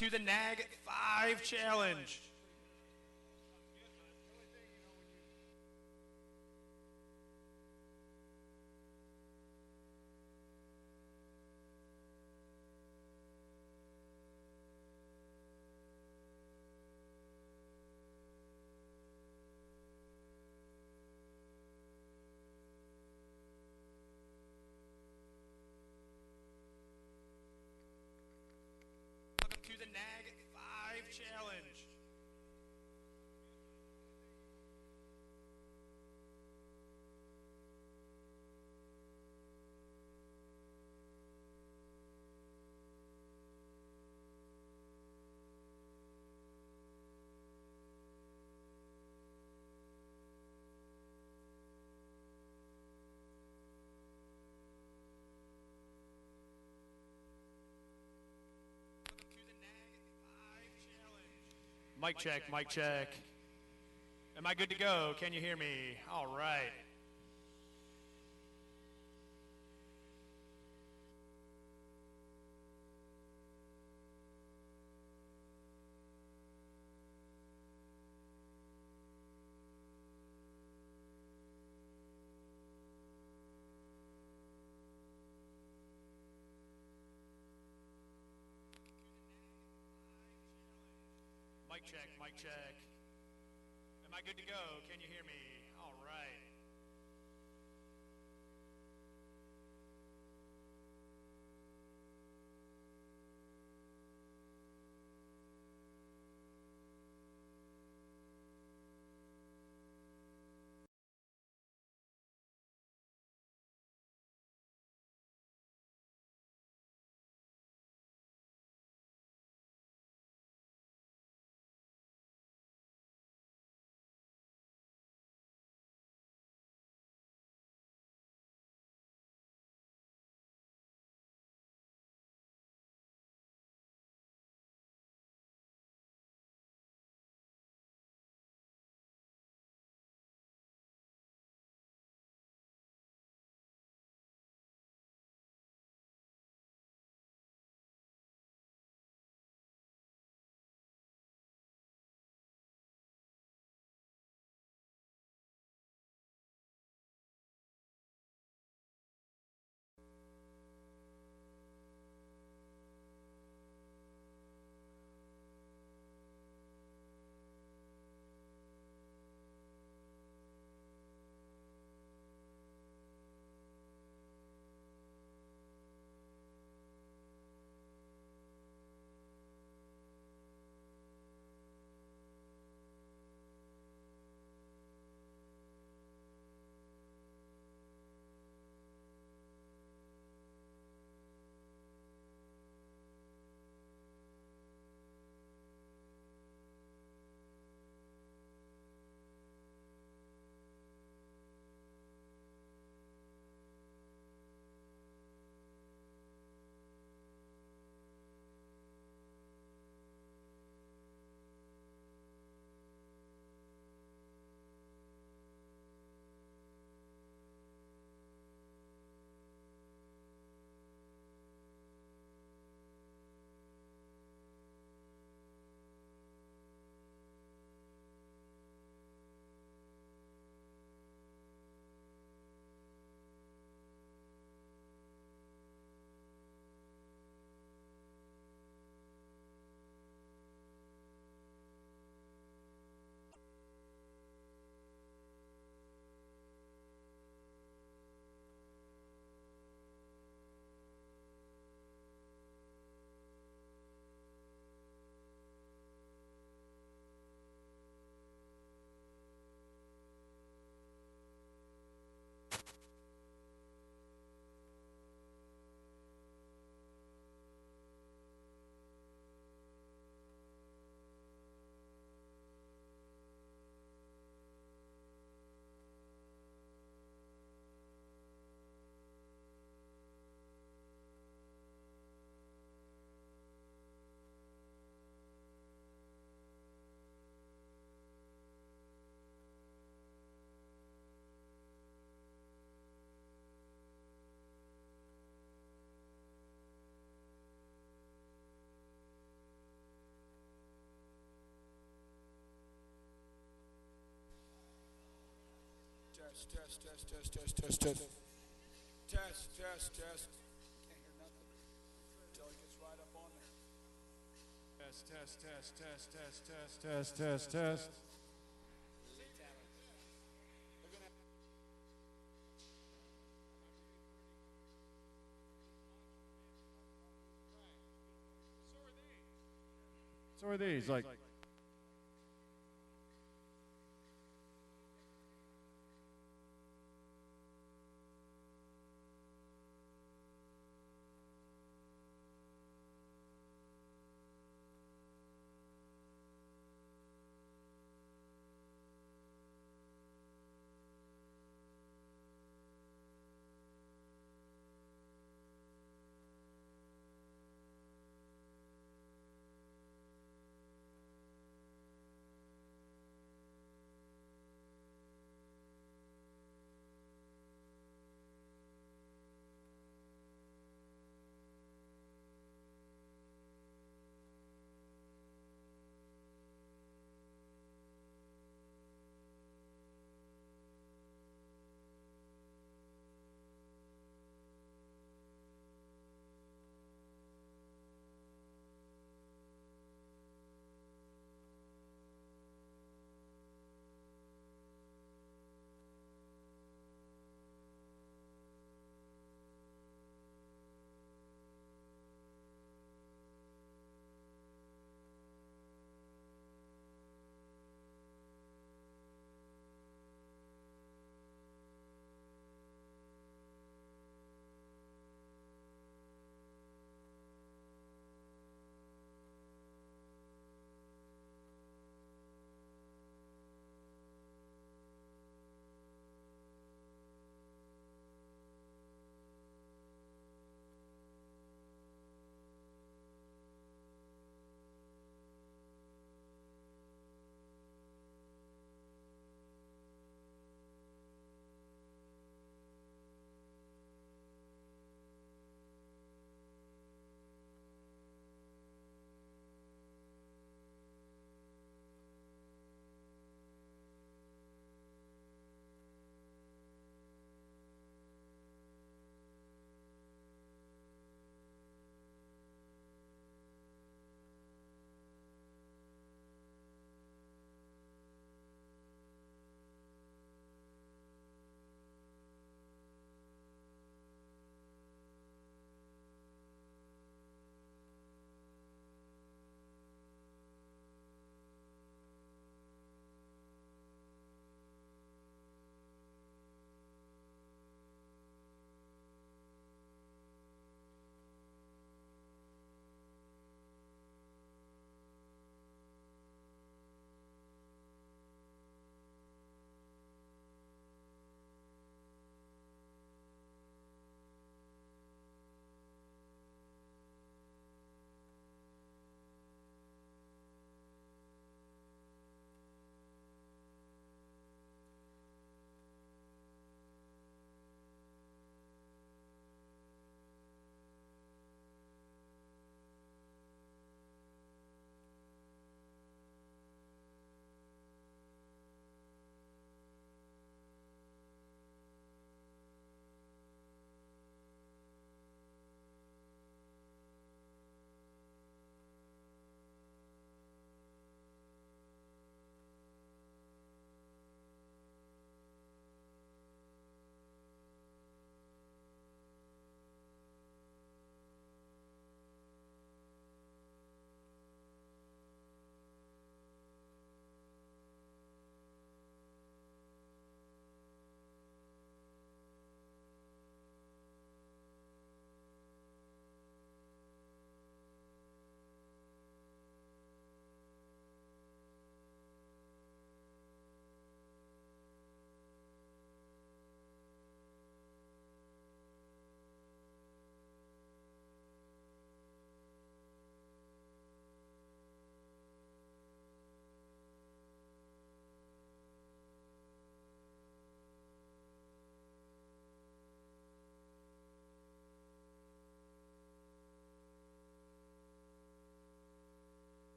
to the NAG 5 challenge. Welcome to the NAG 5 challenge. Mic check, mic check. Am I good to go? Can you hear me? All right. Mic check, mic check. Am I good to go? Can you hear me? All right. Test. Can't hear nothing until it gets right up on there. Test. So are these like?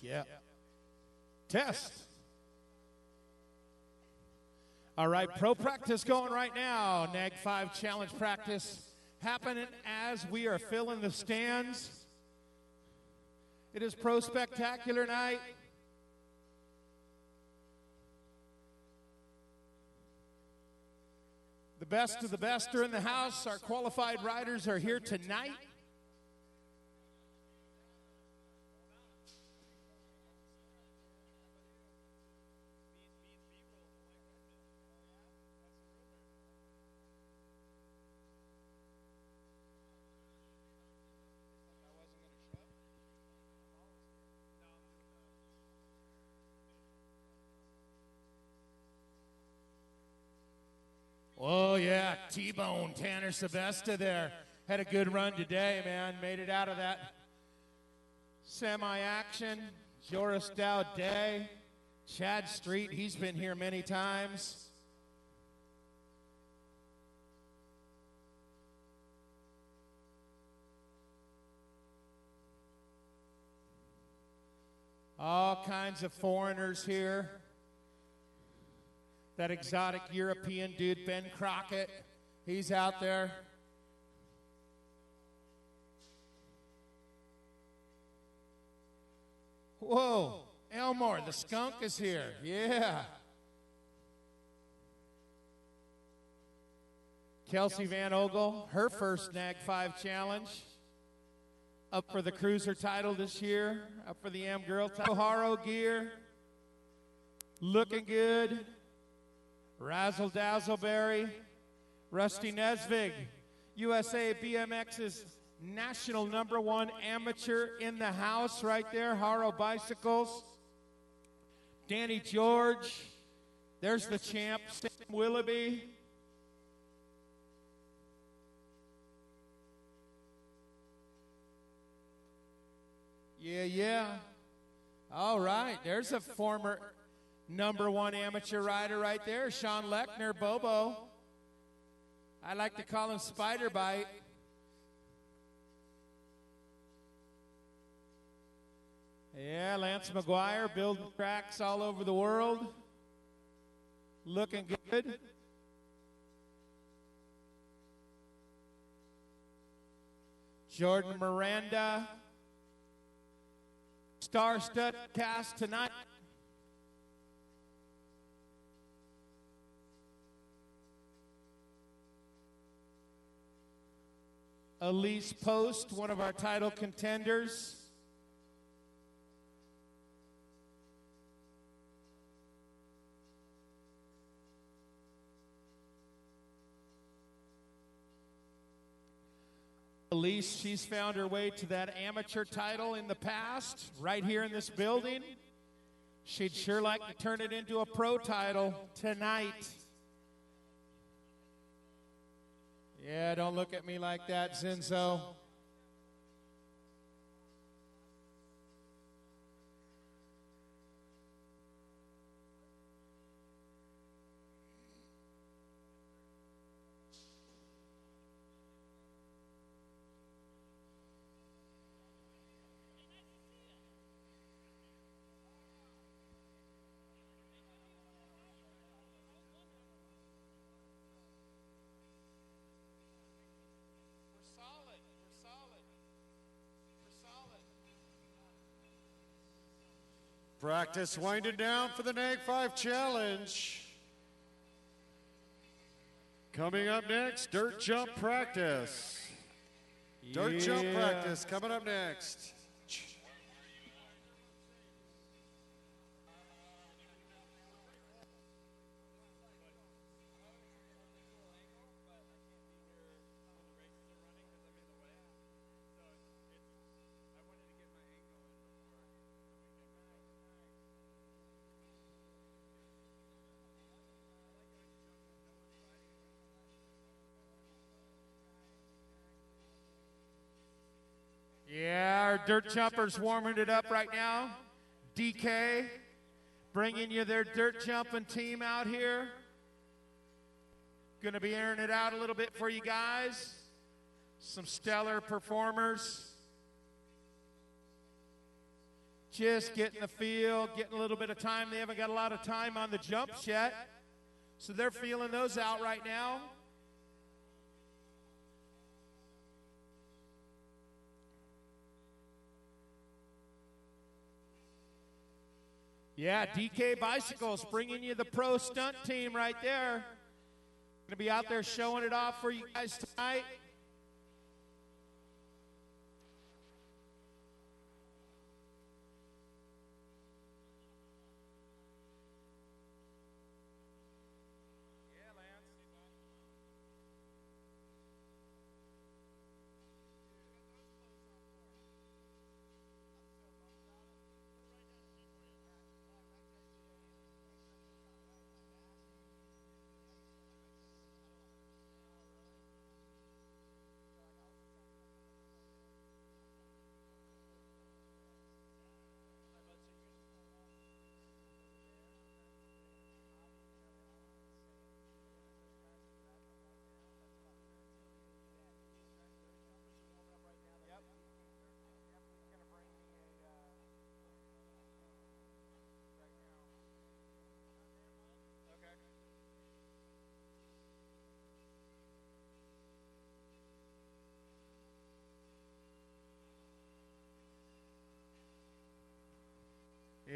Yeah. Test. All right, pro practice going right now. NAG 5 challenge practice happening as we are filling the stands. It is pro spectacular night. The best of the best are in the house. Our qualified riders are here tonight. Oh, yeah, T-Bone, Tanner Sebesta there. Had a good run today, man. Made it out of that semi-action. Joris Dowday, Chad Street, he's been here many times. All kinds of foreigners here. That exotic European dude, Ben Crockett, he's out there. Whoa, Elmore, the skunk is here. Yeah. Kelsey Van Ogle, her first NAG 5 challenge. Up for the cruiser title this year. Up for the Am Girl title. Haro gear. Looking good. Razzle Dazzleberry, Rusty Nesvig, USA BMX's national #1 amateur in the house right there, Haro Bicycles. Danny George, there's the champ, Sam Willoughby. Yeah. All right, there's a former #1 amateur rider right there, Sean Lechner, Bobo. I like to call him Spider Bite. Yeah, Lance McGuire building tracks all over the world. Looking good. Jordan Miranda. Star-studded cast tonight. Elise Post, one of our title contenders. Elise, she's found her way to that amateur title in the past, right here in this building. She'd sure like to turn it into a pro title tonight. Yeah, don't look at me like that, Zinzo. Practice winding down for the NAG 5 challenge. Coming up next, dirt jump practice. Dirt jump practice coming up next. Yeah, our dirt jumpers warming it up right now. DK bringing you their dirt jumping team out here. Going to be airing it out a little bit for you guys. Some stellar performers. just getting the feel, getting a little bit of time. They haven't got a lot of time on the jumps yet, so they're feeling those out right now. Yeah, DK Bicycles bringing you the pro stunt team right there. Going to be out there showing it off for you guys tonight.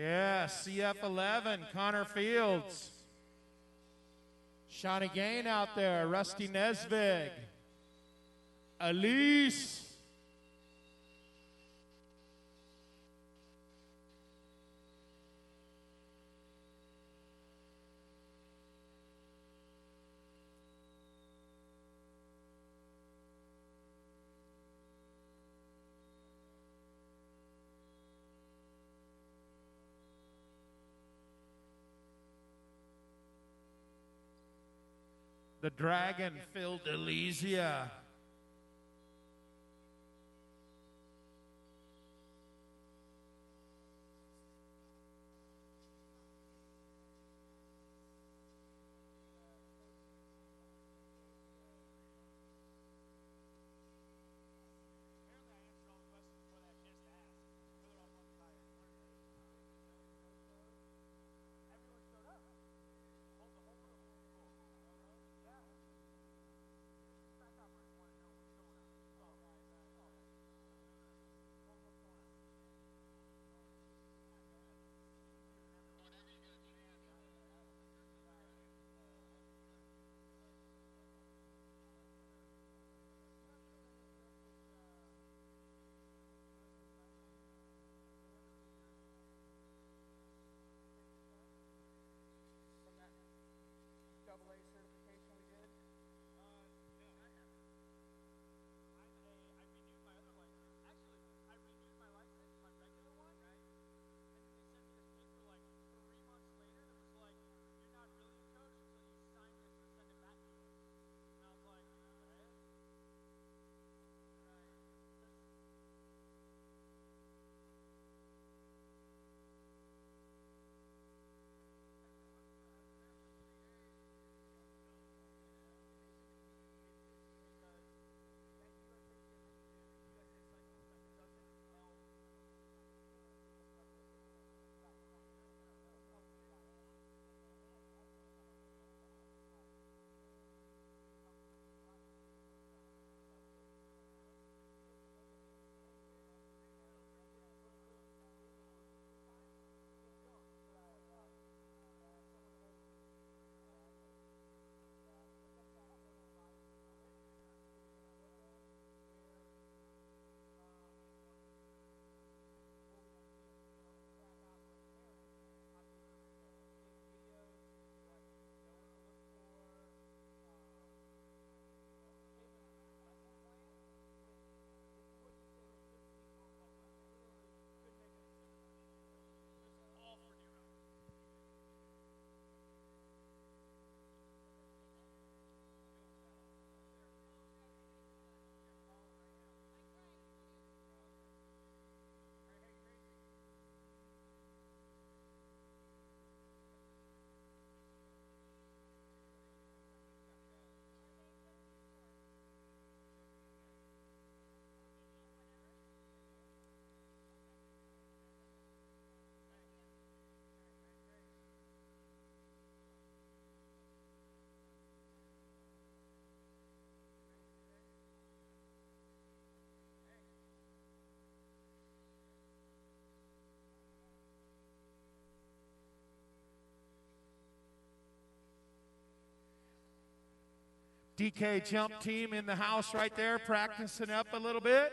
Yeah, CF11, Connor Fields. Shawnee Gain out there, Rusty Nesvig. Elise. The Dragon, Phil Delizia. DK jump team in the house right there, practicing up a little bit.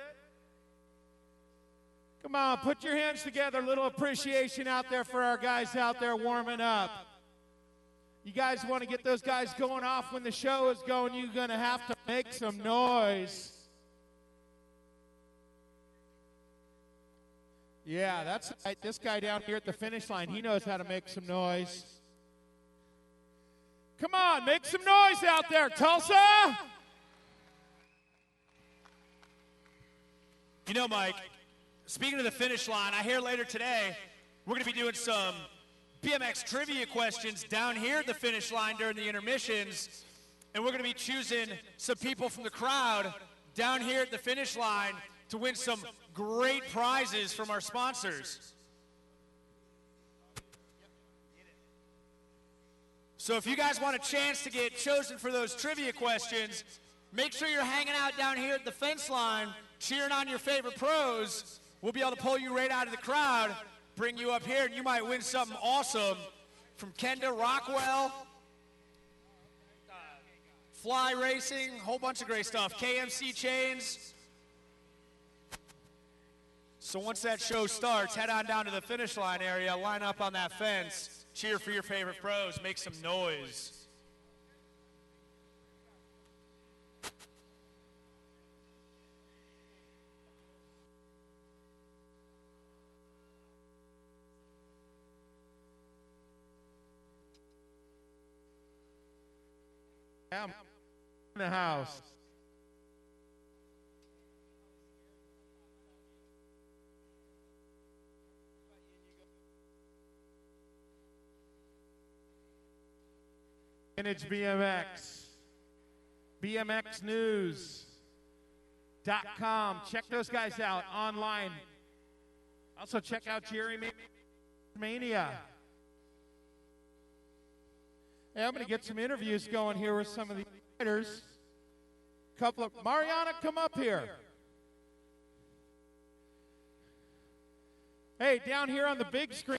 Come on, put your hands together. A little appreciation out there for our guys out there warming up. You guys want to get those guys going off when the show is going, you're going to have to make some noise. Yeah, that's right. This guy down here at the finish line, he knows how to make some noise. Come on, make some noise out there, Tulsa! You know, Mike, speaking of the finish line, I hear later today we're going to be doing some BMX trivia questions down here at the finish line during the intermissions, and we're going to be choosing some people from the crowd down here at the finish line to win some great prizes from our sponsors. So if you guys want a chance to get chosen for those trivia questions, make sure you're hanging out down here at the fence line, cheering on your favorite pros. We'll be able to pull you right out of the crowd, bring you up here, and you might win something awesome from Kenda Rockwell, Fly Racing, a whole bunch of great stuff, KMC Chains. So once that show starts, head on down to the finish line area, line up on that fence, cheer for your favorite pros, make some noise. I'm in the house. Vintage BMX, BMXnews.com. Check those guys out online. Also check out Jerry Mania. Hey, I'm going to get some interviews going here with some of the riders. Couple of Mariana, come up here. Hey, down here on the big screen.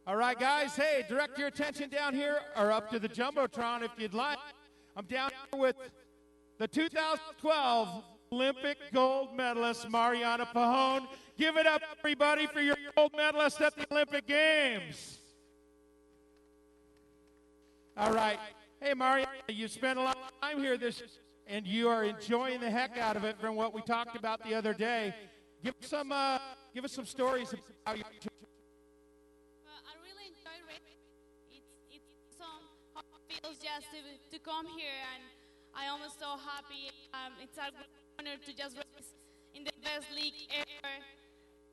All right, guys. Hey, direct your attention down here or up to the Jumbotron if you'd like. I'm down here with the 2012 Olympic gold medalist, Mariana Pajón. Give it up, everybody, for your gold medalist at the Olympic Games. All right. Hey, Mariana, you spent a lot of time here and you are enjoying the heck out of it from what we talked about the other day. Give us some stories about how you. I really enjoy racing. It's how it feels just to come here, and I'm almost so happy. It's a great honor to just race in the best league ever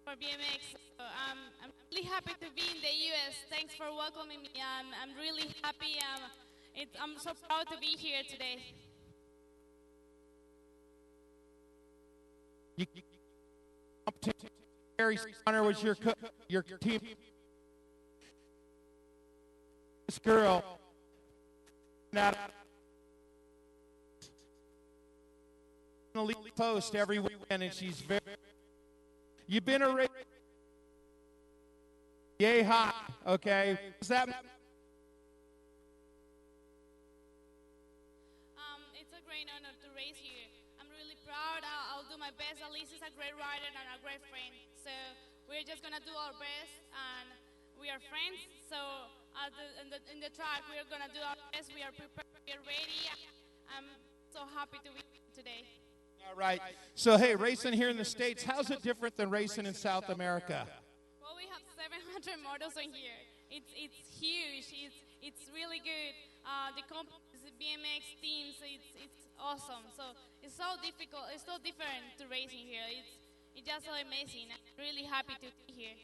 for BMX. So, I'm really happy to be in the U.S. Thanks for welcoming me. I'm really happy. I'm so proud to be here today. Gary Sonner was your team. This girl, an elite post every weekend, and she's very. You've been a race. Yay hot, okay? Is that? It's a great honor to race here. I'm really proud. I'll do my best. Elise is a great rider and a great friend. So we're just gonna do our best, and we are friends. So in the track, we are gonna do our best. We are prepared. We are ready. I'm so happy to be here today. All right. So, hey, racing here in the States, how's it different than racing in South America? Well, we have 700 models on here. It's huge. It's really good. The companies, the BMX teams, it's awesome. So it's so difficult. It's so different to racing here. It's just so amazing. I'm really happy to be here.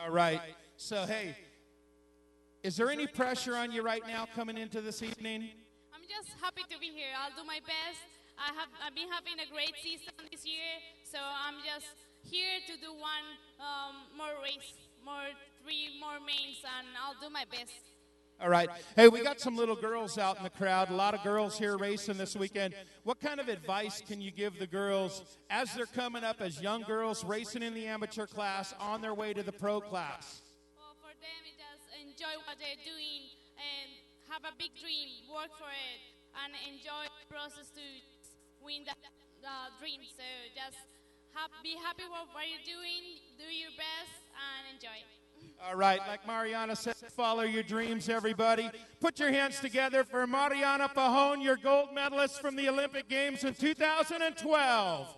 All right. So, hey, is there any pressure on you right now coming into this evening? I'm just happy to be here. I'll do my best. I've been having a great season this year, so I'm just here to do one more race, three more mains, and I'll do my best. All right. Hey, we got some little girls out in the crowd. A lot of girls here racing this weekend. What kind of advice can you give the girls as they're coming up as young girls racing in the amateur class on their way to the pro class? Well, for them, it just enjoy what they're doing and have a big dream, work for it, and enjoy the process to win that dream. So just be happy with what you're doing, do your best, and enjoy it. All right, like Mariana said, follow your dreams, everybody. Put your hands together for Mariana Pajon, your gold medalist from the Olympic Games in 2012.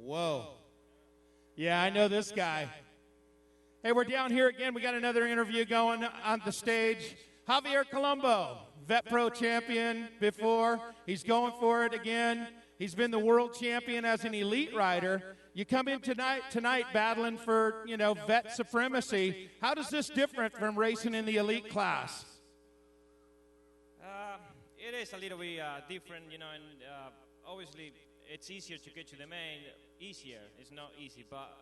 Whoa. Yeah, I know this guy. Hey, we're down here again. We got another interview going on the stage. Javier Colombo, vet pro champion before. He's going for it again. He's been the world champion as an elite rider. You come in tonight battling for, vet supremacy. How does this different from racing in the elite class? It is a little bit different, and obviously it's easier to get to the main. Easier, it's not easy, but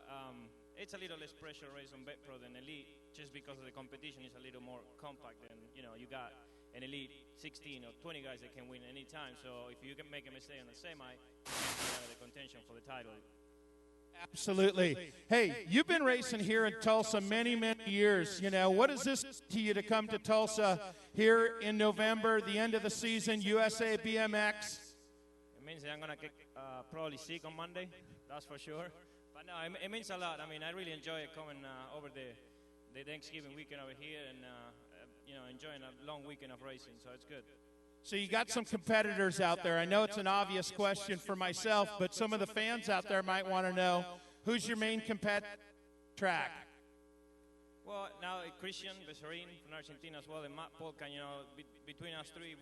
it's a little less pressure race on vet pro than elite, just because of the competition is a little more compact, and you got an elite 16 or 20 guys that can win any time. So if you can make a mistake on the semi, you get out of the contention for the title. Absolutely. Hey, you've been racing here in Tulsa many, many years. What is this to you to come to Tulsa here in November, the end of the season, USA BMX? It means that I'm going to get probably sick on Monday, that's for sure. But no, it means a lot. I mean, I really enjoy coming over the Thanksgiving weekend over here and, enjoying a long weekend of racing, so it's good. So you got some competitors out there. I know it's an obvious question for myself, but some of the fans out there might want to know, who's your main competitor track? Well, now Christian Becerrin from Argentina as well, and Matt Polka. Between us three,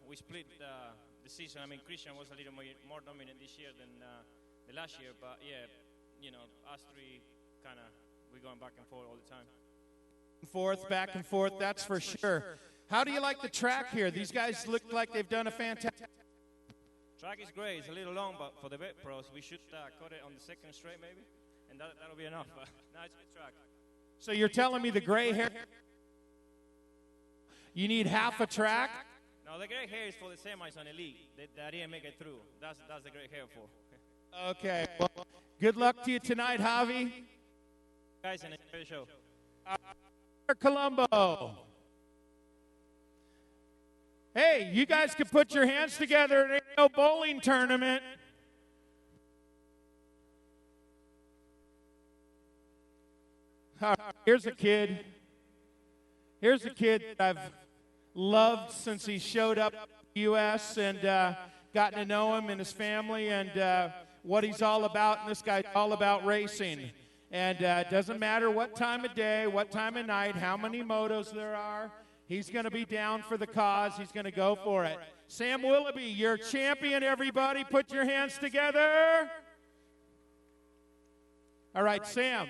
we split the season. I mean, Christian was a little more dominant this year than the last year, but yeah, us three we're going back and forth all the time. Back and forth, that's for sure. How do you like the track here? These guys look like they've done a fantastic. Track is great. It's a little long, but for the vet pros, we should cut it on the second straight maybe, and that'll be enough. But no, it's a good track. So you're telling me the gray hair, you need half a track? No, the gray hair is for the semis on elite. That didn't make it through. That's the gray hair for. Okay. Well, good luck to you tonight, Javi. Guys, and enjoy the show. Colombo. Hey, you guys can put your hands together. There ain't no bowling tournament. Here's a kid. Here's a kid that I've loved since he showed up in the U.S. and gotten to know him and his family and what he's all about. And this guy's all about racing. And it doesn't matter what time of day, what time of night, how many motos there are. He's going to be down for the cause. He's going to go for it. Sam Willoughby, your champion, everybody. Put your hands together. All right, Sam.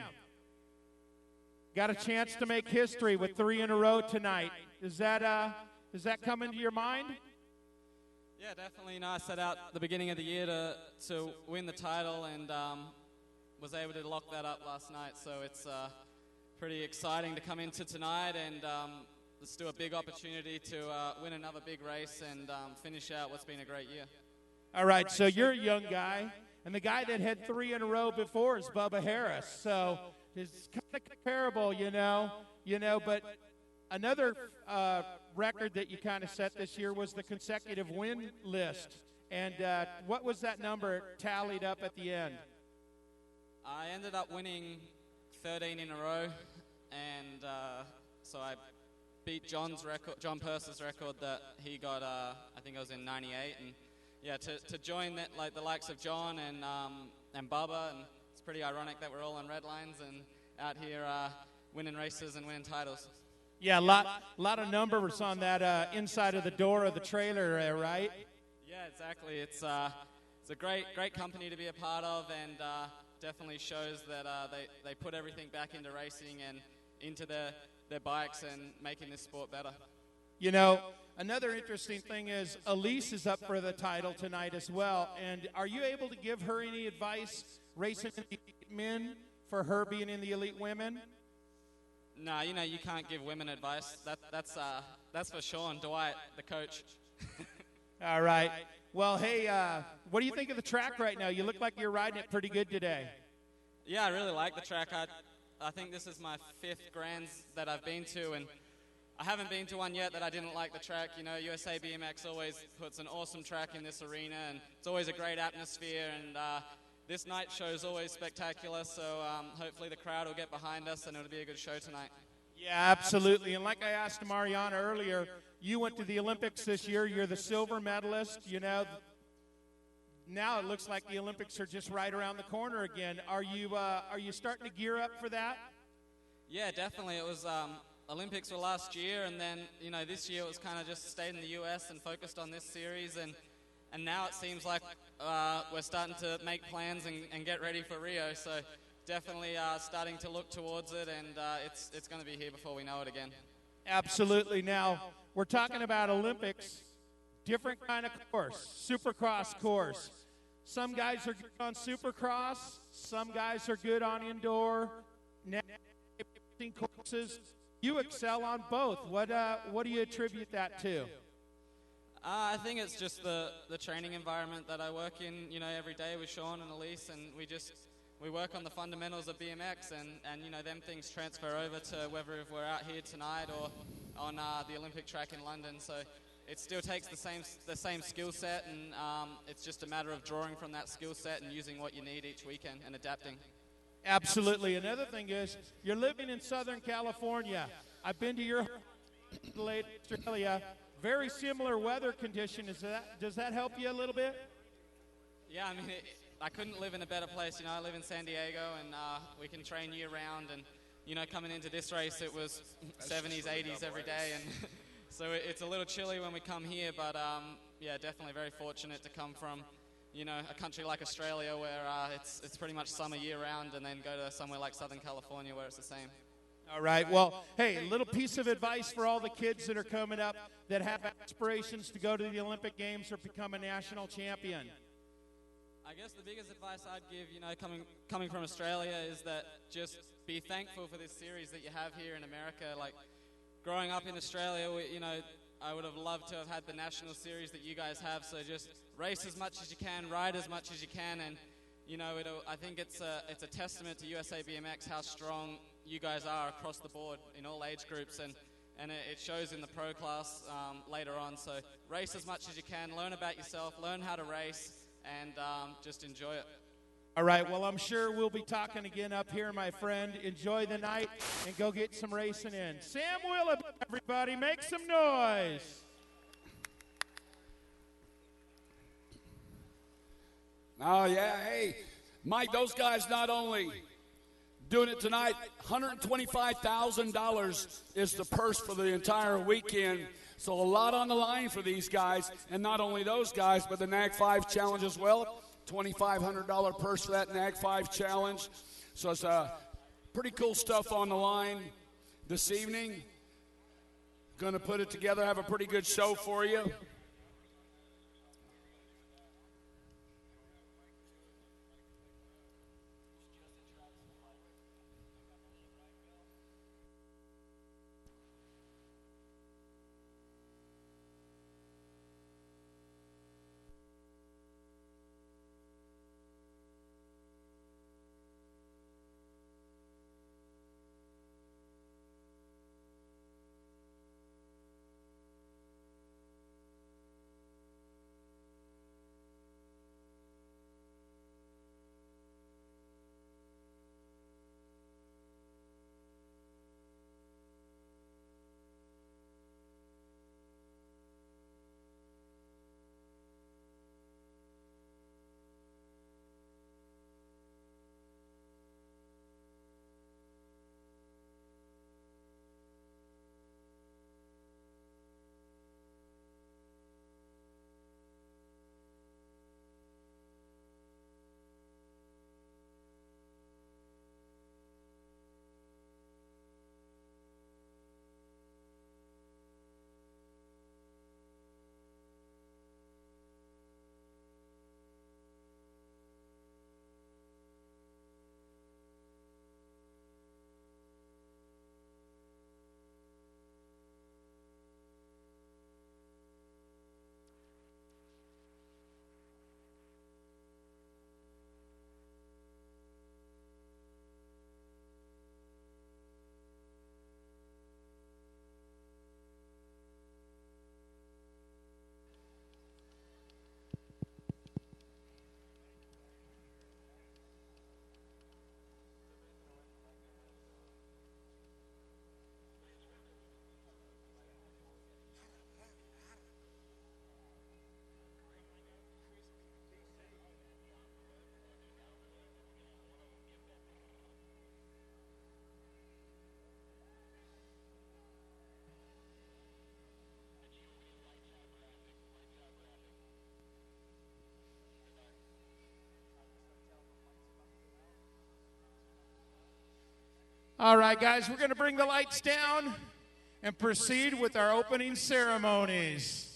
Got a chance to make history with 3 in a row tonight. Is that coming to your mind? Yeah, definitely. I set out the beginning of the year to win the title and was able to lock that up last night. So it's pretty exciting to come into tonight and let's do a big opportunity to win another big race and finish out what's been a great year. All right, so you're a young guy, and the guy that had 3 in a row before is Bubba Harris. So it's kind of comparable, you know. But another record that you kind of set this year was the consecutive win list. And what was that number tallied up at the end? I ended up winning 13 in a row, and so I beat John Purser's record that he got, I think it was in 98, and yeah, to join that, like the likes of John and Bubba, and it's pretty ironic that we're all on red lines and out here winning races and winning titles. Yeah, a lot of numbers on that inside of the door of the trailer there, right? Yeah, exactly. It's a great company to be a part of, and definitely shows that they put everything back into racing and into their bikes and making this sport better. You know, another interesting thing is Elise is up for the title tonight as well. And are you able to give her any advice racing in the elite men for her being in the elite women? No, you know, you can't give women advice. That's for Sean Dwight, the coach. All right. Well, hey, what do you think of the track right now? You look like you're riding it pretty good today. Yeah, I really like the track. I think this is my 5th Grands that I've been to, and I haven't been to one yet that I didn't like the track. You know, USA BMX always puts an awesome track in this arena, and it's always a great atmosphere, and this night show is always spectacular, so hopefully the crowd will get behind us and it'll be a good show tonight. Yeah, absolutely. And like I asked Mariana earlier, you went to the Olympics this year. You're the silver medalist. You know, now it looks like the Olympics are just right around the corner again. Are you starting to gear up for that? Yeah, definitely. It was Olympics were last year, and then, you know, this year it was kind of just stayed in the U.S. and focused on this series, and now it seems like we're starting to make plans and get ready for Rio, so definitely starting to look towards it, and it's going to be here before we know it again. Absolutely. Now, we're talking about Olympics, different kind of course, supercross course. Some guys are good on supercross, some guys are good on indoor courses. You excel on both. What do you attribute that to? I think it's just the training environment that I work in, you know, every day with Sean and Elise, and we work on the fundamentals of BMX, and you know, them things transfer over to whether if we're out here tonight or on the Olympic track in London. So it still takes the same skill set, and it's just a matter of drawing from that skill set and using what you need each weekend and adapting. Absolutely. Another thing is, you're living in Southern California. I've been to your Adelaide, Australia. Very similar weather condition. Does that help you a little bit? Yeah, I mean, I couldn't live in a better place. You know, I live in San Diego, and we can train year-round. And, you know, coming into this race, it was 70s, 80s every day. And so it's a little chilly when we come here. But, yeah, definitely very fortunate to come from, you know, a country like Australia where it's pretty much summer year-round, and then go to somewhere like Southern California where it's the same. All right. Well, hey, a little piece of advice for all the kids that are coming up that have aspirations to go to the Olympic Games or become a national champion. I guess the biggest advice I'd give, you know, coming from Australia, is that just be thankful for this series that you have here in America. Like, growing up in Australia, you know, I would have loved to have had the national series that you guys have. So just race as much as you can, ride as much as you can, and you know, I think it's a testament to USA BMX how strong you guys are across the board in all age groups, and it shows in the pro class later on. So race as much as you can, learn about yourself, learn how to race, and just enjoy it. All right, well, I'm sure we'll be talking again up here, my friend. Enjoy the night and go get some racing in. Sam Willett, everybody, make some noise. Oh, yeah, hey, Mike, those guys not only doing it tonight, $125,000 is the purse for the entire weekend. So a lot on the line for these guys, and not only those guys, but the NAG 5 Challenge as well. $2,500 purse for that NAG 5 Challenge. So it's pretty cool stuff on the line this evening. Going to put it together, have a pretty good show for you. All right, guys, we're going to bring the lights down and proceed with our opening ceremonies.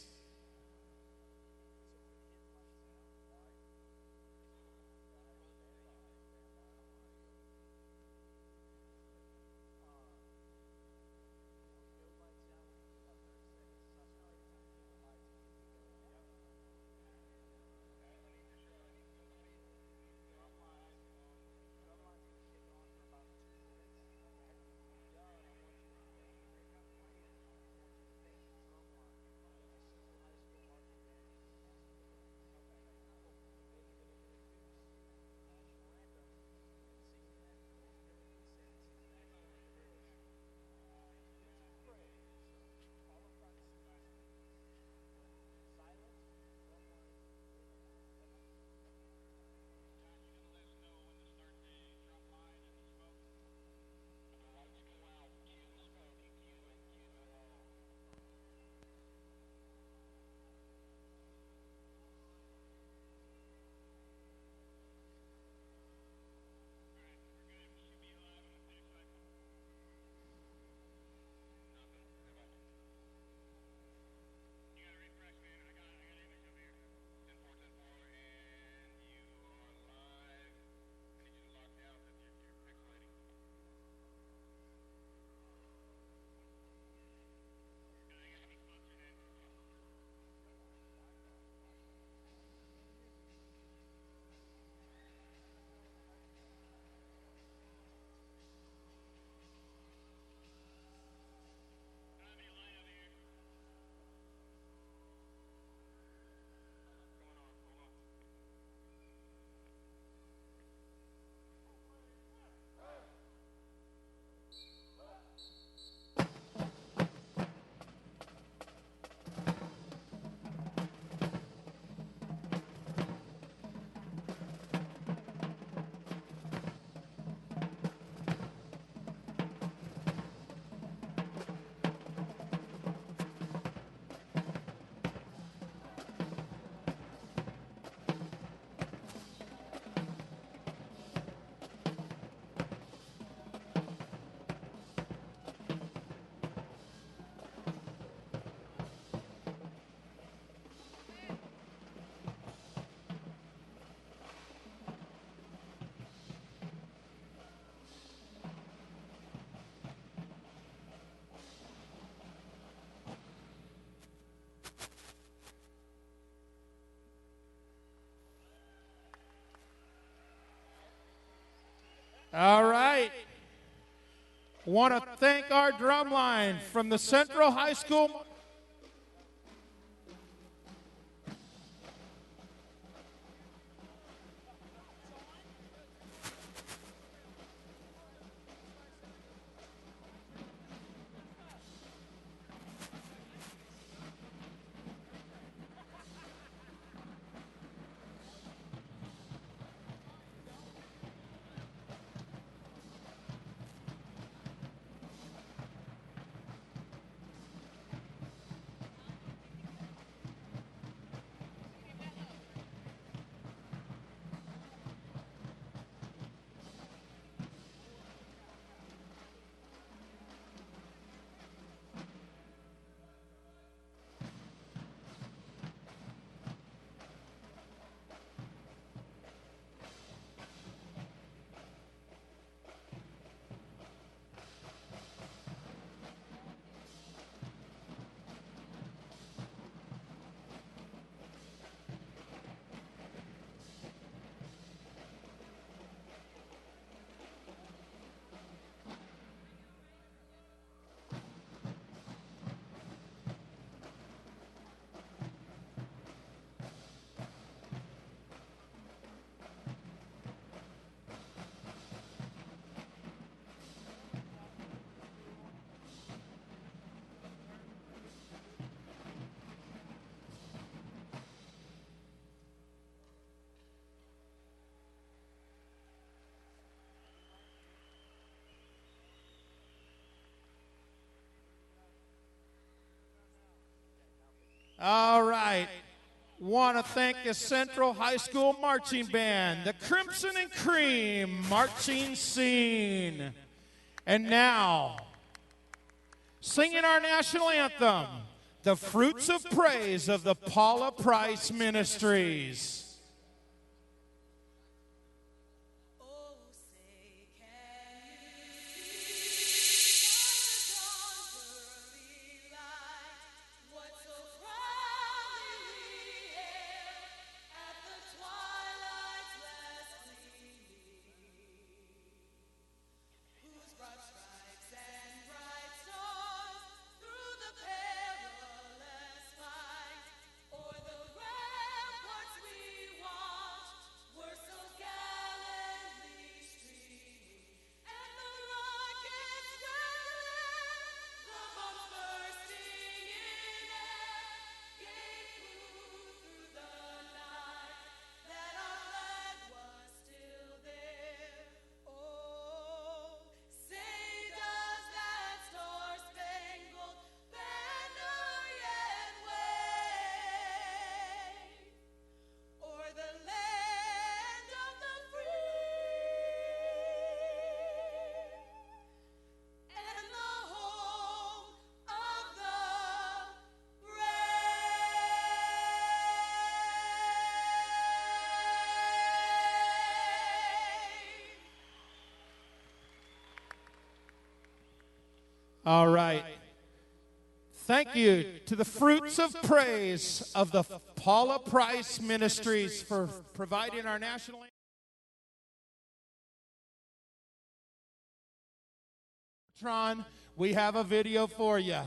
All right. Want to thank our drum line from the Central High School. All right. Want to thank the Central High School Marching Band, the Crimson and Cream Marching Scene. And now, singing our national anthem, the fruits of praise of the Paula Price Ministries. All right. Thank you to the fruits of praise of the Paula Price Ministries for providing our national anthem. We have a video for you.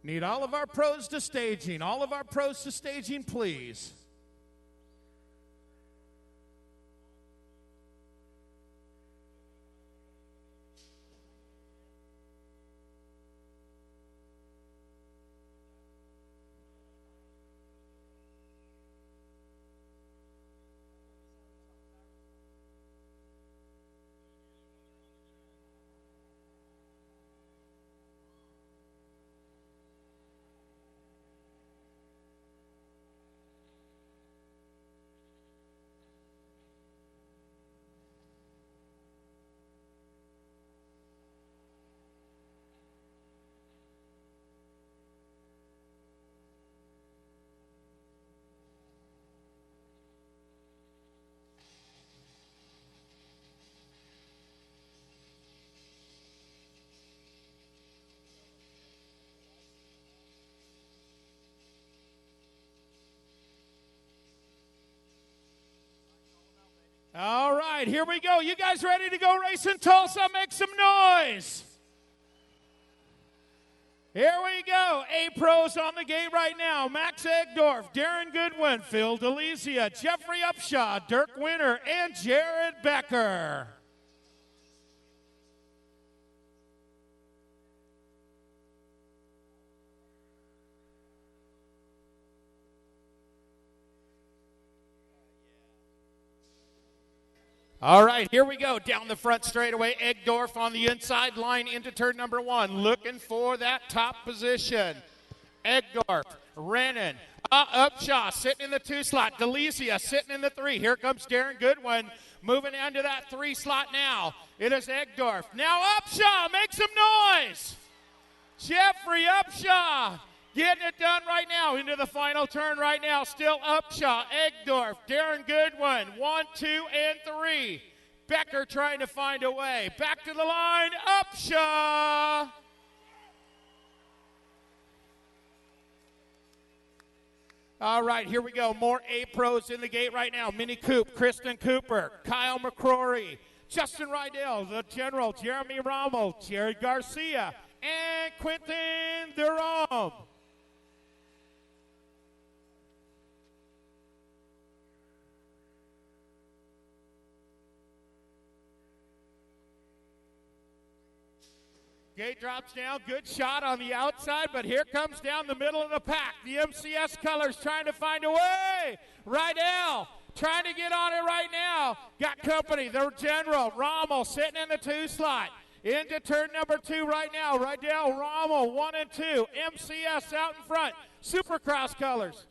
Need all of our pros to staging. All of our pros to staging, please. All right, here we go. You guys ready to go race in Tulsa? Make some noise. Here we go. A-pros on the gate right now. Max Egdorf, Darren Goodwin, Phil Delizia, Jeffrey Upshaw, Dirk Winter, and Jared Becker. All right, here we go. Down the front straightaway, Egdorf on the inside line into turn number one, looking for that top position. Egdorf, Rennan, Upshaw sitting in the 2 slot. Delizia sitting in the 3. Here comes Darren Goodwin moving into that 3 slot now. It is Egdorf. Now Upshaw, make some noise. Jeffrey Upshaw getting it done right now into the final turn right now. Still Upshaw, Egdorf, Darren Goodwin, 1, 2, and 3. Becker trying to find a way. Back to the line, Upshaw. All right, here we go. More A-pros in the gate right now. Minnie Coop, Kristen Cooper, Kyle McCrory, Justin Rydell, the General, Jeremy Rommel, Jerry Garcia, and Quentin Durham. Gate drops down, good shot on the outside, but here comes down the middle of the pack. The MCS colors trying to find a way. Rydell trying to get on it right now. Got company, the General, Rommel sitting in the 2 slot. Into turn number 2 right now. Rydell, Rommel, 1 and 2. MCS out in front. Supercross colors.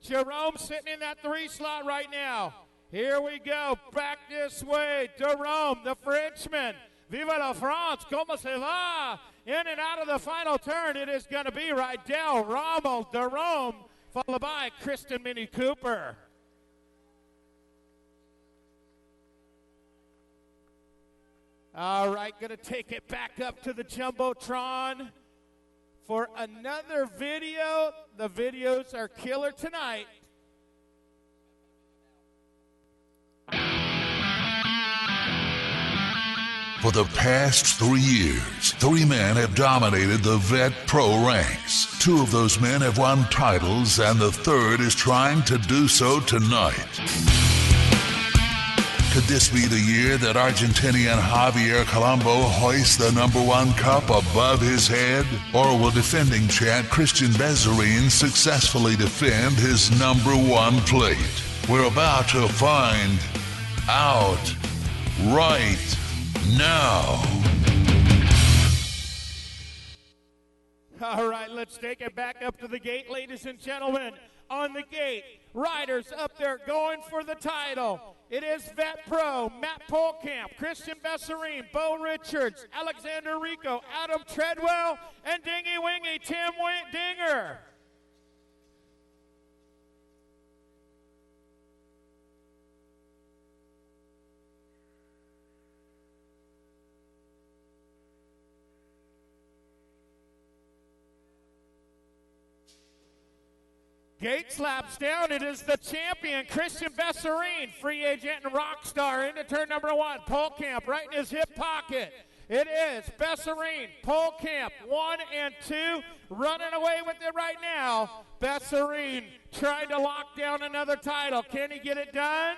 Jerome sitting in that 3 slot right now. Here we go, back this way. Jerome, the Frenchman. Viva la France, como se va? In and out of the final turn, it is going to be Rydell, Rommel, Jerome, followed by Kristen Minnie Cooper. All right, going to take it back up to the Jumbotron for another video. The videos are killer tonight. For the past 3 years, 3 men have dominated the vet pro ranks. 2 of those men have won titles, and the third is trying to do so tonight. Could this be the year that Argentinian Javier Colombo hoists the #1 cup above his head? Or will defending champ Christian Bezzarine successfully defend his #1 plate? We're about to find out right now. All right, let's take it back up to the gate, ladies and gentlemen. On the gate, riders up there going for the title. It is Vet Pro, Matt Polkamp, Christian Bezzarine, Bo Richards, Alexander Rico, Adam Treadwell, and Dingy Wingy, Tim Dinger. Gate slaps down. It is the champion, Christian Bezzarine, free agent and rock star, into turn #1. Polkamp right in his hip pocket. It is Bezzarine, Polkamp, 1 and 2, running away with it right now. Bezzarine trying to lock down another title. Can he get it done?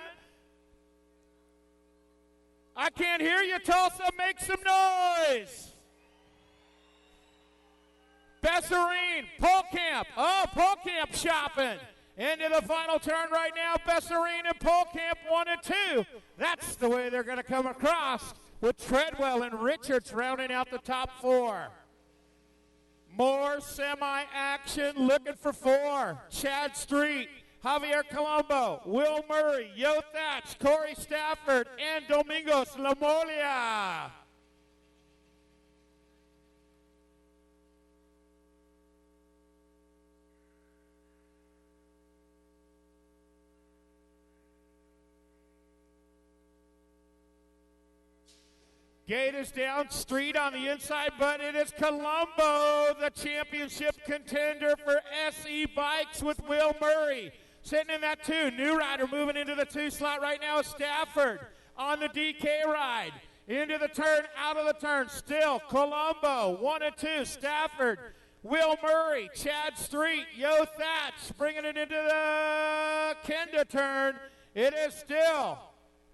I can't hear you, Tulsa. Make some noise. Bezzarine, Polkamp. Oh, Polkamp shopping. Into the final turn right now. Bezzarine and Polkamp 1 and 2. That's the way they're going to come across, with Treadwell and Richards rounding out the top 4. More semi-action, looking for 4. Chad Street, Javier Colombo, Will Murray, Yo Thatch, Corey Stafford, and Domingos Lamolia. Gate is down, Street on the inside, but it is Colombo, the championship contender for SE Bikes, with Will Murray sitting in that 2. New rider moving into the 2 slot right now is Stafford on the DK ride. Into the turn, out of the turn, still Colombo, 1 and 2. Stafford, Will Murray, Chad Street, Yo Thatch, bringing it into the Kenda turn. It is still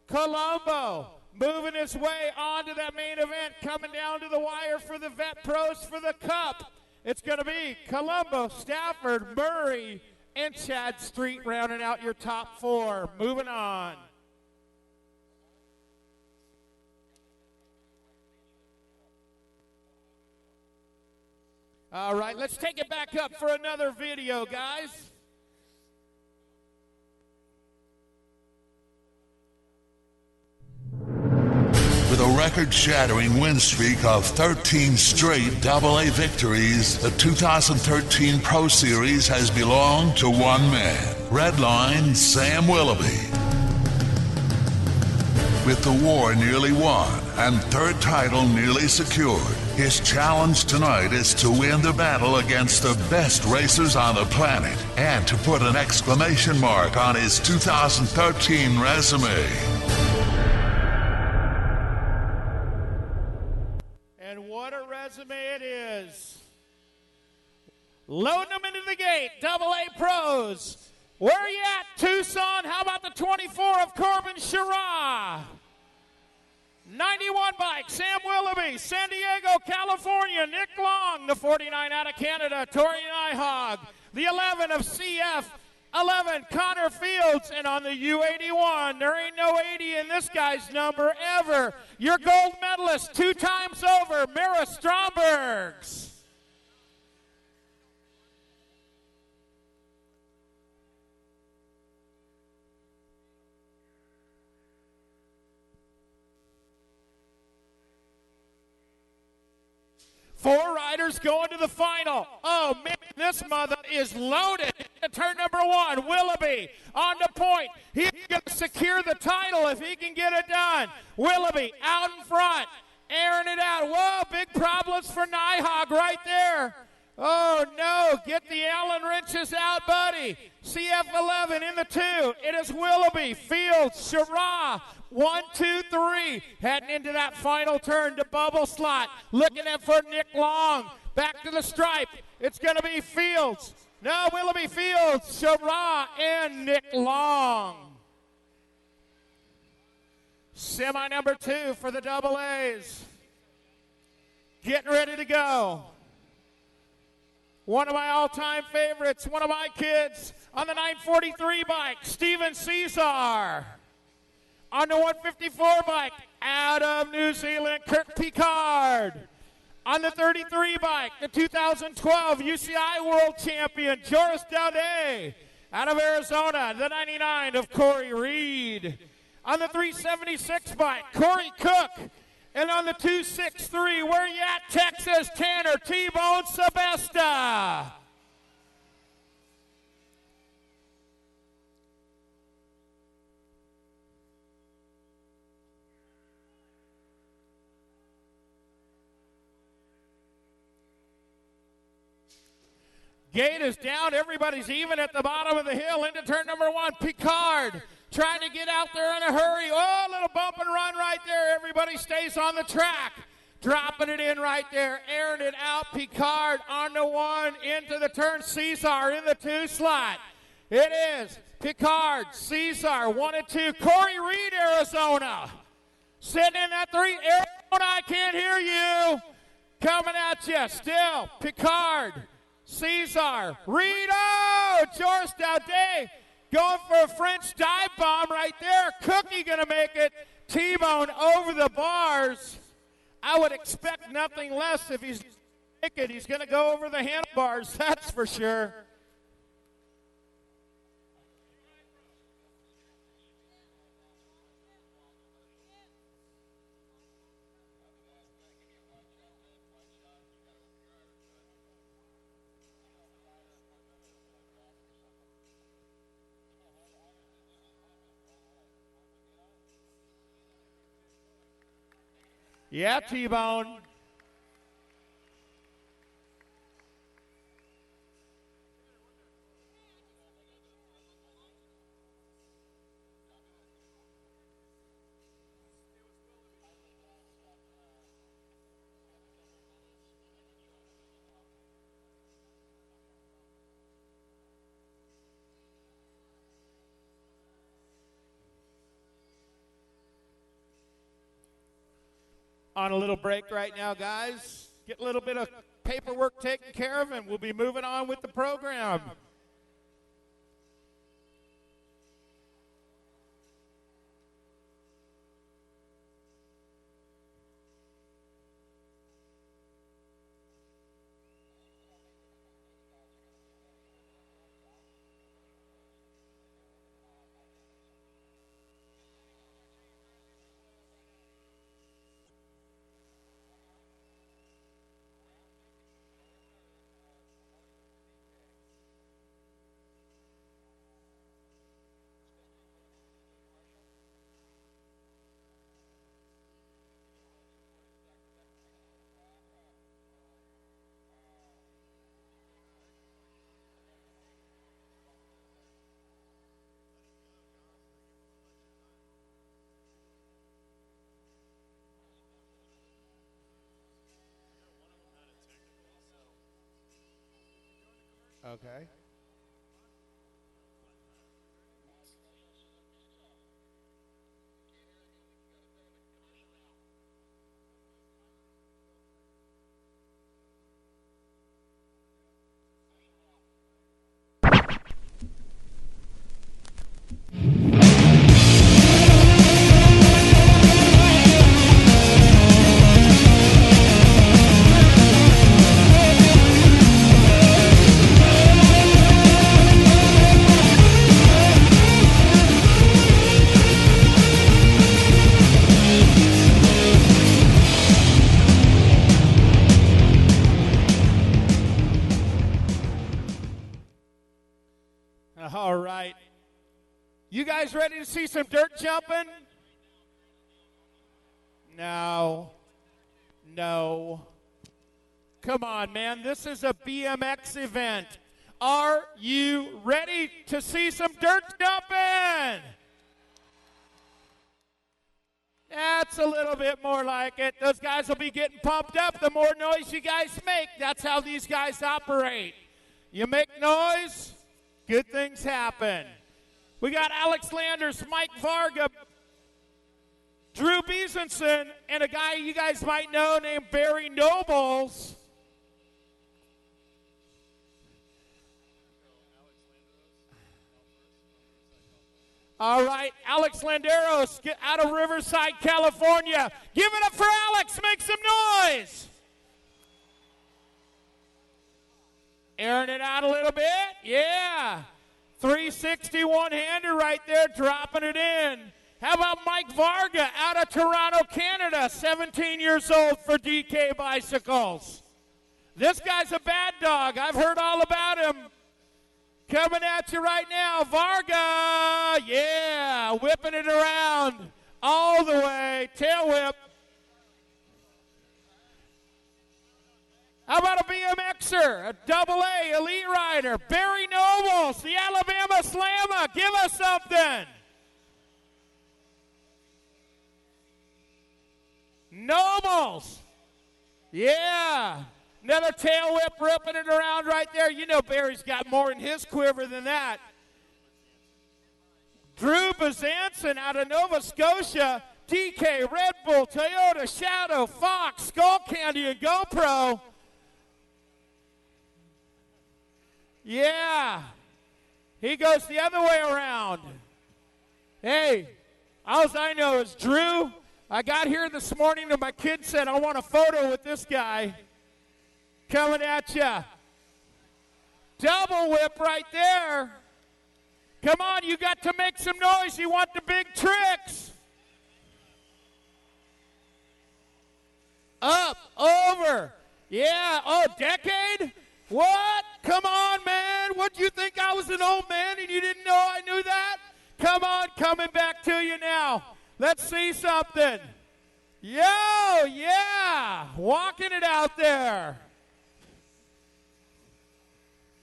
Colombo, moving his way on to that main event, coming down to the wire for the Vet Pros for the Cup. It's going to be Colombo, Stafford, Murray, and Chad Street rounding out your top 4. Moving on. All right, let's take it back up for another video, guys. With a record-shattering win streak of 13 straight AA victories, the 2013 Pro Series has belonged to one man, Redline Sam Willoughby. With the war nearly won and third title nearly secured, his challenge tonight is to win the battle against the best racers on the planet and to put an exclamation mark on his 2013 resume. And what a resume it is. Loading them into the gate, AA Pros. Where are you at, Tucson? How about the 24 of Corbin Sherrah? 91 bike, Sam Willoughby. San Diego, California, Nick Long. The 49 out of Canada, Tori Nyhog. The 11 of CF, 11, Connor Fields. And on the U81, there ain't no 80 in this guy's number ever. Your gold medalist 2 times over, Mira Strombergs. Four riders going to the final. Oh, man, this mother is loaded. Turn number 1, Willoughby on the point. He's going to secure the title if he can get it done. Willoughby out in front, airing it out. Whoa, big problems for Nyhog right there. Oh, no, get the Allen wrenches out, buddy. CF11 in the 2. It is Willoughby, Fields, Sherrah. 1, 2, 3. Heading into that final turn to bubble slot. Looking at for Nick Long. Back to the stripe. It's going to be Fields. No, Willoughby, Fields, Sherrah, and Nick Long. Semi number 2 for the AAs. Getting ready to go. One of my all-time favorites, one of my kids, on the 943 bike, Steven Cesar. On the 154 bike, out of New Zealand, Kirk Picard. On the 33 bike, the 2012 UCI World Champion, Joris Daudet. Out of Arizona, the 99 of Corey Reed. On the 376 bike, Corey Cook. And on the 263, where you at, Texas, Tanner T-Bone Sebesta. Gate is down. Everybody's even at the bottom of the hill into turn number 1. Picard trying to get out there in a hurry. Oh, a little bump and run right there. Everybody stays on the track. Dropping it in right there. Airing it out. Picard on the 1 into the turn. Cesar in the 2 slot. It is Picard, Cesar, 1 and 2. Corey Reed, Arizona. Sitting in that 3. Arizona, I can't hear you. Coming at you. Still, Picard. Cesar, Rito, Joris Daudet going for a French dive bomb right there. Cookie going to make it. T-Bone over the bars. I would expect nothing less if he's make it. He's going to go over the handlebars, that's for sure. Yeah, T-Bone. On a little break right now, guys. Get a little bit of paperwork taken care of, and we'll be moving on with the program. Okay. All right. You guys ready to see some dirt jumping? No. No. Come on, man. This is a BMX event. Are you ready to see some dirt jumping? That's a little bit more like it. Those guys will be getting pumped up the more noise you guys make. That's how these guys operate. You make noise, good things happen. We got Alex Landers, Mike Varga, Drew Beesenson, and a guy you guys might know named Barry Nobles. All right, Alex Landeros out of Riverside, California. Give it up for Alex. Make some noise. Airing it out a little bit. Yeah. 360 one-hander right there, dropping it in. How about Mike Varga out of Toronto, Canada, 17 years old for DK Bicycles. This guy's a bad dog. I've heard all about him. Coming at you right now, Varga. Yeah, whipping it around all the way. Tail whip. How about a BMXer, a double-A elite rider, Barry Nobles, the Alabama Slammer. Give us something. Nobles. Yeah. Another tail whip ripping it around right there. You know Barry's got more in his quiver than that. Drew Bezanson out of Nova Scotia. DK, Red Bull, Toyota, Shadow, Fox, Skull Candy, and GoPro. Yeah. He goes the other way around. Hey, all I know is Drew, I got here this morning and my kid said, I want a photo with this guy. Coming at ya. Double whip right there. Come on, you got to make some noise. You want the big tricks. Up, over. Yeah, oh, decade? What? Come on, man. What, you think I was an old man and you didn't know I knew that? Come on, coming back to you now. Let's see something. Yo, yeah. Walking it out there.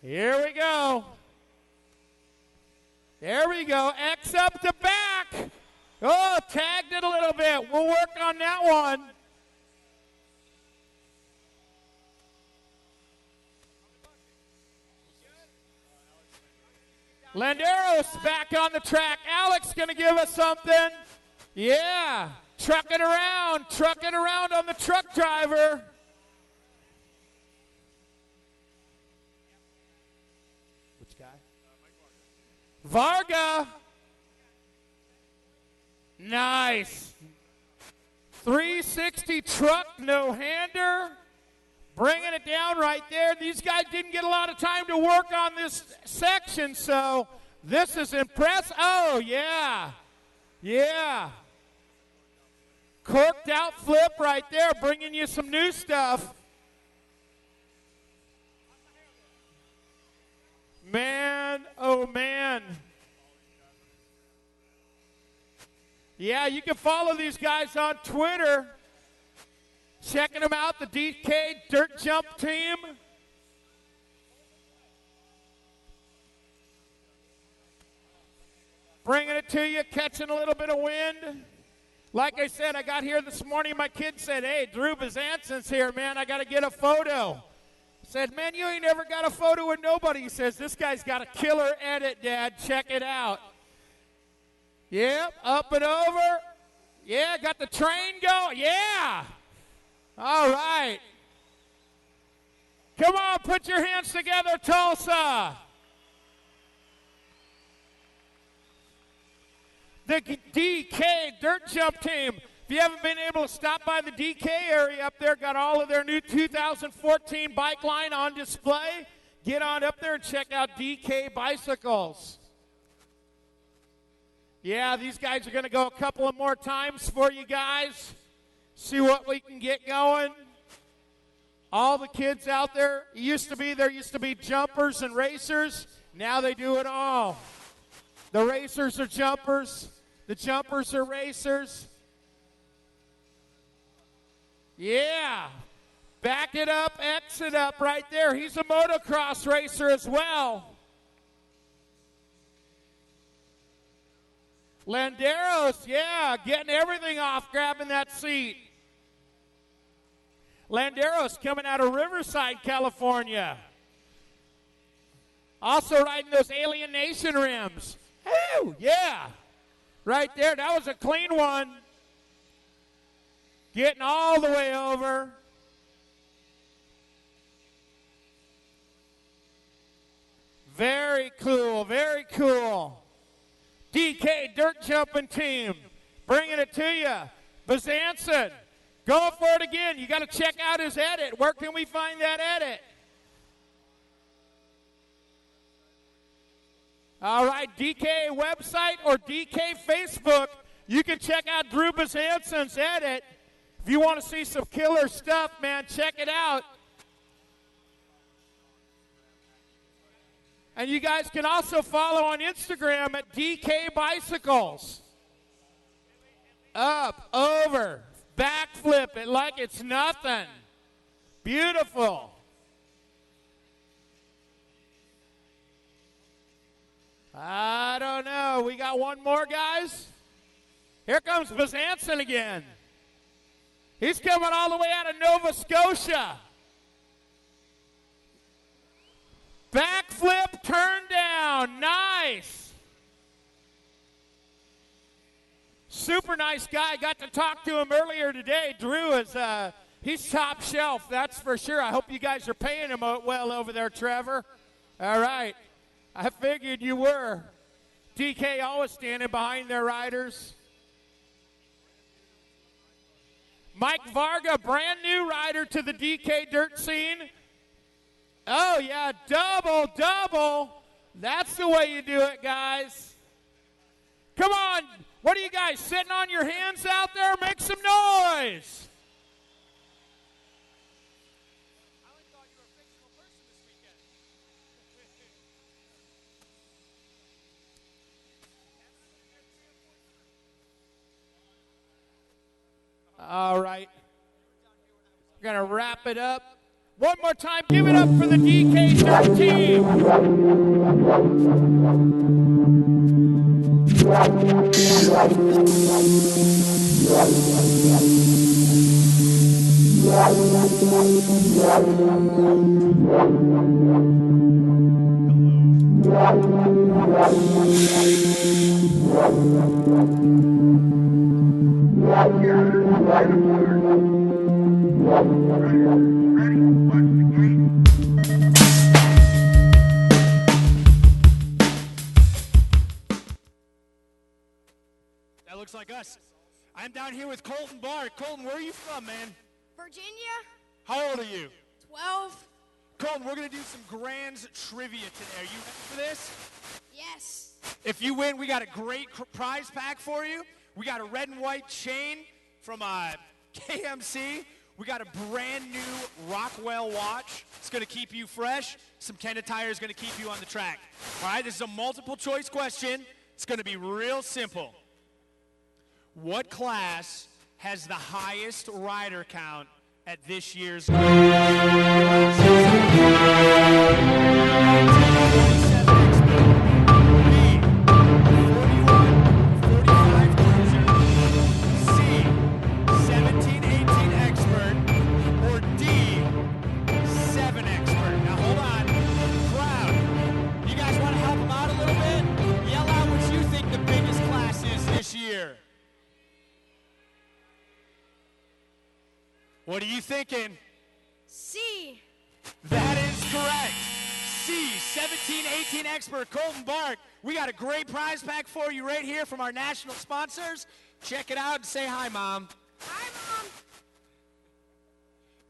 Here we go. There we go. X up to back. Oh, tagged it a little bit. We'll work on that one. Landeros back on the track. Alex going to give us something. Yeah. Trucking around on the truck driver. Varga. Nice. 360 truck, no-hander. Bringing it down right there. These guys didn't get a lot of time to work on this section, so this is impressive. Oh, yeah. Yeah. Corked out flip right there, bringing you some new stuff. Man, oh man. Yeah, you can follow these guys on Twitter. Checking them out, the DK Dirt Jump team. Bringing it to you, catching a little bit of wind. Like I said, I got here this morning, my kid said, hey, Drew Bezanson's here, man, I got to get a photo. Said, man, you ain't ever got a photo with nobody. He says, this guy's got a killer edit, Dad. Check it out. Yep, up and over. Yeah, got the train going. Yeah. All right. Come on, put your hands together, Tulsa. The DK Dirt Jump Team. If you haven't been able to stop by the DK area up there, got all of their new 2014 bike line on display. Get on up there and check out DK Bicycles. Yeah, these guys are going to go a couple of more times for you guys. See what we can get going. All the kids out there, there used to be jumpers and racers. Now they do it all. The racers are jumpers. The jumpers are racers. Yeah. Back it up, exit up right there. He's a motocross racer as well. Landeros, yeah, getting everything off, grabbing that seat. Landeros coming out of Riverside, California. Also riding those Alien Nation rims. Woo, yeah. Right there, that was a clean one. Getting all the way over. Very cool, very cool. DK Dirt Jumping Team, bringing it to you. Bazanson, going for it again. You got to check out his edit. Where can we find that edit? All right, DK website or DK Facebook. You can check out Drew Bazanson's edit. If you want to see some killer stuff, man, check it out. And you guys can also follow on Instagram at DK Bicycles. Up, over, backflip it like it's nothing. Beautiful. I don't know. We got one more, guys. Here comes Bazanson again. He's coming all the way out of Nova Scotia. Backflip, turn down. Nice. Super nice guy. Got to talk to him earlier today. Drew is he's top shelf, that's for sure. I hope you guys are paying him well over there, Trevor. All right. I figured you were. DK always standing behind their riders. Mike Varga, brand new rider to the DK dirt scene. Oh, yeah, double. That's the way you do it, guys. Come on. What are you guys, sitting on your hands out there? Make some noise. All right. We're going to wrap it up. One more time, give it up for the DK Dirt Team. That looks like us. I'm down here with Colton Bard. Colton, where are you from, man? Virginia, How old are you? 12. Colton, we're going to do some Grands trivia today. Are you ready for this? Yes. If you win, we got a great prize pack for you. We got a red and white chain from KMC. We got a brand new Rockwell watch. It's going to keep you fresh. Some Kenda tire is going to keep you on the track. All right, this is a multiple choice question. It's going to be real simple. What class has the highest rider count at this year's expert, or D, 7 expert? What are you thinking? C. That is correct. C, 17-18 expert Colton Bark. We got a great prize pack for you right here from our national sponsors. Check it out and say hi, Mom. Hi, Mom.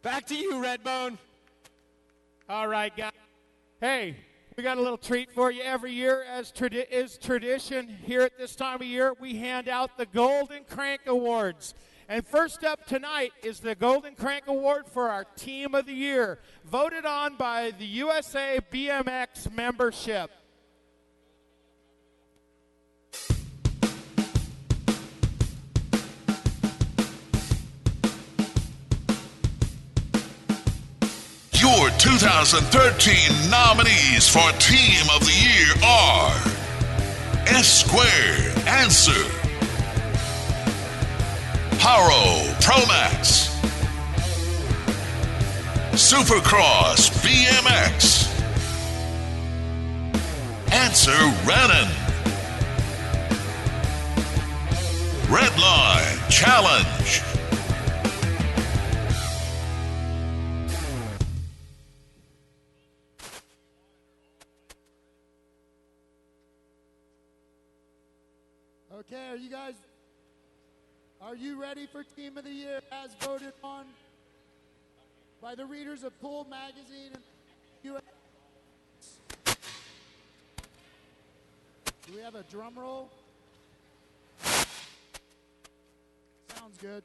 Back to you, Redbone. All right, guys. Hey, we got a little treat for you every year. As is tradition here at this time of year, we hand out the Golden Crank Awards. And first up tonight is the Golden Crank Award for our Team of the Year, voted on by the USA BMX membership. Your 2013 nominees for Team of the Year are S Squared Answer, Haro Pro Max, Supercross BMX, Answer Renan, Redline Challenge. Okay, are you ready for Team of the Year as voted on by the readers of Pool Magazine and US? Do we have a drum roll? Sounds good.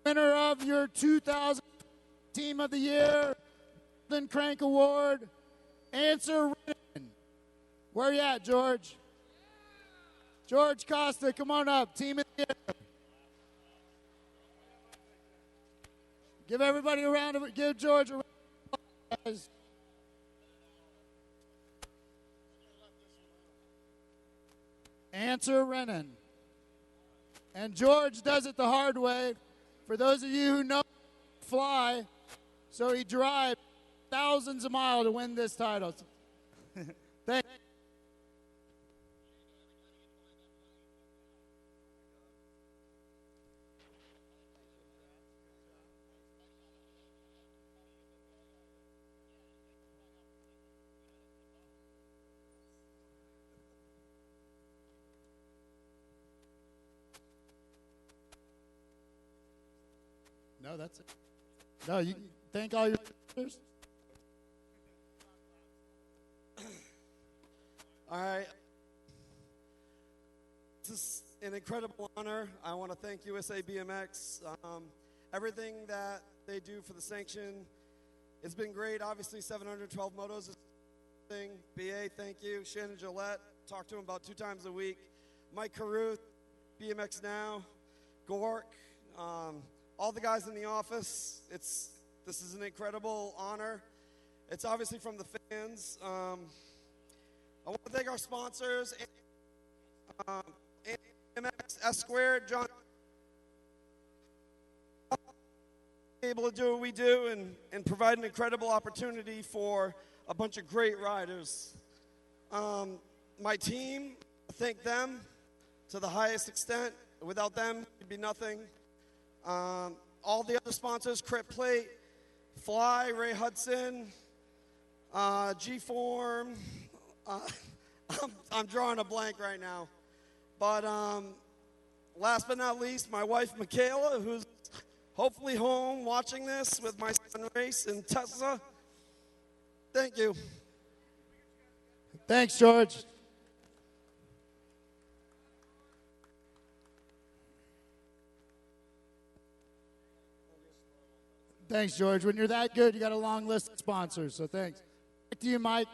Winner of your 2000 Team of the Year, Golden Crank Award, Answer Written. Where you at, George? George Costa, come on up. Team of the Year. Give everybody a round of, give George a round of applause. Answer Renan. And George does it the hard way. For those of you who know fly, so he drives thousands of miles to win this title. Thank you. No, that's it. No, you thank all your listeners. All right. This is an incredible honor. I want to thank USA BMX. Everything that they do for the sanction, it's been great. Obviously, 712 motos is a thing. BA, thank you. Shannon Gillette, talk to him about 2 times a week. Mike Caruth, BMX Now, Gork, all the guys in the office. This is an incredible honor. It's obviously from the fans. I want to thank our sponsors, BMX, S Squared, John, able to do what we do and provide an incredible opportunity for a bunch of great riders. My team, I thank them to the highest extent. Without them, it'd be nothing. All the other sponsors, Crit Plate, Fly, Ray Hudson, G-Form. I'm drawing a blank right now. But last but not least, my wife, Michaela, who's hopefully home watching this with my son, Race, and Tessa. Thank you. Thanks, George. Thanks, George. When you're that good, you got a long list of sponsors, so thanks. Back to you, Mike.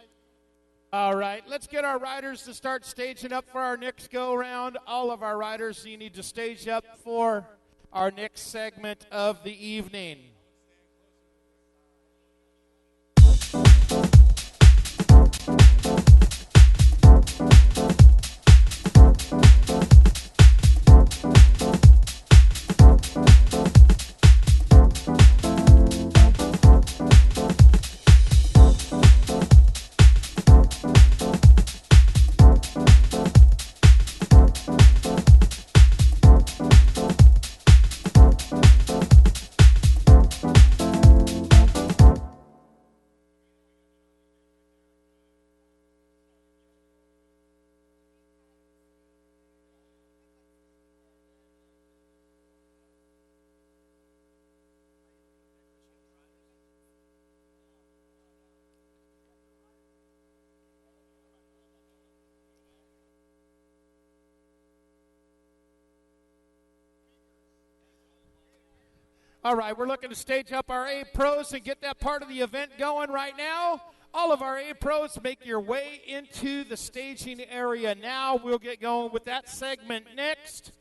All right, let's get our riders to start staging up for our next go-round. All of our riders, you need to stage up for our next segment of the evening. All right, we're looking to stage up our A pros and get that part of the event going right now. All of our A pros, make your way into the staging area now. We'll get going with that segment next.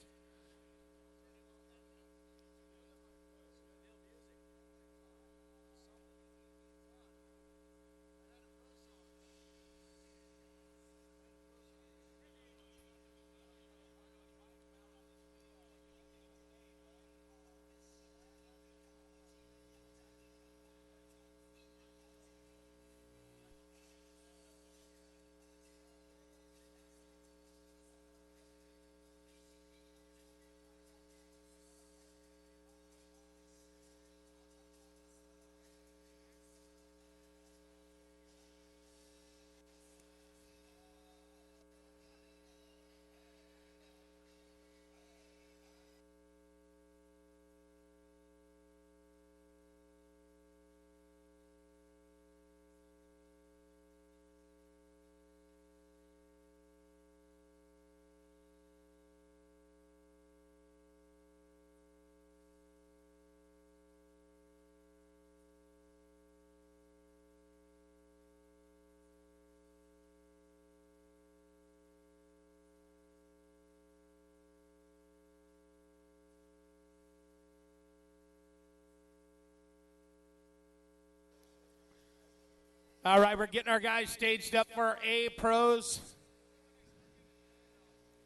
All right, we're getting our guys staged up for our A pros.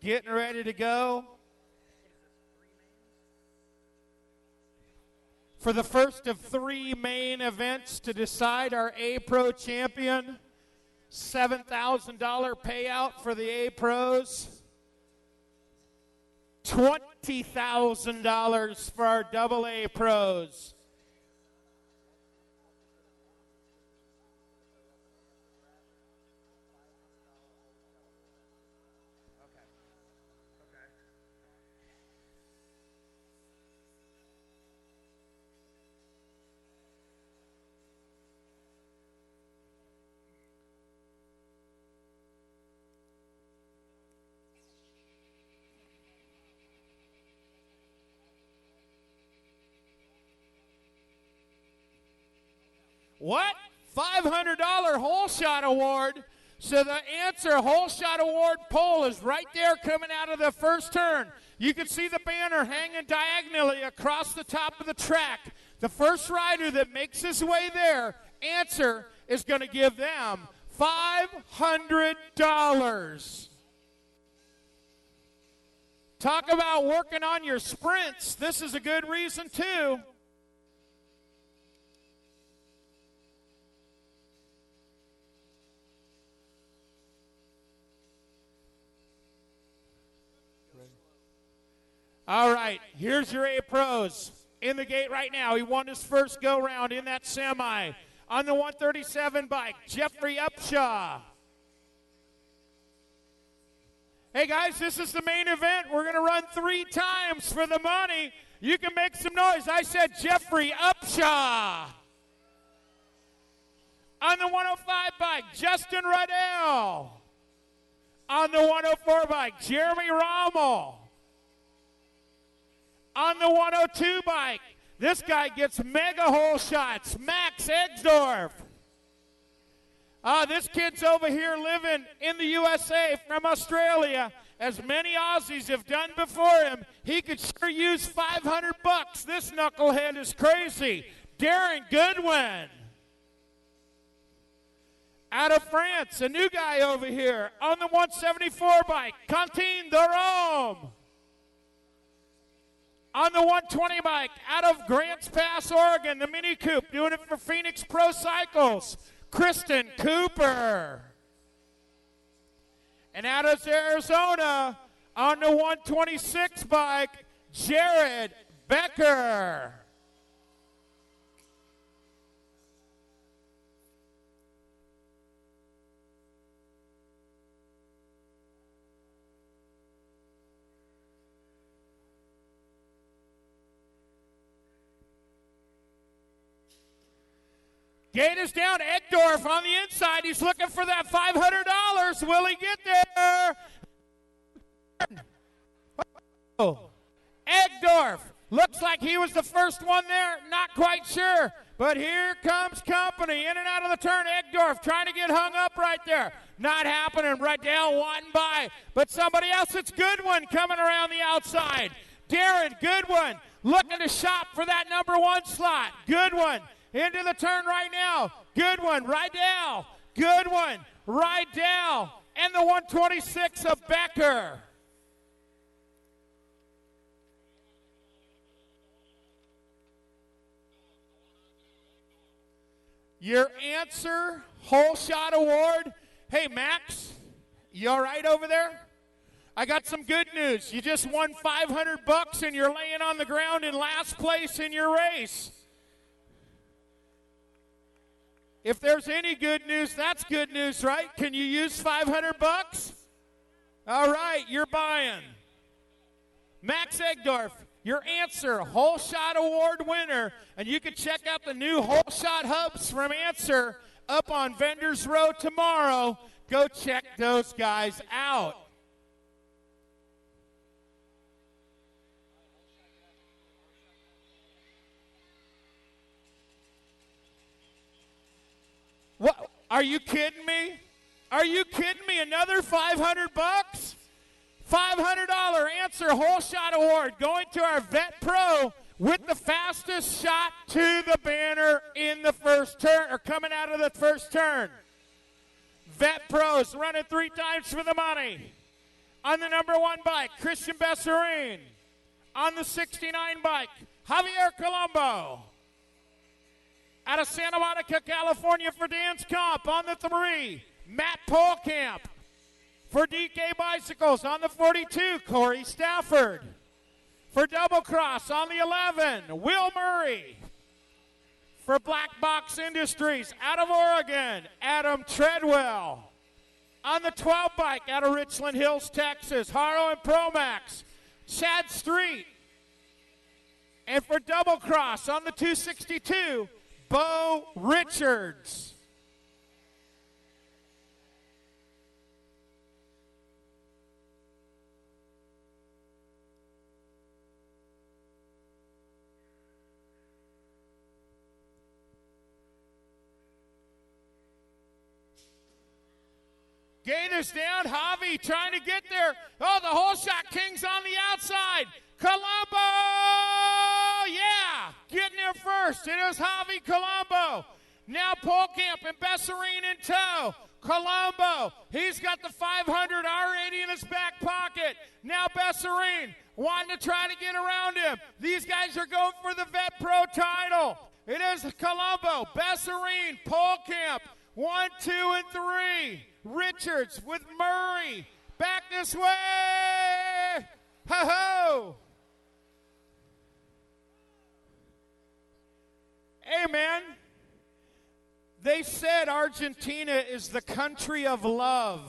Getting ready to go. For the first of 3 main events to decide our A pro champion, $7,000 payout for the A pros, $20,000 for our double A pros. What? $500 hole shot award. So the answer hole shot award pole is right there coming out of the first turn. You can see the banner hanging diagonally across the top of the track. The first rider that makes his way there, answer is going to give them $500. Talk about working on your sprints. This is a good reason, too. All right, here's your A pros in the gate right now. He won his first go-round in that semi. On the 137 bike, Jeffrey Upshaw. Hey, guys, this is the main event. We're going to run 3 times for the money. You can make some noise. I said Jeffrey Upshaw. On the 105 bike, Justin Riddell. On the 104 bike, Jeremy Rommel. On the 102 bike, this guy gets mega hole shots, Max Eggsdorf. This kid's over here living in the USA from Australia. As many Aussies have done before him, he could sure use $500. This knucklehead is crazy. Darren Goodwin. Out of France, a new guy over here on the 174 bike, Quentin Derome. On the 120 bike, out of Grants Pass, Oregon, the Mini Coupe, doing it for Phoenix Pro Cycles, Kristen Cooper. And out of Arizona, on the 126 bike, Jared Becker. Gate is down. Eggsdorf on the inside. He's looking for that $500. Will he get there? Oh. Eggsdorf Looks like he was the first one there. Not quite sure. But here comes company. In and out of the turn. Egdorf trying to get hung up right there. Not happening. Rydell wanting by. But somebody else. It's Goodwin coming around the outside. Darren Goodwin looking to shop for that number 1 slot. Goodwin into the turn right now. Goodwin, Rydell. Goodwin, Rydell. And the 126 of Becker. Your answer, whole shot award. Hey, Max, you all right over there? I got some good news. You just won $500 and you're laying on the ground in last place in your race. If there's any good news, that's good news, right? Can you use $500? All right, you're buying. Max Egdorf, your answer, whole shot award winner, and you can check out the new whole shot hubs from Answer up on Vendors Row tomorrow. Go check those guys out. What? Are you kidding me? Are you kidding me? Another $500? $500 Answer whole shot award going to our Vet Pro with the fastest shot to the banner in the first turn, or coming out of the first turn. Vet Pros running 3 times for the money. On the number 1 bike, Christian Besserine. On the 69 bike, Javier Colombo. Out of Santa Monica, California for Dan's Comp. On the 3, Matt Polkamp. For DK Bicycles on the 42, Corey Stafford. For Double Cross on the 11, Will Murray. For Black Box Industries out of Oregon, Adam Treadwell. On the 12 bike out of Richland Hills, Texas, Haro and Promax, Chad Street. And for Double Cross on the 262, Bo Richards. Gate is down. Javi trying to get there. Oh, the whole shot king's on the outside. Colombo! Yeah! Getting there first. It is Javi Colombo. Now Polkamp and Besserine in tow. Colombo, he's got the 500 R80 in his back pocket. Now Besserine wanting to try to get around him. These guys are going for the Vet Pro title. It is Colombo, Besserine, Polkamp. 1, 2, and 3. Richards with Murray. Back this way. Ho-ho. Hey, man. They said Argentina is the country of love.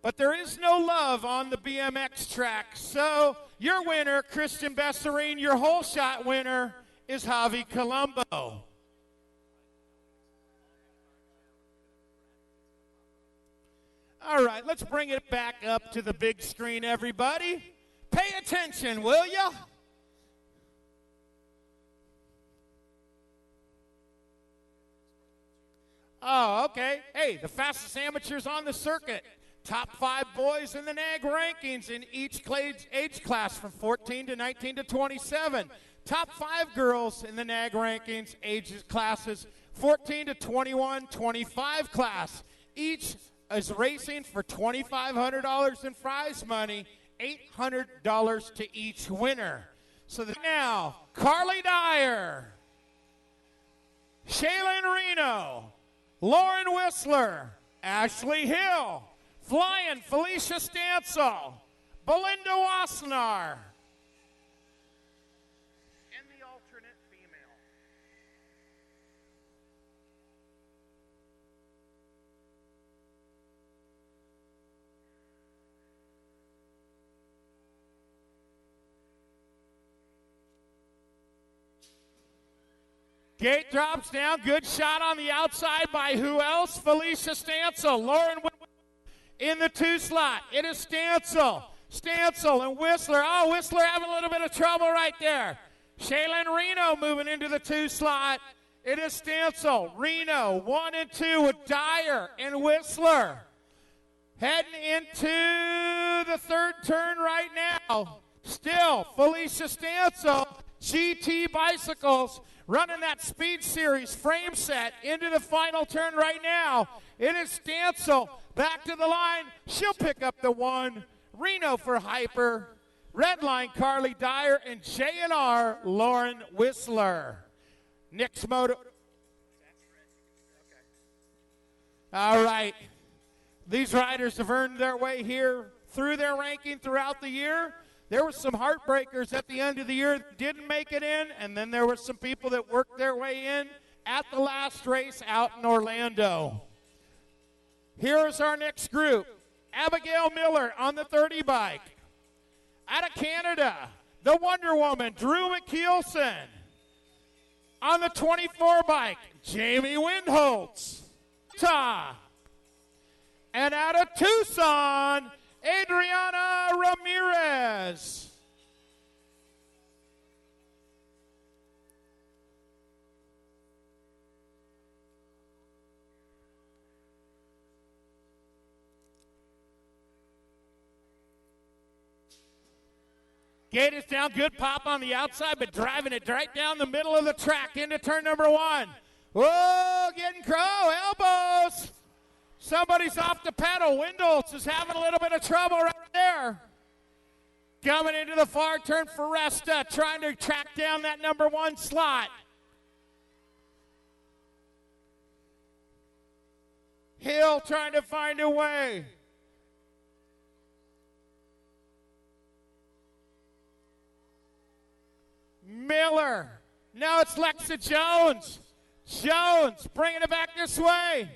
But there is no love on the BMX track. So your winner, Christian Besserine, your whole shot winner is Javi Colombo. All right, let's bring it back up to the big screen, everybody. Pay attention, will ya? Oh, okay. Hey, the fastest amateurs on the circuit. Top 5 boys in the NAG rankings in each age class from 14 to 19 to 27. Top 5 girls in the NAG rankings, ages classes 14 to 21, 25 class. Each is racing for $2,500 in prize money, $800 to each winner. So now, Carly Dyer, Shaylin Reno, Lauren Whistler, Ashley Hill, Flying Felicia Stansel, Belinda Wassenaar, and the alternate female. Gate drops down. Good shot on the outside by who else? Felicia Stansel. Lauren in the 2 slot. It is Stansel. Stancil and Whistler. Oh, Whistler having a little bit of trouble right there. Shaylin Reno moving into the 2 slot. It is Stancil, Reno, 1 and 2 with Dyer and Whistler. Heading into the 3rd turn right now. Still, Felicia Stancil, GT Bicycles, running that Speed Series frame set into the final turn right now. It is Stancil back to the line. She'll pick up the 1. Reno for Hyper. Red line, Carly Dyer, and J&R, Lauren Whistler. Nick's moto. All right. These riders have earned their way here through their ranking throughout the year. There were some heartbreakers at the end of the year that didn't make it in, and then there were some people that worked their way in at the last race out in Orlando. Here is our next group. Abigail Miller on the 30 bike. Out of Canada, the Wonder Woman, Drew McKeelson. On the 24 bike, Jamie Windholtz. And out of Tucson, Adriana Ramirez. Gate is down, good pop on the outside, but driving it right down the middle of the track into turn number 1. Whoa, getting elbows. Somebody's off the pedal. Windholtz is having a little bit of trouble right there. Coming into the far turn, Foresta trying to track down that number 1 slot. Hill trying to find a way. Miller. Now it's Lexa Jones. Jones bringing it back this way.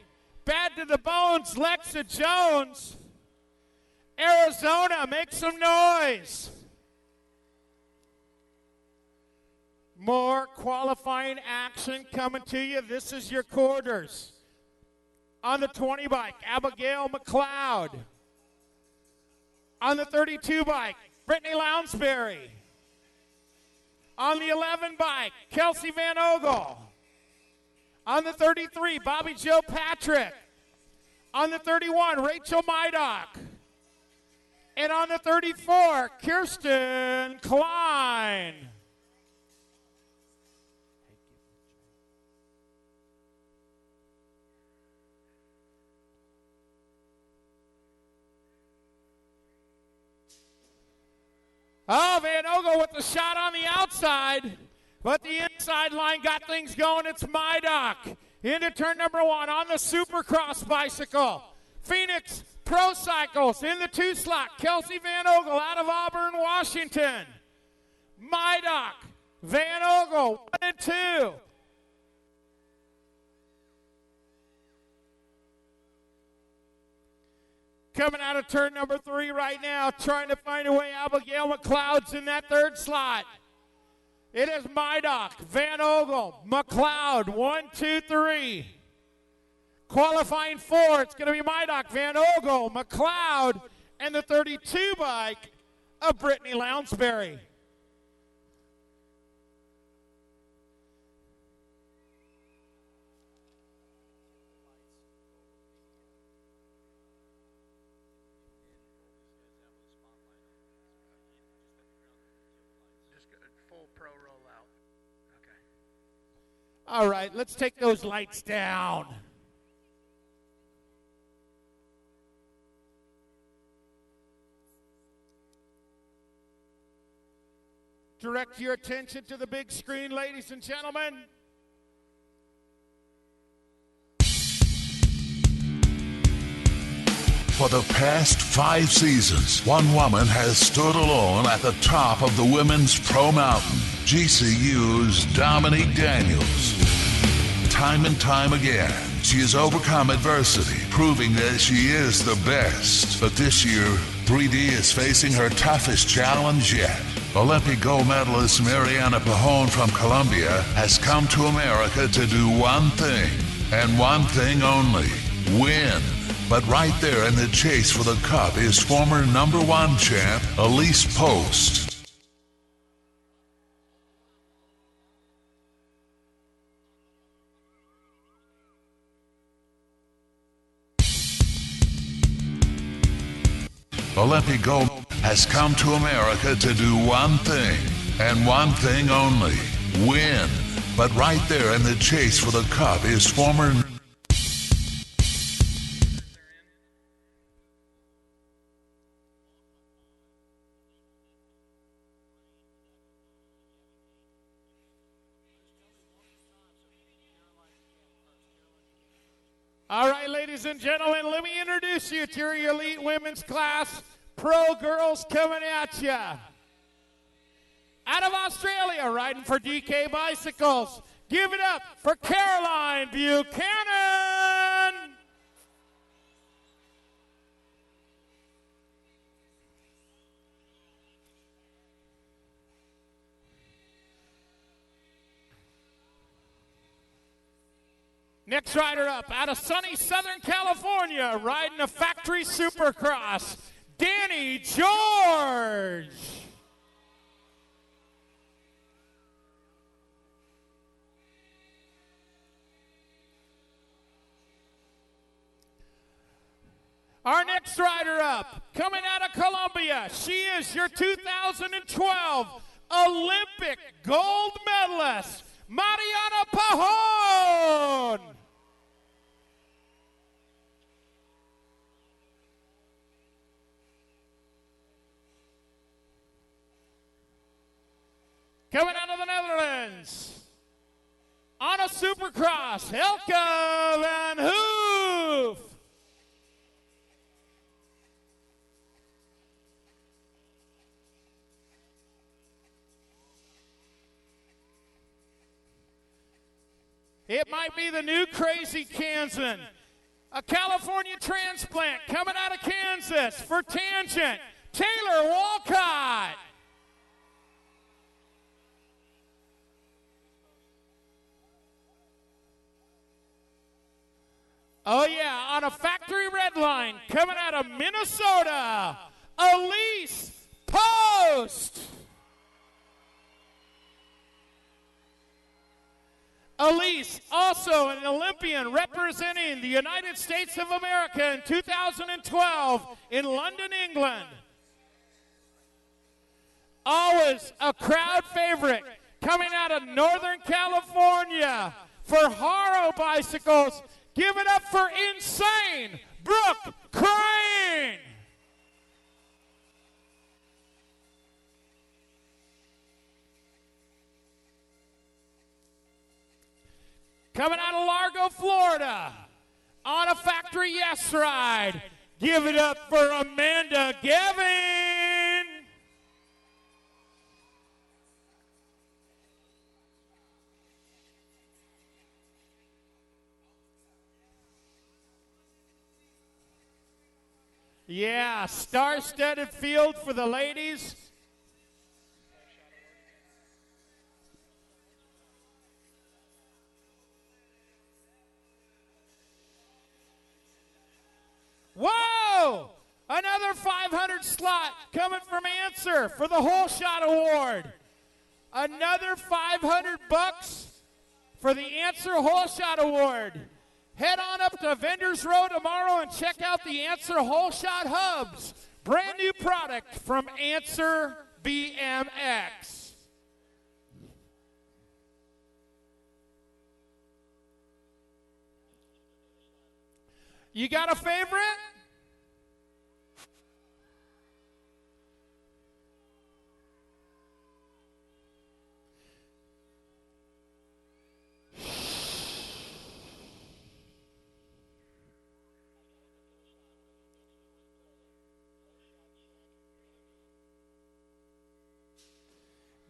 Bad to the bones, Lexa Jones. Arizona, make some noise. More qualifying action coming to you. This is your quarters. On the 20 bike, Abigail McLeod. On the 32 bike, Brittany Lounsbury. On the 11 bike, Kelsey Van Ogle. On the 33, Bobby Joe Patrick. On the 31, Rachel Mydock. And on the 34, Kirsten Klein. Oh, Van Ogle with the shot on the outside, but the inside line got things going. It's Mydock into turn number 1 on the Supercross bicycle. Phoenix Pro Cycles in the 2 slot. Kelsey Van Ogle out of Auburn, Washington. Mydock, Van Ogle, 1 and 2. Coming out of turn number 3 right now, trying to find a way. Abigail McLeod's in that 3rd slot. It is Mydock, Van Ogle, McLeod, 1, 2, 3. Qualifying 4, it's going to be Mydock, Van Ogle, McLeod, and the 32 bike of Brittany Lounsbury. All right, let's take those lights down. Direct your attention to the big screen, ladies and gentlemen. For the past 5 seasons, one woman has stood alone at the top of the women's pro mountain, GCU's Dominique Daniels. Time and time again, she has overcome adversity, proving that she is the best. But this year, 3D is facing her toughest challenge yet. Olympic gold medalist Mariana Pajón from Colombia has come to America to do one thing, and one thing only: win. but right there in the chase for the cup is former #1 champ Elise Post. Olympic gold has come to America to do one thing, and one thing only, win. But right there in the chase for the cup is former... All right, ladies and gentlemen, let me introduce you to your elite women's class. Pro girls coming at you. Out of Australia, riding for DK Bicycles. Give it up for Caroline Buchanan. Next rider up, out of sunny Southern California, riding a factory supercross, Danny George. Our next rider up, coming out of Colombia, she is your 2012 Olympic gold medalist, Mariana Pajon. Coming out of the Netherlands, on a supercross, Helke van Hoof. It might be the new crazy Kansan. A California transplant coming out of Kansas for Tangent, Taylor Walcott. Oh yeah, on a factory red line, coming out of Minnesota, Elise Post. Elise, also an Olympian representing the United States of America in 2012 in London, England. Always a crowd favorite, coming out of Northern California for Haro Bicycles. Give it up for Insane Brooke Crane. Coming out of Largo, Florida, on a factory yes ride. Give it up for Amanda Gavin. Yeah, star-studded field for the ladies. Whoa! Another 500 slot coming from Answer for the Whole Shot Award. Another 500 bucks for the Answer Whole Shot Award. Head on up to Vendors Row tomorrow and check out the Answer Whole Shot Hubs. Brand new product from Answer BMX. You got a favorite?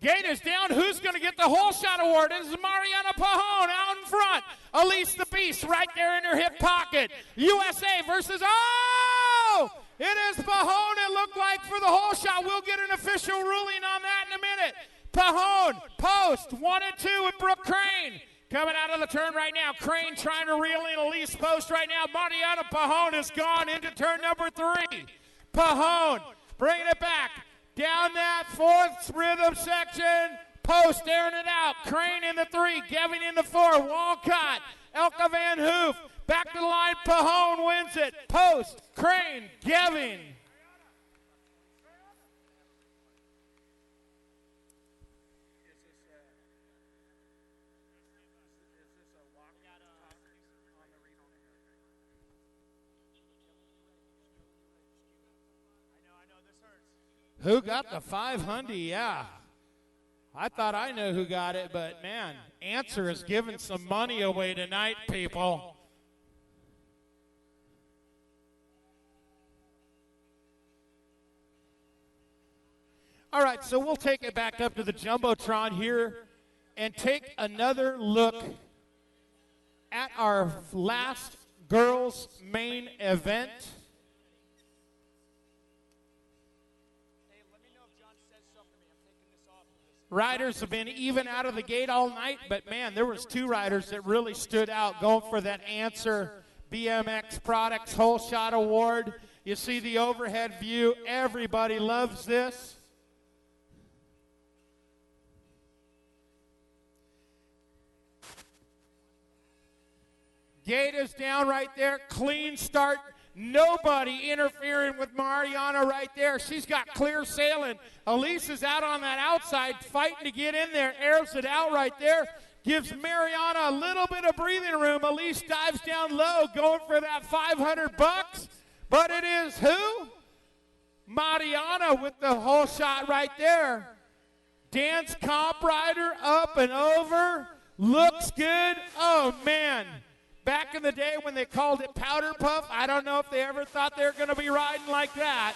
Gate is down. Who's going to get the Whole Shot Award? This is Mariana Pajon out in front. Elise the Beast right there in her hip pocket. USA versus, oh! It is Pajon, it looked like, for the Whole Shot. We'll get an official ruling on that in a minute. Pajon, Post, 1 and 2 with Brooke Crane. Coming out of the turn right now. Crane trying to reel in Elise Post right now. Mariana Pajón has gone into turn number 3. Pajón bringing it back. Down that 4th rhythm section. Post airing it out. Crane in the 3. Geving in the 4. Walcott. Elka Van Hoof. Back to the line. Pajón wins it. Post. Crane. Geving. Who got the 500? Yeah. I thought I knew who got it, but man, Answer is giving some money away tonight, people. All right, so we'll take it back up to the Jumbotron here and take another look at our last girls' main event. Riders have been even out of the gate all night, but man, there was 2 riders that really stood out going for that Answer BMX Products Whole Shot Award. You see the overhead view. Everybody loves this. Gate is down right there. Clean start. Nobody interfering with Mariana right there. She's got clear sailing. Elise is out on that outside, fighting to get in there. Airs it out right there. Gives Mariana a little bit of breathing room. Elise dives down low, going for that $500. But it is who? Mariana with the whole shot right there. Dance comp rider up and over. Looks good. Oh, man. Back in the day when they called it powder puff, I don't know if they ever thought they were going to be riding like that.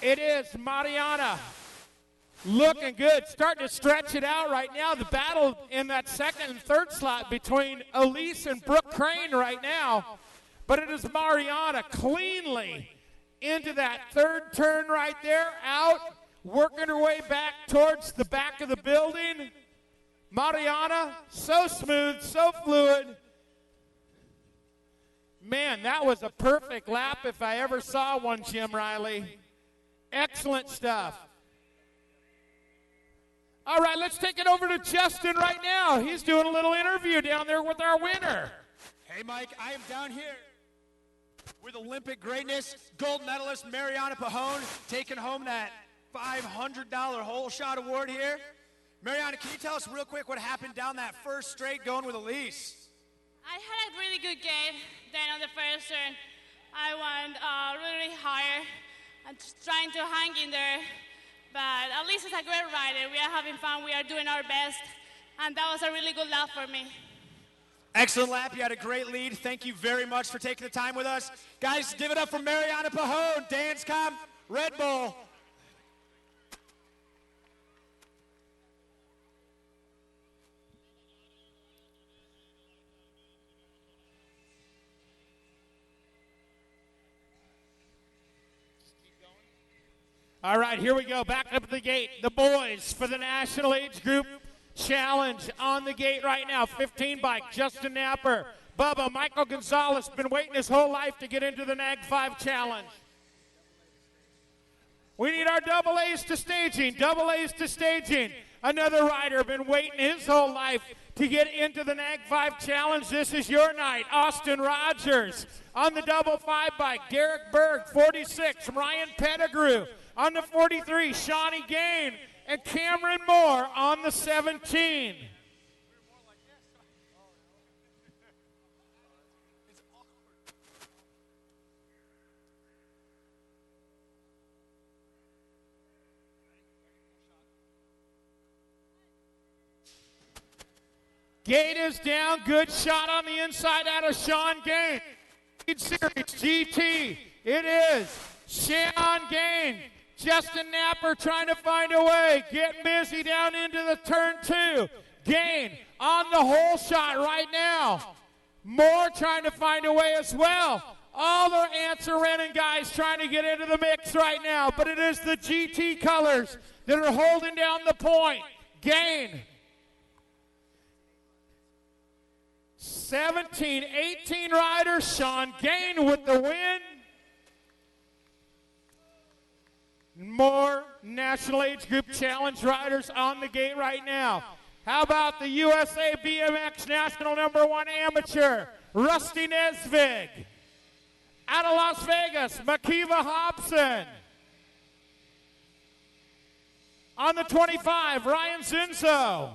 It is Mariana. Looking good. Starting to stretch it out right now. The battle in that 2nd and 3rd slot between Elise and Brooke Crane right now. But it is Mariana cleanly into that 3rd turn right there. Out. Working her way back towards the back of the building. Mariana, so smooth, so fluid. Man, that was a perfect lap if I ever saw one, Jim Riley. Excellent stuff. All right, let's take it over to Justin right now. He's doing a little interview down there with our winner. Hey, Mike, I am down here with Olympic greatness, gold medalist Mariana Pajón, taking home that $500 whole shot award here. Mariana, can you tell us real quick what happened down that first straight going with Elise? I had a really good game. Then on the first turn, I went really higher and just trying to hang in there. But at least it's a great rider. We are having fun. We are doing our best. And that was a really good lap for me. Excellent lap. You had a great lead. Thank you very much for taking the time with us. Guys, give it up for Mariana Pajón, Dancecom, Red Bull. All right, here we go. Back up at the gate. The boys for the National Age Group Challenge on the gate right now. 15 bike, Justin Napper. Bubba, Michael Gonzalez, been waiting his whole life to get into the NAG 5 Challenge. We need our double A's to staging. Double A's to staging. Another rider been waiting his whole life to get into the NAG 5 Challenge. This is your night. Austin Rogers on the double 5 bike. Derek Berg, 46. Ryan Pettigrew. On the 43, Shawnee Gain, and Cameron Moore on the 17. Gate is down. Good shot on the inside out of Sean Gain. Series GT. It is Sean Gain. Justin Napper trying to find a way. Getting busy down into the turn 2. Gain on the whole shot right now. Moore trying to find a way as well. All the Answer Rennen guys trying to get into the mix right now. But it is the GT colors that are holding down the point. Gain. 17-18 rider Sean Gain with the win. More National Age Group Challenge riders on the gate right now. How about the USA BMX National #1 Amateur, Rusty Nesvig. Out of Las Vegas, Makiva Hobson. On the 25, Ryan Zinzo.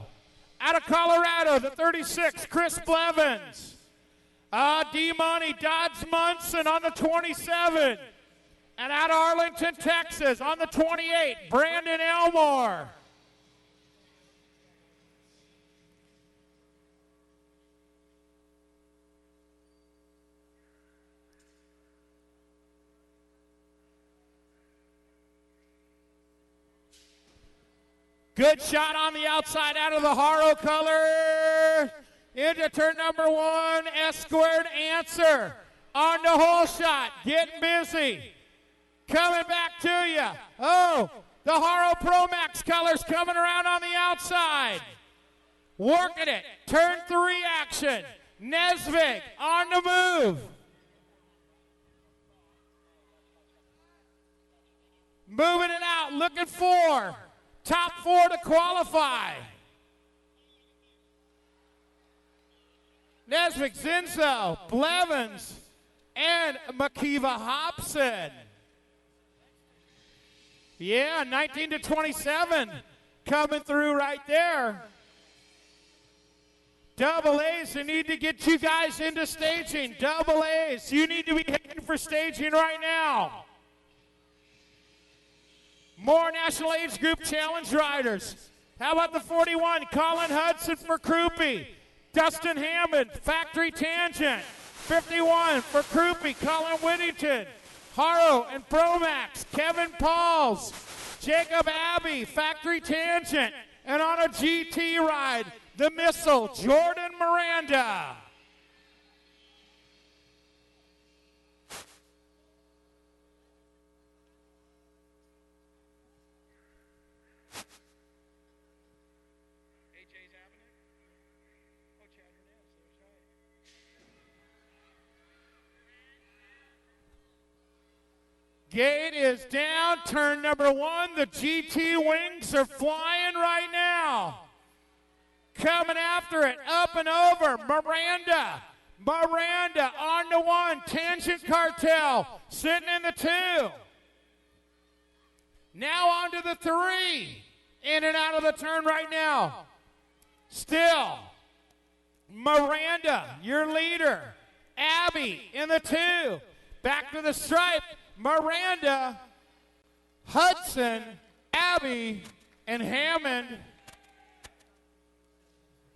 Out of Colorado, the 36, Chris Blevins. D-Money Dodds Munson on the 27. And out of Arlington, Texas, on the 28, Brandon Elmore. Good shot on the outside out of the Haro color. Into turn #1, S-squared answer. On the hole shot, getting busy. Coming back to you. Oh, the Haro Pro Max colors coming around on the outside. Working it. Turn 3 action. Nesvig on the move. Moving it out, looking for top 4 to qualify. Nesvig, Zinzo, Blevins, and Makiva Hobson. Yeah, 19 to 27 coming through right there. Double A's, they need to get you guys into staging. Double A's, you need to be heading for staging right now. More National Age Group Challenge riders. How about the 41, Colin Hudson for Krupe. Dustin Hammond, Factory Tangent. 51 for Krupe, Colin Whittington. Haro and Promax, Kevin Pauls. Jacob Abbey, Factory Tangent. And on a GT ride, the Missile, Jordan Miranda. Gate is down, turn #1. The GT wings are flying right now. Coming after it, up and over, Miranda. Miranda on the 1, Tangent Cartel, sitting in the 2. Now on to the 3. In and out of the turn right now. Still, Miranda, your leader. Abby in the 2. Back to the stripe. Miranda, Hudson, Abby, and Hammond.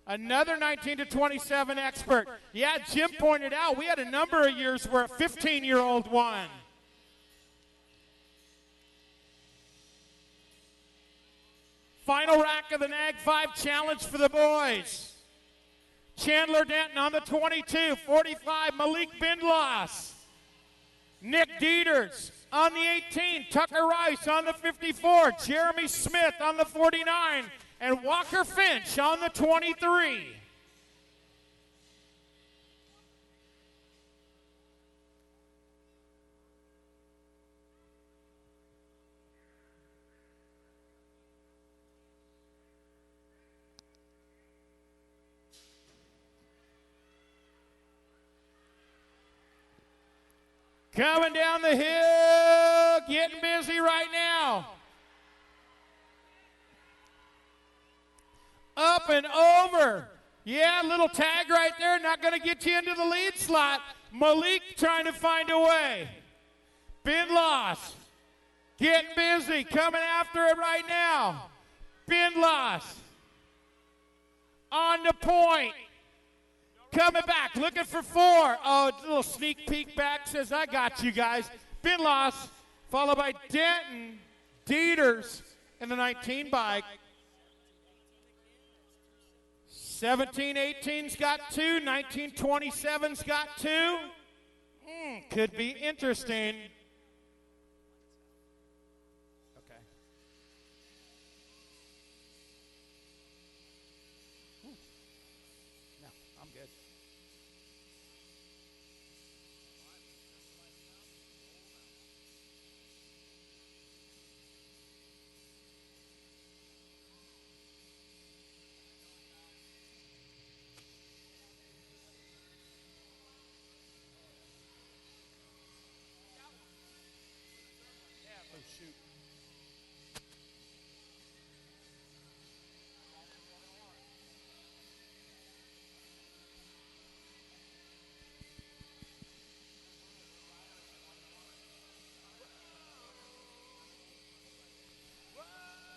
Another 19 to 27 expert. Yeah, Jim pointed out we had a number of years where a 15-year-old won. Final rack of the NAG 5 challenge for the boys. Chandler Denton on the 22, 45, Malik Bindloss. Nick Dieters on the 18, Tucker Rice on the 54, Jeremy Smith on the 49, and Walker Finch on the 23. Coming down the hill, getting busy right now. Up and over. Yeah, little tag right there, not going to get you into the lead slot. Malik trying to find a way. Bindloss, getting busy, coming after it right now. Bindloss, on the point. Coming back, looking for 4. Oh, a little sneak peek back, says, I got you guys. Bindloss, followed by Denton, Dieters, and the 19 bike. 17-18's got 2, 19-27's got 2. Could be interesting. Okay. No, I'm good.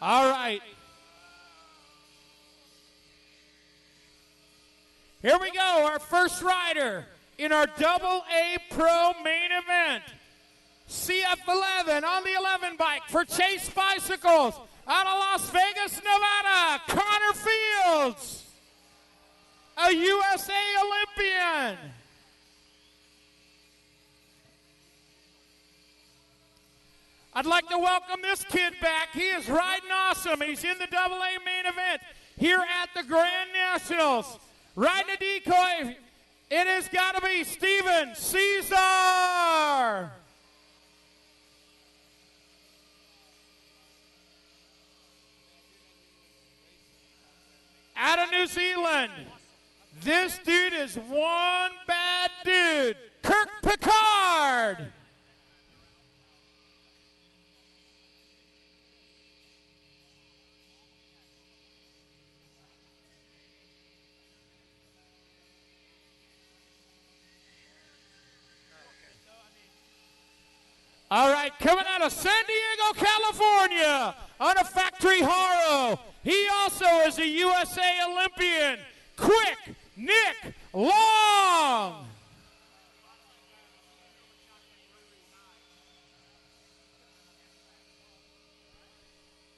All right. Here we go, our first rider in our Double A Pro main event. CF11 on the 11 bike for Chase Bicycles out of Las Vegas, Nevada, Connor Fields, a USA Olympian. I'd like to welcome this kid back. He is riding awesome. He's in the Double A main event here at the Grand Nationals. Riding a decoy, it has got to be Steven Caesar. Out of New Zealand, this dude is one bad dude, Kirk Picard. All right, coming out of San Diego, California, on a factory Haro. He also is a USA Olympian. Quick Nick Long.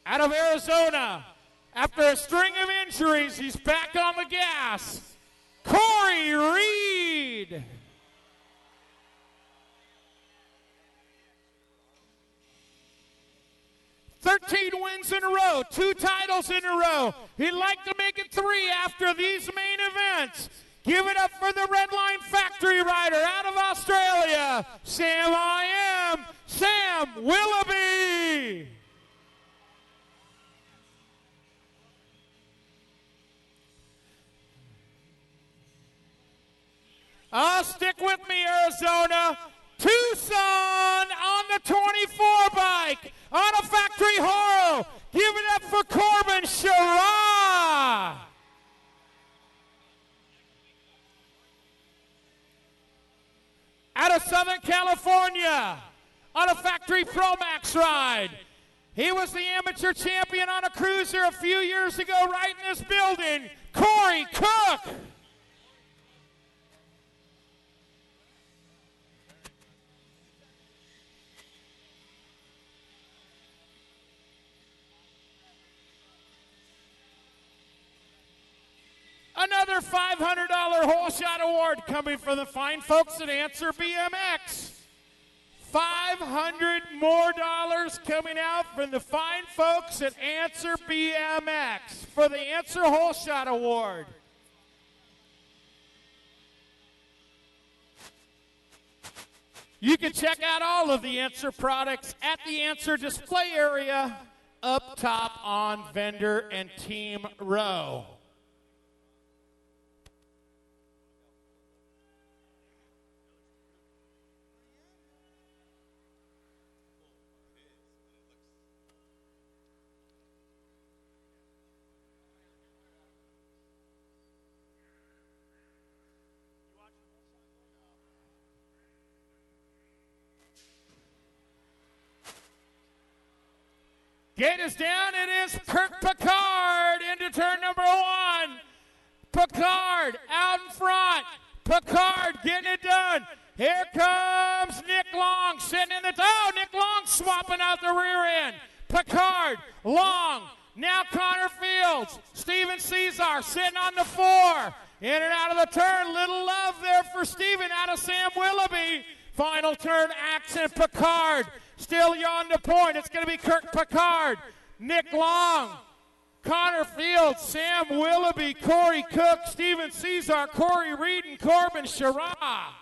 Out of Arizona, after a string of injuries, he's back on the gas. Corey Reed. 13 wins in a row, 2 titles in a row. He'd like to make it 3 after these main events. Give it up for the Red Line Factory rider out of Australia, Sam Willoughby. Stick with me, Arizona. Tucson on the 24 bike, on a factory Haro. Give it up for Corbin Sherrah. Out of Southern California, on a factory Pro Max ride. He was the amateur champion on a cruiser a few years ago right in this building, Corey Cook. Another $500 whole shot award coming from the fine folks at Answer BMX. $500 more coming out from the fine folks at Answer BMX for the Answer Whole Shot Award. You can check out all of the Answer products at the Answer display area up top on vendor and team row. Gate is down. It is Kirk Picard into turn number 1. Picard out in front. Picard getting it done. Here comes Nick Long sitting in the... Oh, Nick Long swapping out the rear end. Picard, Long, now Connor Fields. Steven Caesar sitting on the 4. In and out of the turn. Little love there for Steven out of Sam Willoughby. Final turn, Accent Picard. Still on the point. It's going to be Kirk Picard, Nick Long, Connor Fields, Sam Willoughby, Corey Cook, Steven Caesar, Corey Reed, and Corbin Sherrah.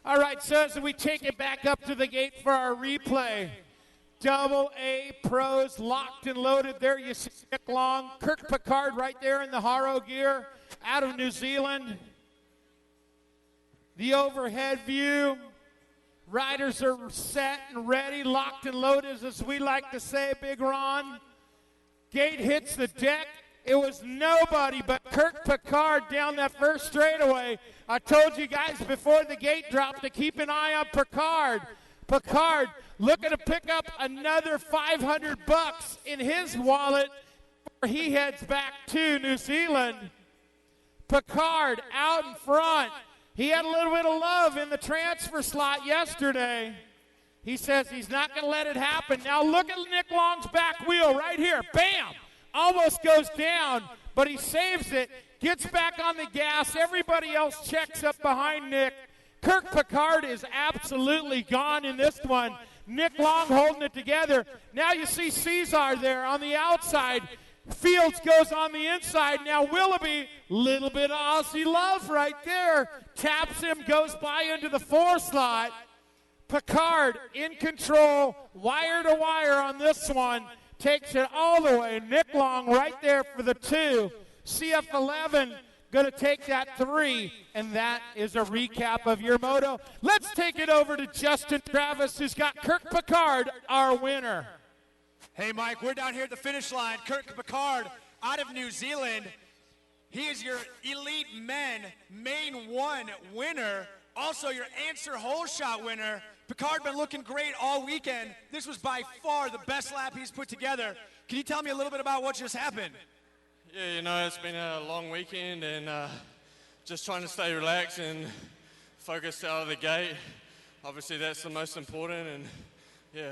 All right, so as we take it back up to the gate for our replay, Double A pros locked and loaded. There you see Nick Long, Kirk Picard right there in the Haro gear out of New Zealand. The overhead view. Riders are set and ready, locked and loaded, as we like to say, Big Ron. Gate hits the deck. It was nobody but Kirk Picard down that first straightaway. I told you guys before the gate dropped to keep an eye on Picard. Picard looking to pick up another $500 in his wallet before he heads back to New Zealand. Picard out in front. He had a little bit of love in the transfer slot yesterday. He says he's not going to let it happen. Now look at Nick Long's back wheel right here. Bam! Almost goes down, but he saves it, gets back on the gas. Everybody else checks up behind Nick. Kirk Picard is absolutely gone in this one. Nick Long holding it together. Now you see Cesar there on the outside. Fields goes on the inside. Now Willoughby, little bit of Aussie love right there. Taps him, goes by into the 4 slot. Picard in control, wire to wire on this one. Takes it all the way. Nick Long right there for the 2. CF11 going to take that 3. And that is a recap of your moto. Let's take it over to Justin Travis, who's got Kirk Picard, our winner. Hey, Mike, we're down here at the finish line. Kirk Picard out of New Zealand. He is your Elite Men Main 1 winner. Also your Answer Hole Shot winner. Picard been looking great all weekend. This was by far the best lap he's put together. Can you tell me a little bit about what just happened? Yeah, you know, it's been a long weekend and just trying to stay relaxed and focused out of the gate. Obviously, that's the most important, and yeah.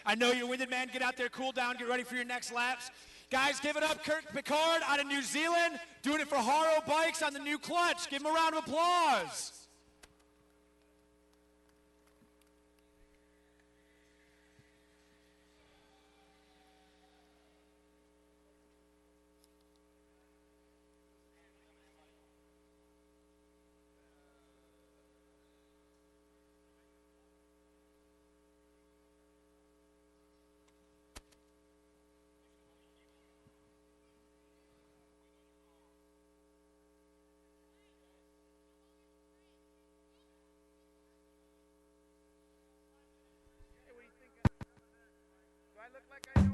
I know you're winded, man. Get out there, cool down, get ready for your next laps. Guys, give it up. Kirk Picard out of New Zealand, doing it for Haro Bikes on the new clutch. Give him a round of applause.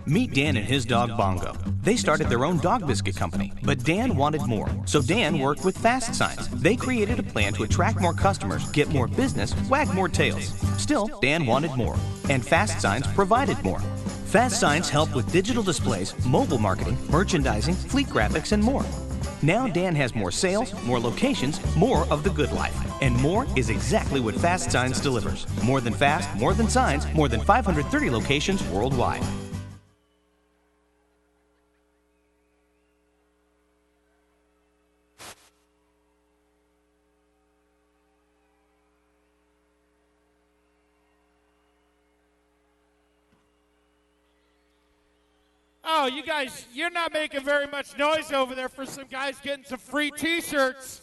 Meet Dan and his dog Bongo. They started their own dog biscuit company, but Dan wanted more. So Dan worked with Fast Signs. They created a plan to attract more customers, get more business, wag more tails. Still, Dan wanted more, and Fast Signs provided more. Fast Signs helped with digital displays, mobile marketing, merchandising, fleet graphics, and more. Now Dan has more sales, more locations, more of the good life. And more is exactly what Fast Signs delivers. More than fast, more than signs, more than 530 locations worldwide. Oh, you guys, you're not making very much noise over there for some guys getting some free t-shirts.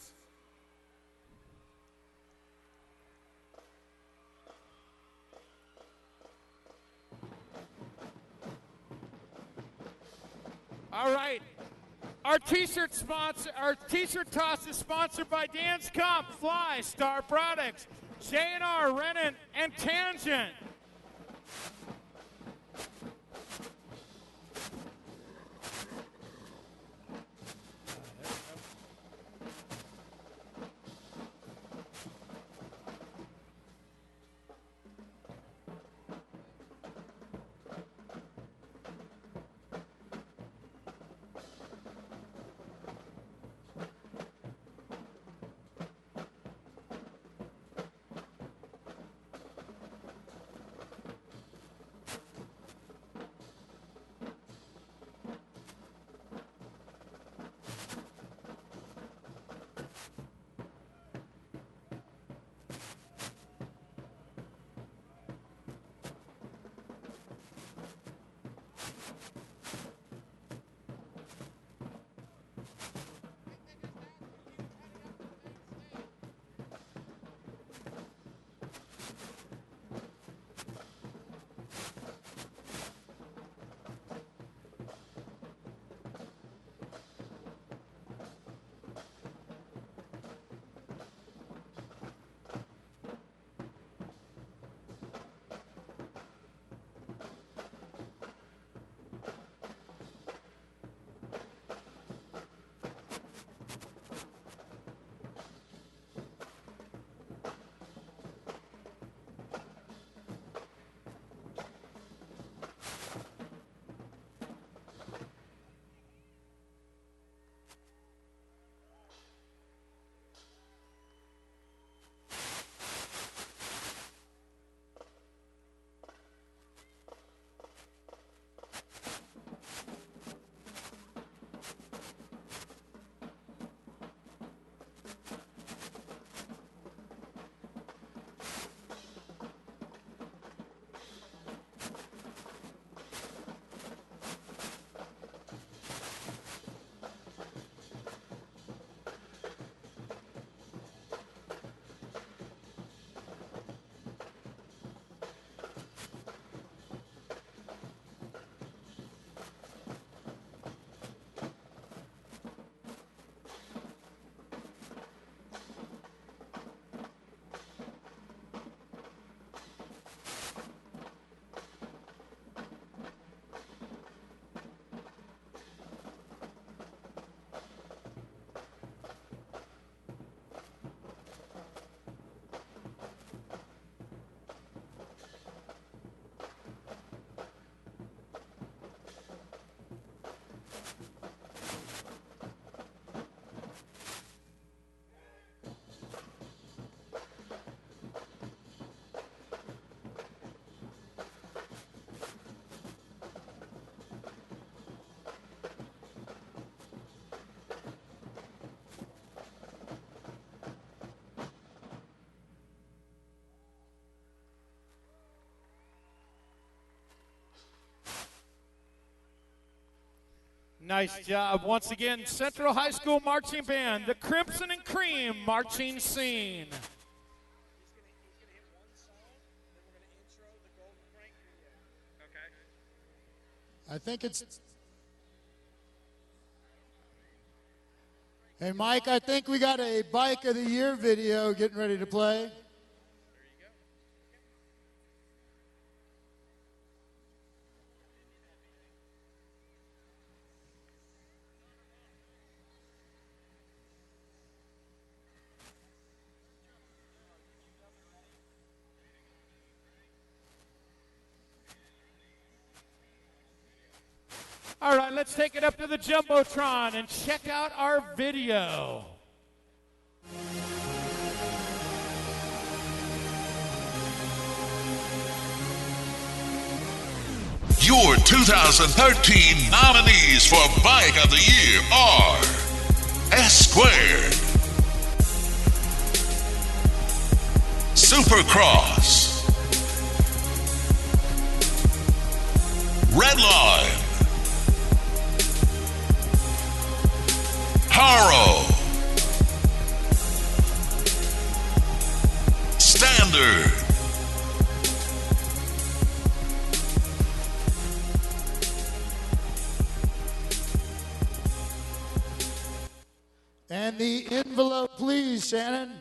All right. Our t-shirt toss is sponsored by Dan's Comp, Fly, Star Products, J&R, Renan, and Tangent. Nice job. Once again, Central High School Marching Band, the Crimson and Cream Marching Scene. I think it's... Hey, Mike, I think we got a Bike of the Year video getting ready to play. All right, let's take it up to the Jumbotron and check out our video. Your 2013 nominees for Bike of the Year are S Squared, Supercross, Redline, Haro, Standard, and the envelope, please, Shannon.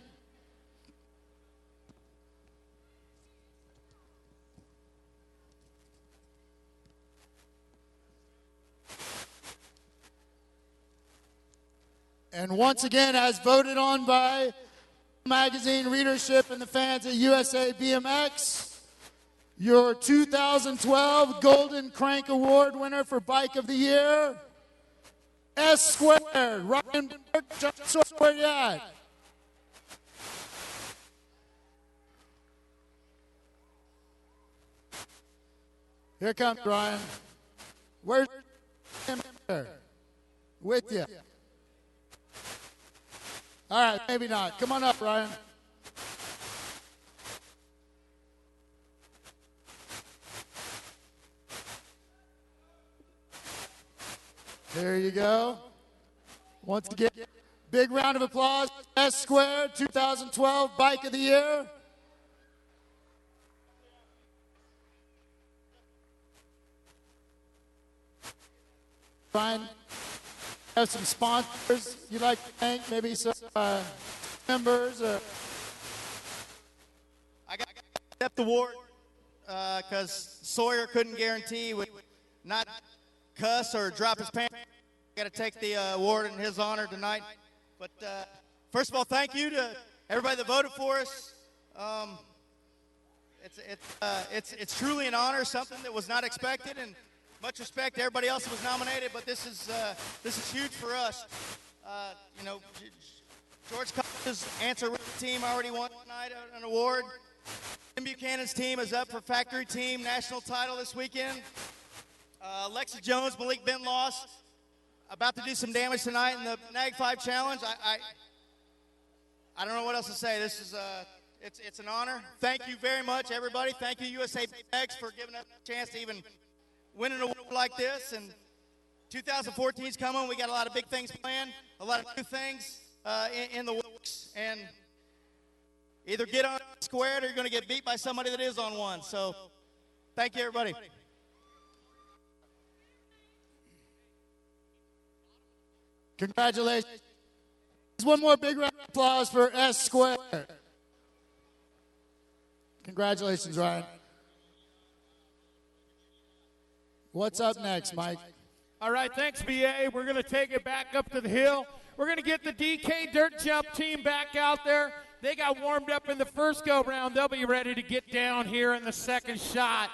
And once again, as voted on by magazine readership and the fans at USA BMX, your 2012 Golden Crank Award winner for Bike of the Year, S Squared. Ryan Burke, where you at? Here comes Ryan. Where's him here? With you. All right, maybe not. Come on up, Ryan. There you go. Once again, big round of applause. S Squared 2012 Bike of the Year. Ryan, have some sponsors you'd like to thank, maybe some members. I got to accept the award because Sawyer couldn't guarantee would not cuss or drop his pants. I got to take the award in his honor tonight. But first of all, thank you to everybody that voted for us. It's truly an honor, something that was not expected, and much respect to everybody else that was nominated. But this is huge for us. You know, George College's Answer team already won tonight an award. Tim Buchanan's team is up for Factory Team National title this weekend. Alexis Jones, Malik Ben lost. About to do some damage tonight in the NAG Five Challenge. I don't know what else to say. This is it's an honor. Thank you very much, everybody. Thank you, USA BMX, for giving us a chance to even win an award like this. And 2014 is coming. We got a lot of big things planned, a lot of new things in the works. And either get on squared or you're going to get beat by somebody that is on one. So thank you, everybody. Congratulations. One more big round of applause for S Squared. Congratulations, Ryan. What's up next, Mike? All right, thanks, BA. We're going to take it back up to the hill. We're going to get the DK Dirt Jump team back out there. They got warmed up in the first go-round. They'll be ready to get down here in the second shot.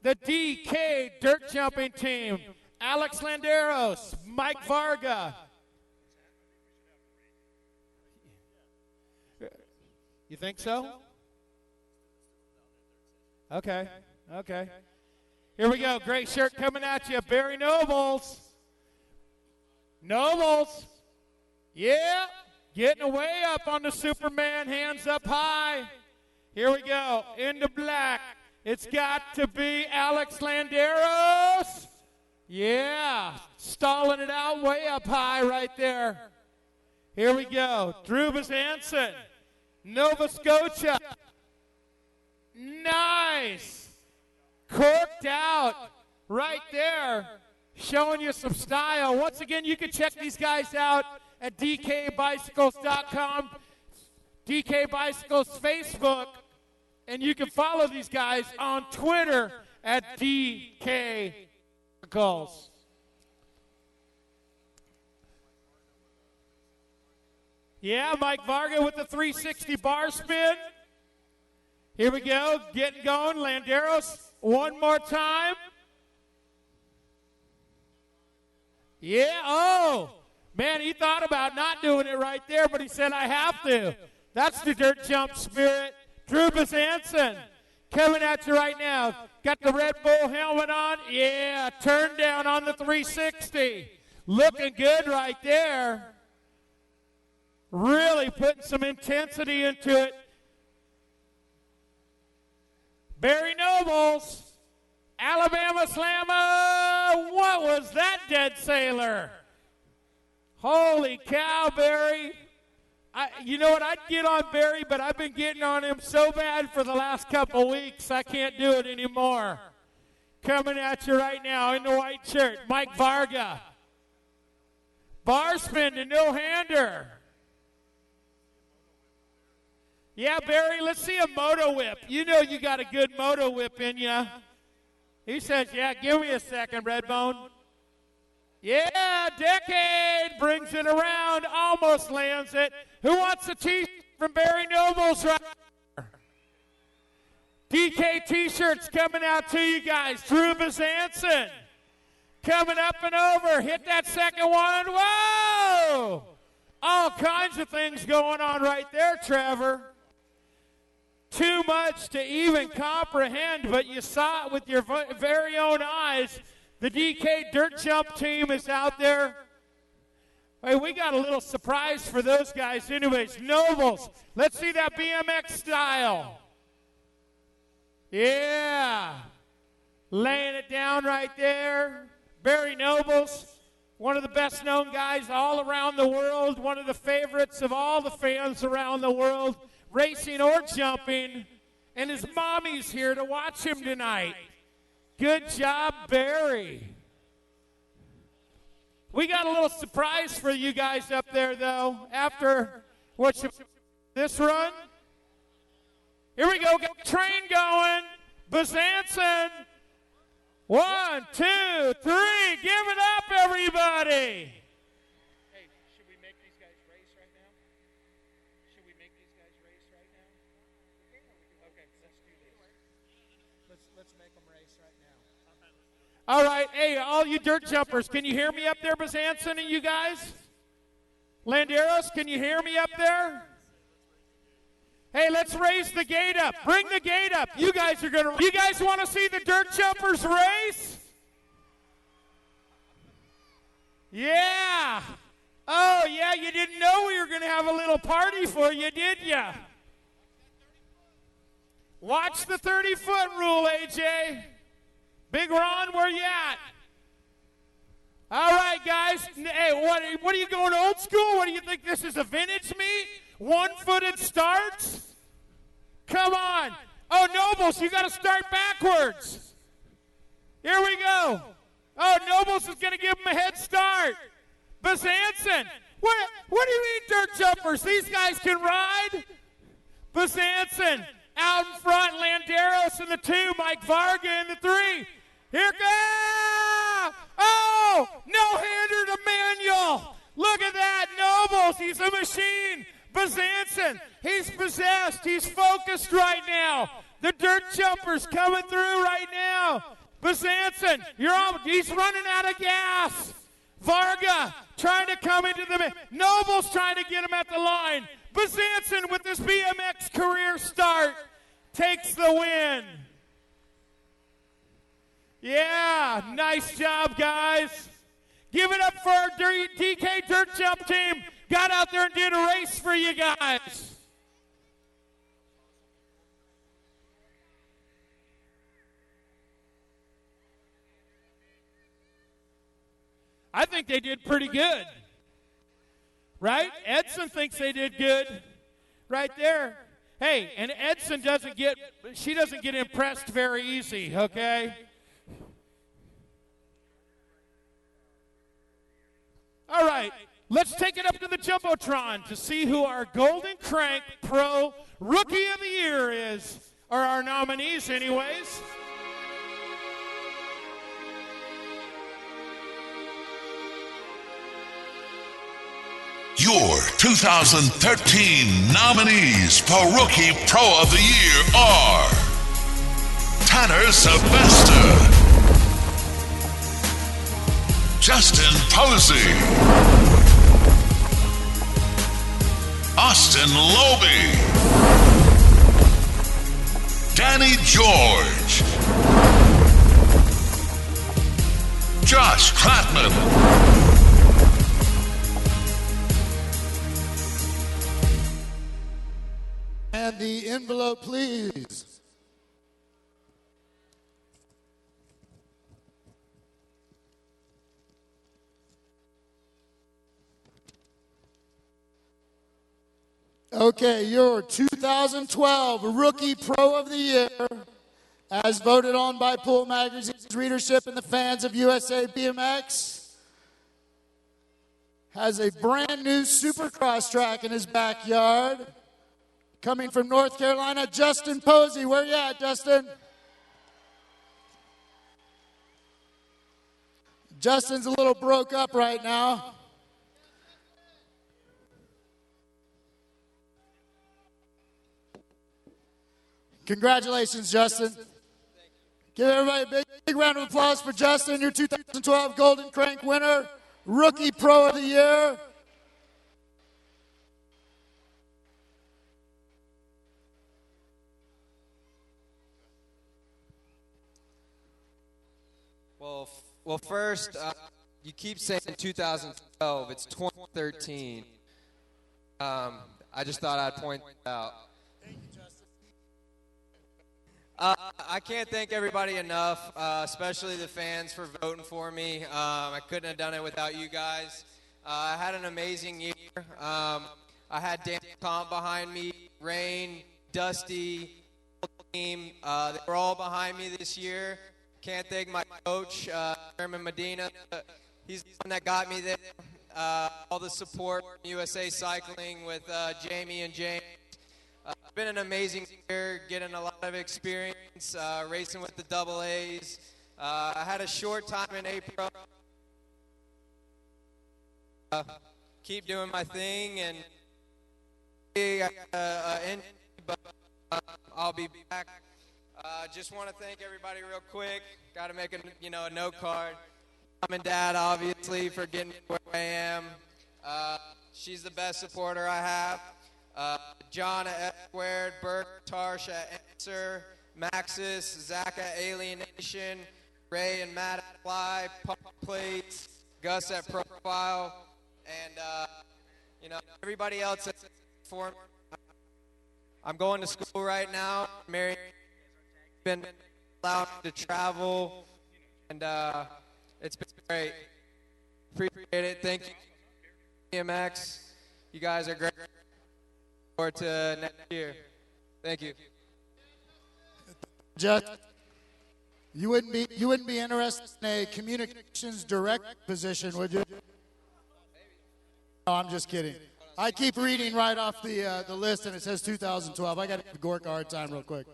The DK Dirt Jumping team, Alex Landeros, Mike Varga. You think so? Okay. Here we go. Great shirt coming at you. Barry Nobles. Yeah. Getting way up on the Superman. Hands up high. Here we go. Into black. It's got to be Alex Landeros. Yeah, stalling it out way up high right there. Here we go. Drew Hansen, Nova Scotia. Nice. Corked out right there, showing you some style. Once again, you can check these guys out at dkbicycles.com, DK Bicycles Facebook, and you can follow these guys on Twitter at DK Bicycles. Yeah, Mike Varga with the 360 bar spin. Here we go, getting going. Landeros, one more time. Yeah, oh, man, he thought about not doing it right there, but he said, I have to. That's the dirt jump spirit. Drew Hansen coming at you right now. Got the Red Bull helmet on. Yeah, turn down on the 360. Looking good right there. Really putting some intensity into it. Barry Nobles, Alabama Slammer. What was that, Dead Sailor? Holy cow, Barry. You know what, I'd get on Barry, but I've been getting on him so bad for the last couple weeks, I can't do it anymore. Coming at you right now in the white shirt, Mike Varga. Bar spin to no-hander. Yeah, Barry, let's see a moto whip. You know you got a good moto whip in you. He says, yeah, give me a second, Redbone. Yeah, Decade brings it around, almost lands it. Who wants a t-shirt from Barry Nobles right there? DK t-shirts coming out to you guys. Drew Hansen coming up and over. Hit that second one. Whoa! All kinds of things going on right there, Trevor. Too much to even comprehend, but you saw it with your very own eyes. The DK Dirt Jump team is out there. Hey, we got a little surprise for those guys anyways. Nobles, let's see that BMX style. Yeah. Laying it down right there. Barry Nobles, one of the best known guys all around the world, one of the favorites of all the fans around the world, racing or jumping, and his mommy's here to watch him tonight. Good job, Barry. We got a little surprise for you guys up there, though, after this run. Here we go, got the train going. Hansen. 1, 2, 3. Give it up, everybody. Hey, should we make these guys race right now? Should we make these guys race right now? Okay, let's do this. Let's make them race right now. All right, hey, all you dirt jumpers, can you hear me up there, Hansen and you guys? Landeros, can you hear me up there? Hey, let's raise the gate up. Bring the gate up. You guys want to see the dirt jumpers race? Yeah. Oh, yeah, you didn't know we were going to have a little party for you, did you? Watch the 30-foot rule, AJ. Big Ron, where you at? All right, guys. Hey, what are you going old school? What do you think, this is a vintage meet? One-footed starts? Come on. Oh, Nobles, you got to start backwards. Here we go. Oh, Nobles is going to give him a head start. Hansen, what do you mean dirt jumpers? These guys can ride? Hansen out in front, Landeros in the 2, Mike Varga in the 3. Here goes! Oh, no-hander to Manuel. Look at that, Nobles, he's a machine. Hansen, he's possessed, he's focused right now. The dirt jumpers coming through right now. Hansen, he's running out of gas. Varga trying to come into the Nobles trying to get him at the line. Hansen with his BMX career start takes the win. Yeah, nice job, guys. Give it up for our DK Dirt Jump team. Got out there and did a race for you guys. I think they did pretty good. Right? Edson thinks they did good. Right there. Hey, and Edson doesn't get impressed very easy, okay? All right, let's take it up to the Jumbotron to see who our Golden Crank Pro Rookie of the Year is, or our nominees anyways. Your 2013 nominees for Rookie Pro of the Year are Tanner Sylvester, Justin Posey, Austin Lobe, Danny George, Josh Klatman, and the envelope, please. Okay, your 2012 Rookie Pro of the Year, as voted on by Pool Magazine's readership and the fans of USA BMX, has a brand new Supercross track in his backyard. Coming from North Carolina, Justin Posey. Where you at, Justin? Justin's a little broke up right now. Congratulations, Justin. Give everybody a big round of applause for Justin, your 2012 Golden Crank winner, Rookie Pro of the Year. Well, first, you keep saying 2012. It's 2013. I just thought I'd point that out. Thank you, Justin. I can't thank everybody enough, especially the fans for voting for me. I couldn't have done it without you guys. I had an amazing year. I had Dan Comp behind me, Rain, Dusty, team. They were all behind me this year. Can't thank my coach, Chairman Medina. He's the one that got me there. All the support from USA Cycling with Jamie and James. It's been an amazing year, getting a lot of experience, racing with the double A's. I had a short time in April. Keep doing my thing, and but I'll be back. Just want to thank everybody real quick. Got to make a note card. Mom and Dad, obviously, for getting me where I am. She's the best supporter I have. John at F Squared, Burke, Tarsh at Answer, Maxis, Zach at Alienation, Ray and Matt at Fly, Pump Plates, Gus at Profile, and everybody else at Form. I'm going to school right now. Mary been allowed to travel, and it's been great. Appreciate it. Thank you, BMX. You guys are great. Forward to next year. Thank you. Just, you wouldn't be interested in a communications direct position, would you? No, I'm just kidding. I keep reading right off the list, and it says 2012. I got to give Gork a hard time real quick.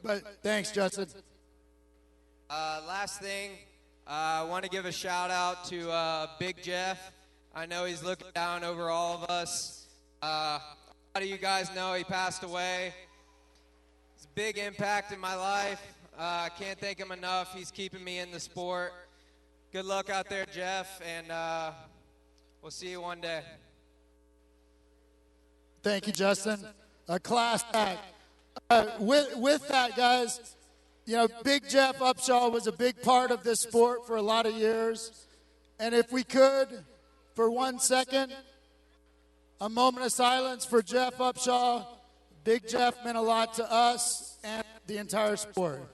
But thanks, Justin. Last thing, I want to give a shout out to Big Jeff. I know he's looking down over all of us. A lot of you guys know he passed away. It's a big impact in my life. I can't thank him enough. He's keeping me in the sport. Good luck out there, Jeff, and we'll see you one day. Thank you, Justin. A class act. With that, guys, Big Jeff Upshaw was a big part of this sport for a lot of years. And if we could, for 1 second, a moment of silence for Jeff Upshaw. Big Jeff meant a lot to us and the entire sport.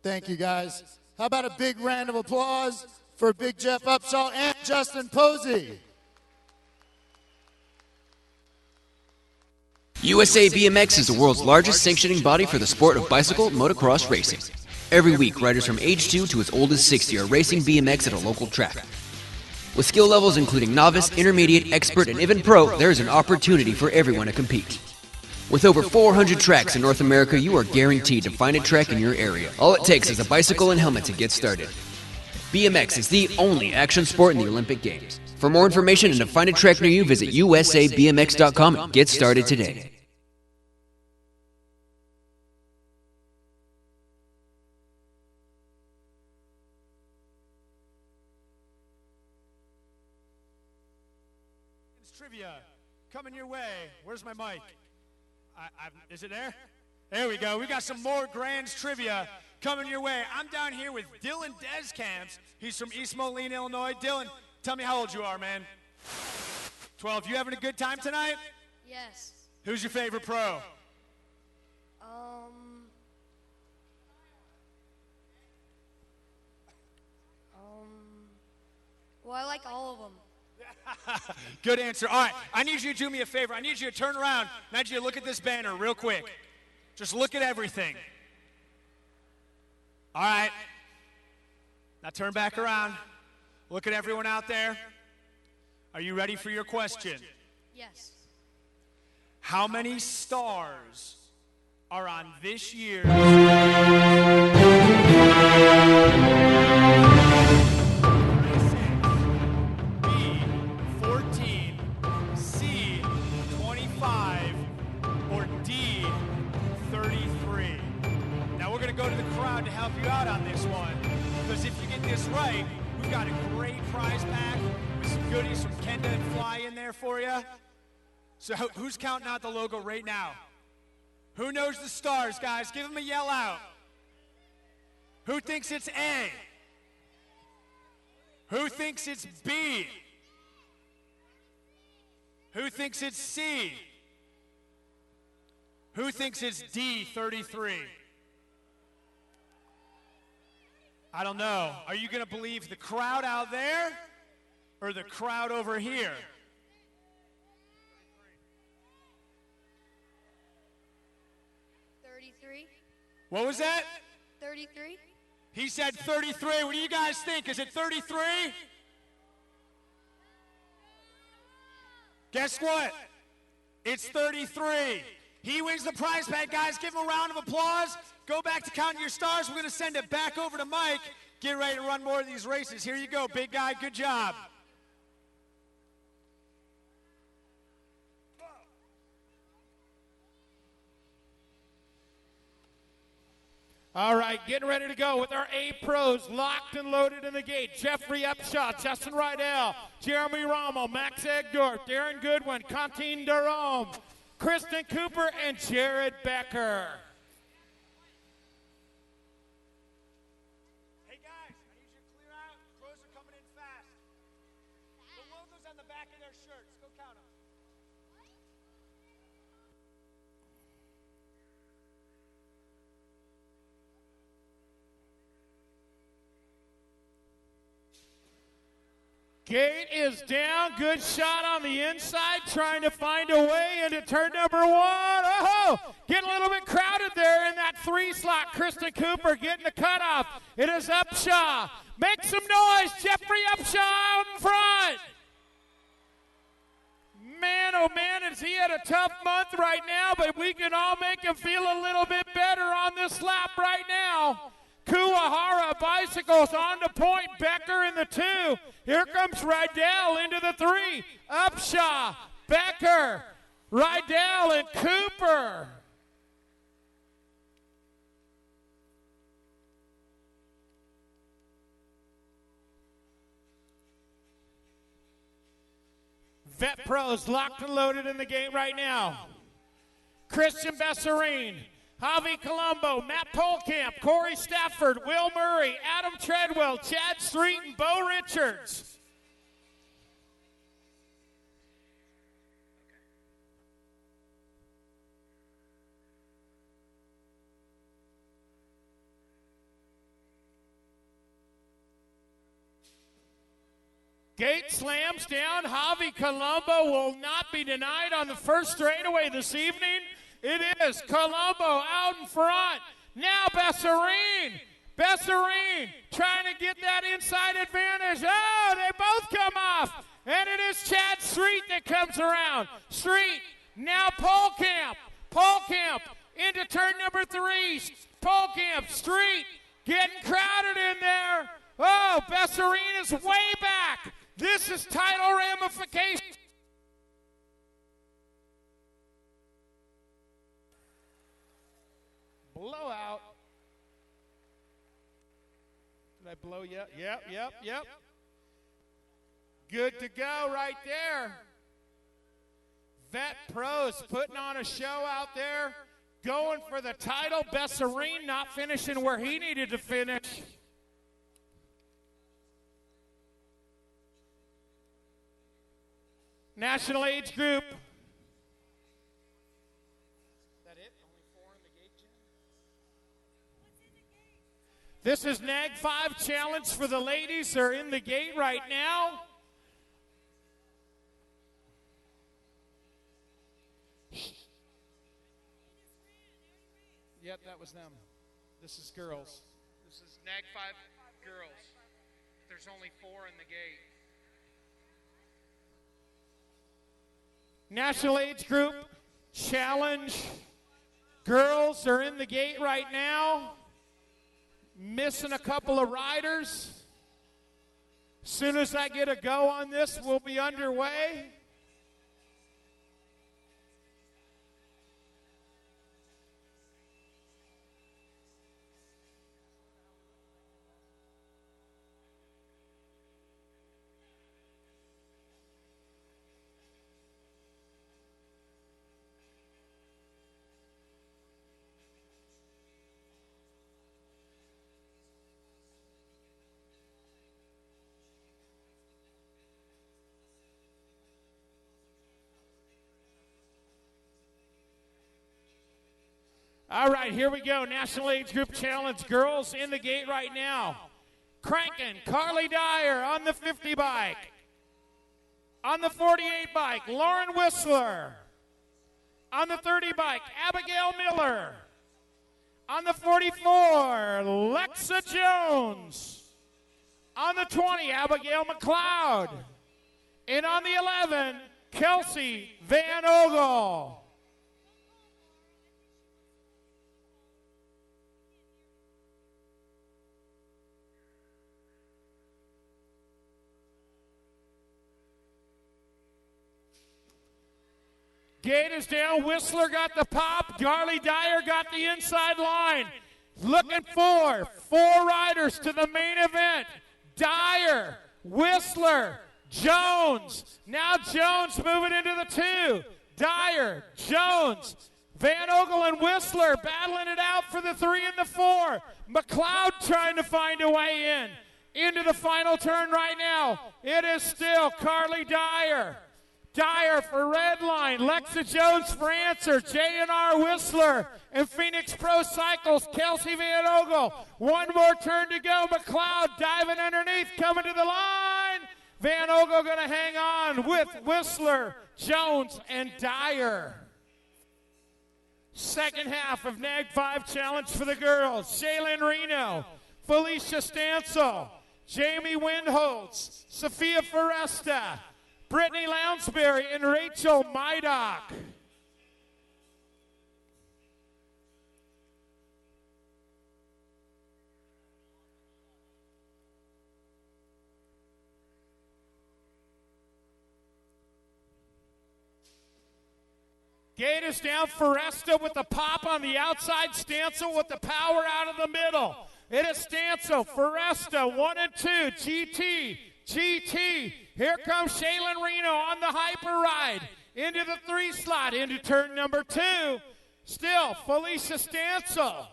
Thank you, guys. How about a big round of applause for Big Jeff Upshaw and Justin Posey? USA BMX is the world's largest sanctioning body for the sport of bicycle motocross racing. Every week, riders from age 2 to as old as 60 are racing BMX at a local track. With skill levels including novice, intermediate, expert, and even pro, there is an opportunity for everyone to compete. With over 400 tracks in North America, you are guaranteed to find a track in your area. All it takes is a bicycle and helmet to get started. BMX is the only action sport in the Olympic Games. For more information and to find a track near you, visit usabmx.com and get started today. Trivia coming your way. Where's my mic? Is it there? There we go. We got some more Grands trivia coming your way. I'm down here with Dylan Descamps. He's from East Moline, Illinois. Dylan, tell me how old you are, man. 12. You having a good time tonight? Yes. Who's your favorite pro? Well, I like all of them. Good answer. All right, I need you to do me a favor. I need you to turn around. I need you to look at this banner real quick. Just look at everything. All right. Now turn back around. Look at everyone out there. Are you ready for your question? Yes. How many stars are on this year's B, 14, C, 25, or D, 33? Now we're going to go to the crowd to help you out on this one, because if you get this right, we've got a great prize pack with some goodies from Kenda and Fly in there for you. So who's counting out the logo right now? Who knows the stars, guys? Give them a yell out. Who thinks it's A? Who thinks it's B? Who thinks it's C? Who thinks it's D, 33? I don't know. Are you going to believe the crowd out there or the crowd over here? 33. What was that? 33. He said 33. What do you guys think? Is it 33? Guess what? It's 33. He wins the prize pack, guys. Give him a round of applause. Go back to counting your stars. We're going to send it back over to Mike. Get ready to run more of these races. Here you go, big guy. Good job. All right, getting ready to go with our A pros locked and loaded in the gate. Jeffrey Upshaw, Justin Rydell, Jeremy Rommel, Max Egdorf, Darren Goodwin, Contine Durham, Kristen Cooper, and Jared Becker. Hey guys, I need you to clear out. Pros are coming in fast. The logo's on the back of their shirts. Go count them. Gate is down. Good shot on the inside, trying to find a way into turn number one. Oh, getting a little bit crowded there in that 3 slot. Kristen Cooper getting the cutoff. It is Upshaw. Make some noise. Jeffrey Upshaw out in front. Man, oh man, has he had a tough month right now, but we can all make him feel a little bit better on this lap right now. Kuwahara Bicycles on the point. Becker in the 2. Here comes Rydell into the 3. Upshaw, Becker, Rydell, and Cooper. Vet Pros locked and loaded in the game right now. Christian Besserine, Javi Colombo, Matt Polkamp, Corey Stafford, Will Murray, Adam Treadwell, Chad Street, and Bo Richards. Gate slams down. Javi Colombo will not be denied on the first straightaway this evening. It is Colombo out in front. Now Besserine. Besserine trying to get that inside advantage. Oh, they both come off. And it is Chad Street that comes around. Street, now Polkamp. Polkamp into turn number 3. Polkamp, Street, getting crowded in there. Oh, Besserine is way back. This is title ramification. Blowout. Did I blow you? Yep. Good to go right there. Vet Pros putting on a show out there, going for the title. Besserine not finishing where he needed to finish. National age group. That it? Only 4 in the gate, Jim? This is NAG 5 challenge for the ladies. They're in the gate right now. Yep, that was them. This is girls. This is NAG 5 girls. There's only 4 in the gate. National age group challenge. Girls are in the gate right now. Missing a couple of riders. As soon as I get a go on this, we'll be underway. All right, here we go. National Age Group Challenge. Girls in the gate right now. Cranking, Carly Dyer on the 50 bike. On the 48 bike, Lauren Whistler. On the 30 bike, Abigail Miller. On the 44, Lexa Jones. On the 20, Abigail McLeod. And on the 11, Kelsey Van Ogle. Gate is down. Whistler got the pop. Carly Dyer got the inside line. Looking for 4 riders to the main event. Dyer, Whistler, Jones. Now Jones moving into the 2. Dyer, Jones, Van Ogle and Whistler battling it out for the 3 and the 4. McLeod trying to find a way into the final turn right now. It is still Carly Dyer. Dyer for Redline, Lexa Jones for Answer, J&R Whistler, and Phoenix Pro Cycles, Kelsey Van Ogle. One more turn to go. McLeod diving underneath, coming to the line. Van Ogle going to hang on with Whistler, Jones, and Dyer. Second half of NAG 5 Challenge for the girls. Shaylin Reno, Felicia Stansel, Jamie Windholtz, Sophia Foresta, Brittany Lounsbury, and Rachel Mydock. Gate is down. Foresta with the pop on the outside. Stansel with the power out of the middle. It is Stansel, Foresta, 1 and 2. GT. Here comes Shaylin Reno on the hyper ride. Into the 3 slot, into turn number 2. Still, Felicia Stansel,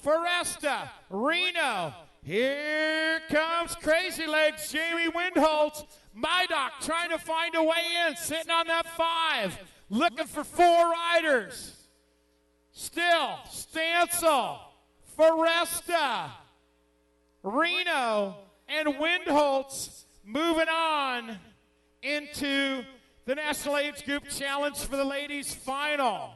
Foresta, Reno. Here comes Crazy Legs, Jamie Windholtz. Mydock trying to find a way in, sitting on that 5. Looking for 4 riders. Still, Stansel, Foresta, Reno, and Windholtz moving on into the National Age Group Challenge for the ladies final.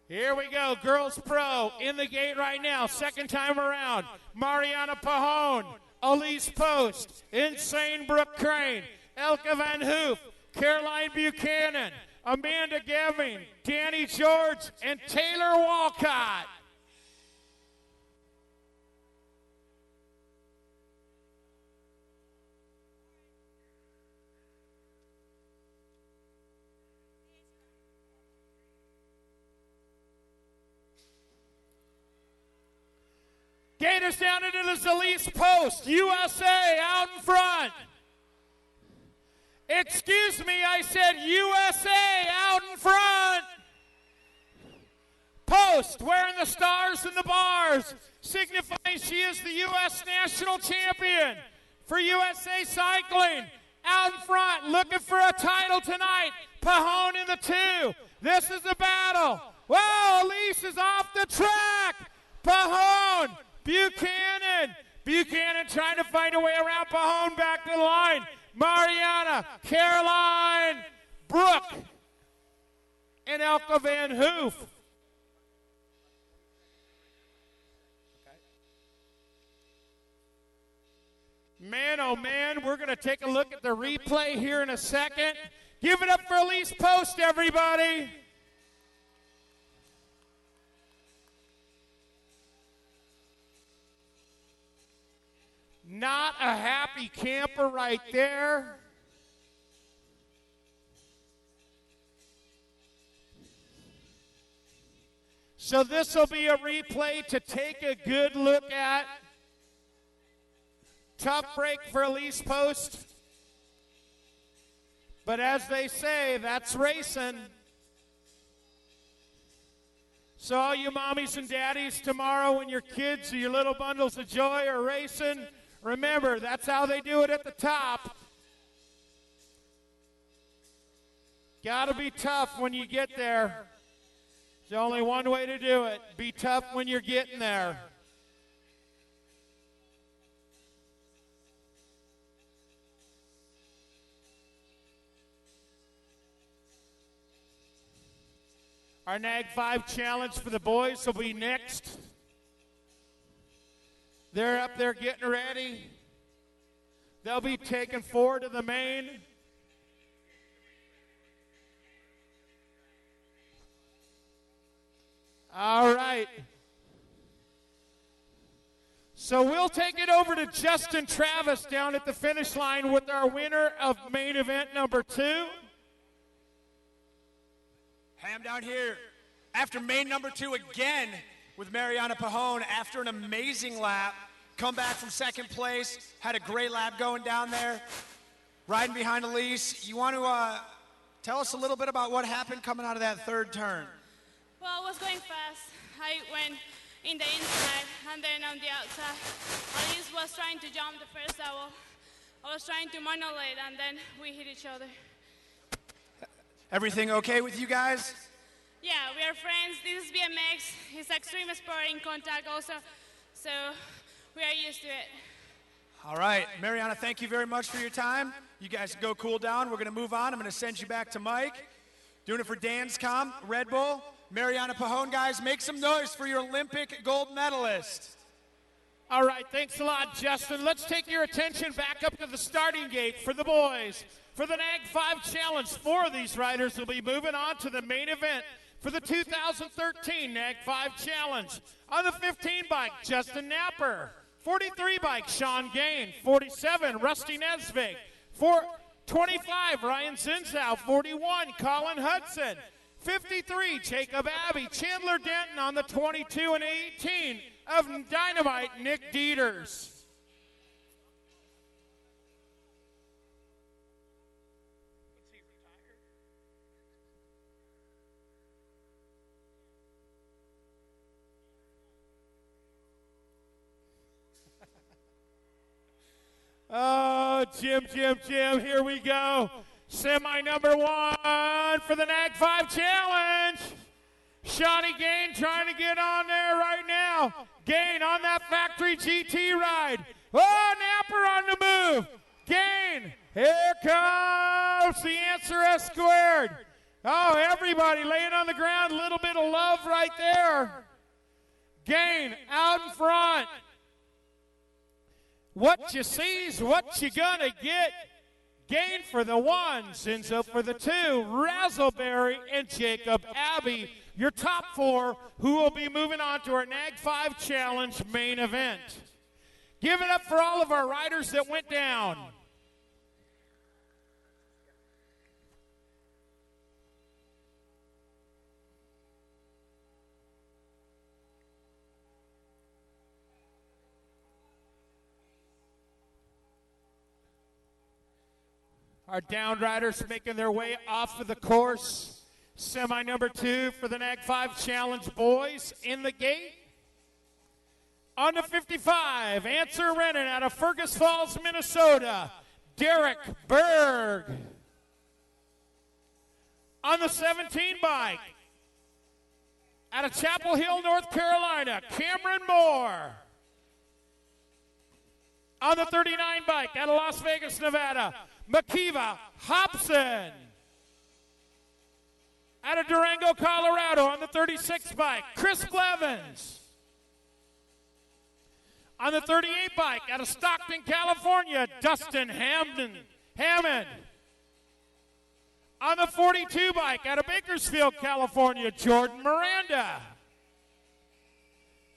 Here we go, Girls Pro in the gate right now, second time around. Mariana Pahone, Elise Post, Insane Brooke Crane, Elke Van Hoof, Caroline Buchanan, Amanda Geving, Danny George, and Taylor Walcott. Gators down into the Zalise Post, USA out in front. Excuse me, I said USA out in front. Post wearing the stars and the bars, signifying she is the U.S. national champion for USA Cycling. Out in front, looking for a title tonight. Pahone in the 2. This is a battle. Wow, Elise is off the track. Pahone. Buchanan trying to find a way around Pahone back to the line. Mariana, Caroline, Brooke, and Elke Van Hoof. Man, oh man, we're going to take a look at the replay here in a second. Give it up for Elise Post, everybody. Not a happy camper right there. So this will be a replay to take a good look at. Tough break for Elise Post. But as they say, that's racing. So all you mommies and daddies tomorrow when your kids or your little bundles of joy are racing, remember, that's how they do it at the top. Gotta be tough when you get there. There's only one way to do it. Be tough when you're getting there. Our NAG 5 challenge for the boys will be next. They're up there getting ready. They'll be taken forward to the main. All right. So we'll take it over to Justin Travis down at the finish line with our winner of main event number 2. Ham down here after main number 2 again with Mariana Pahone after an amazing lap. Come back from second place, had a great lap going down there, riding behind Elise. You want to tell us a little bit about what happened coming out of that third turn? Well, I was going fast. I went in the inside and then on the outside. Elise was trying to jump the first level. I was trying to monolate and then we hit each other. Everything okay with you guys? Yeah, we are friends. This is BMX. It's extreme sport in contact also, so we are used to it. All right, Mariana, thank you very much for your time. You guys go cool down. We're going to move on. I'm going to send you back to Mike. Doing it for Danscom, Red Bull. Mariana Pahone, guys, make some noise for your Olympic gold medalist. All right, thanks a lot, Justin. Let's take your attention back up to the starting gate for the boys. For the NAG 5 Challenge, 4 of these riders will be moving on to the main event for the 2013 NAG 5 Challenge. On the 15 bike, Justin Napper. 43 bike, Sean Gain. 47, Rusty Nesvig. 25, Ryan Zinzow. 41, Colin Hudson. 53, Jacob Abbey. Chandler Denton on the 22 and 18 of Dynamite, Nick Dieters. Oh, Jim, here we go. Semi number 1 for the NAG 5 Challenge. Shawnee Gain trying to get on there right now. Gain on that factory GT ride. Oh, Napper on the move. Gain. Here comes the answer S squared. Oh, everybody laying on the ground. A little bit of love right there. Gain out in front. What you see's what you gonna get. Gain for the 1s, and so for the 2, Razzleberry and Jacob Abbey, your top 4 who will be moving on to our NAG 5 Challenge main event. Give it up for all of our riders that went down. Our down riders making their way off of the course. Semi number 2 for the NAG 5 Challenge boys in the gate. On the 55, Answer Rennan out of Fergus Falls, Minnesota, Derek Berg. On the 17 bike, out of Chapel Hill, North Carolina, Cameron Moore. On the 39 bike, out of Las Vegas, Nevada, Makiva Hobson. Out of Durango, Colorado, on the 36 bike, Chris Blevins. On the 38 bike, out of Stockton, California, Dustin Hammond. On the 42 bike, out of Bakersfield, California, Jordan Miranda.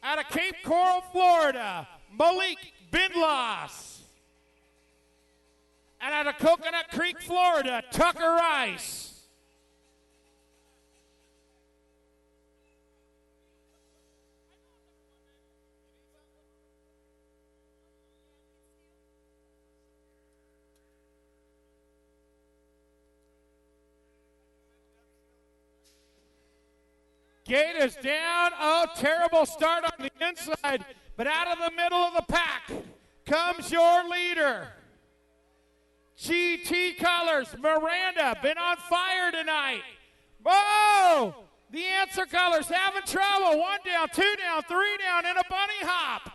Out of Cape Coral, Florida, Malik Bindloss. And out of Coconut Creek, Florida, Tucker Rice. Gate is down. Oh, terrible start on the inside. But out of the middle of the pack comes your leader. GT Colors, Miranda, been on fire tonight. Oh, the Answer Colors having trouble. 1 down, 2 down, 3 down, and a bunny hop.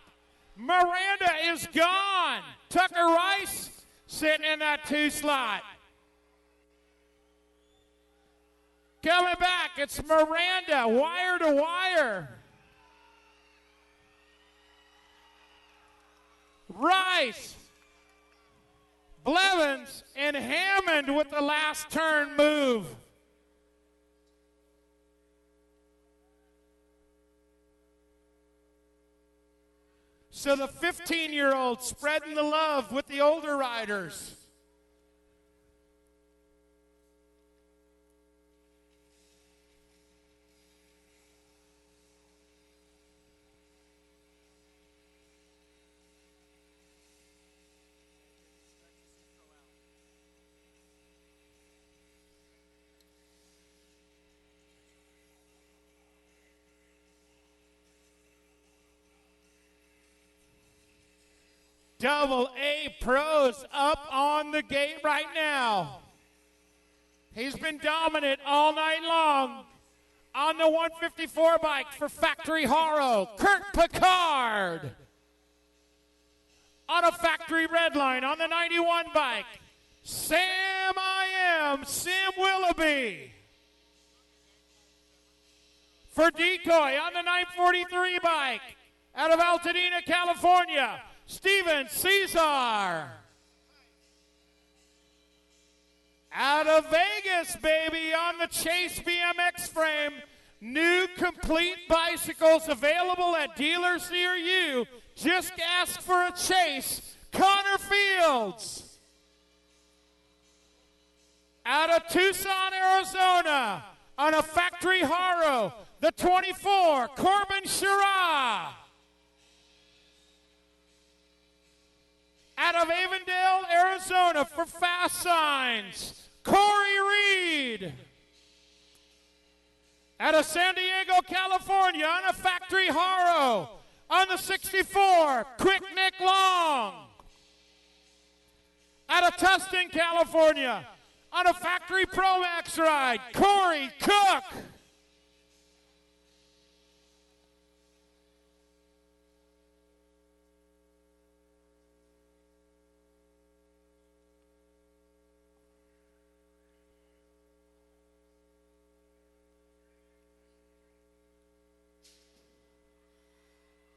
Miranda is gone. Tucker Rice sitting in that 2 slot. Coming back, it's Miranda, wire to wire. Rice, Blevins, and Hammond with the last turn move. So the 15-year-olds spreading the love with the older riders. Double A Pros up on the gate right now. He's been dominant all night long. On the 154 bike for Factory Haro, Kurt Picard. On a Factory Redline on the 91 bike, Sim Willoughby. For Decoy on the 943 bike, out of Altadena, California, Steven Cesar. Out of Vegas, baby, on the Chase BMX frame. New complete bicycles available at dealers near you. Just ask for a Chase. Connor Fields. Out of Tucson, Arizona, on a Factory Haro, the 24, Corbin Shira. Out of Avondale, Arizona, for Fast Signs, Corey Reed. Out of San Diego, California, on a Factory Haro, on the 64, Quick Nick Long. Out of Tustin, California, on a Factory Pro Max ride, Corey Cook.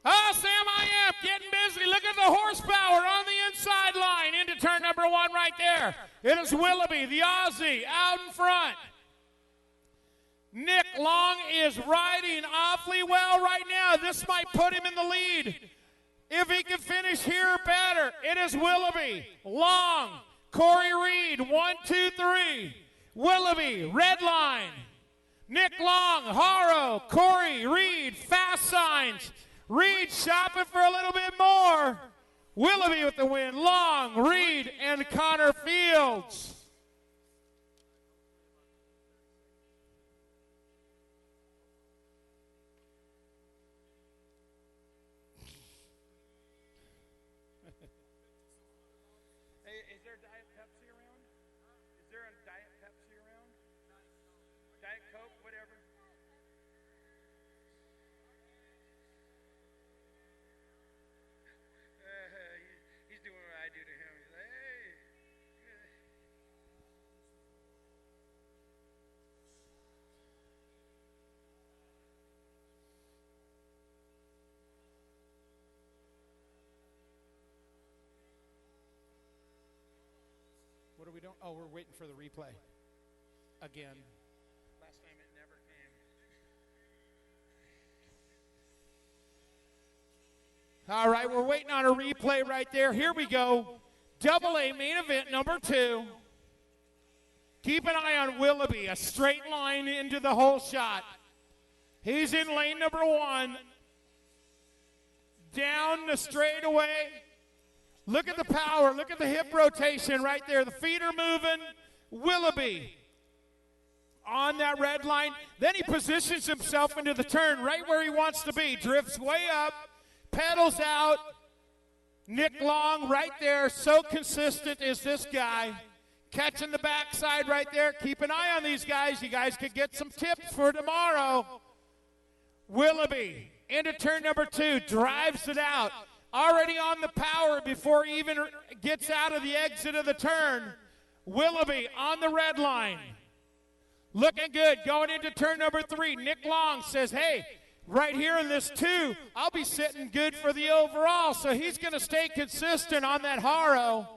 Oh, Sam, I am getting busy. Look at the horsepower on the inside line into turn number 1 right there. It is Willoughby, the Aussie, out in front. Nick Long is riding awfully well right now. This might put him in the lead. If he can finish here, better. It is Willoughby, Long, Corey Reed, 1, 2, 3. Willoughby, red line. Nick Long, Haro, Corey Reed, fast signs. Reed shopping for a little bit more. Willoughby with the win. Long, Reed, and Connor Fields. Hey, is there Diet Pepsi around? Is there a Diet Pepsi around? Diet Coke, whatever. He's doing what I do to him. He's like, hey. What are we doing? Oh, we're waiting for the replay. Again. Last time it never came. All right, we're waiting on a replay right there. Here we go. Double A main event number 2. Keep an eye on Willoughby, a straight line into the hole shot. He's in lane number 1. Down the straightaway. Look at the power. Look at the hip rotation right there. The feet are moving. Willoughby on that red line. Then he positions himself into the turn right where he wants to be. Drifts way up. Pedals out. Nick Long right there. So consistent is this guy. Catching the backside right there. Keep an eye on these guys. You guys could get some tips for tomorrow. Willoughby into turn number 2. Drives it out. Already on the power before he even gets out of the exit of the turn. Willoughby on the red line. Looking good. Going into turn number 3. Nick Long says, hey, right here in this 2, I'll be sitting good for the overall. So he's going to stay consistent on that Haro.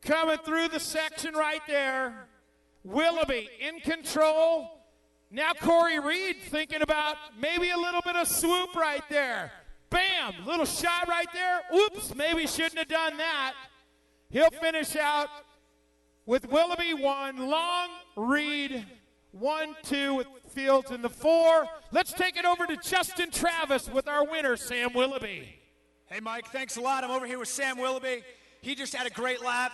Coming through the section right there. Willoughby in control. Now Corey Reed thinking about maybe a little bit of swoop right there. Bam! Little shot right there. Oops, maybe shouldn't have done that. He'll finish out with Willoughby 1, Long, Reed 1, 2 with Fields in the 4. Let's take it over to Justin Travis with our winner, Sam Willoughby. Hey, Mike, thanks a lot. I'm over here with Sam Willoughby. He just had a great lap.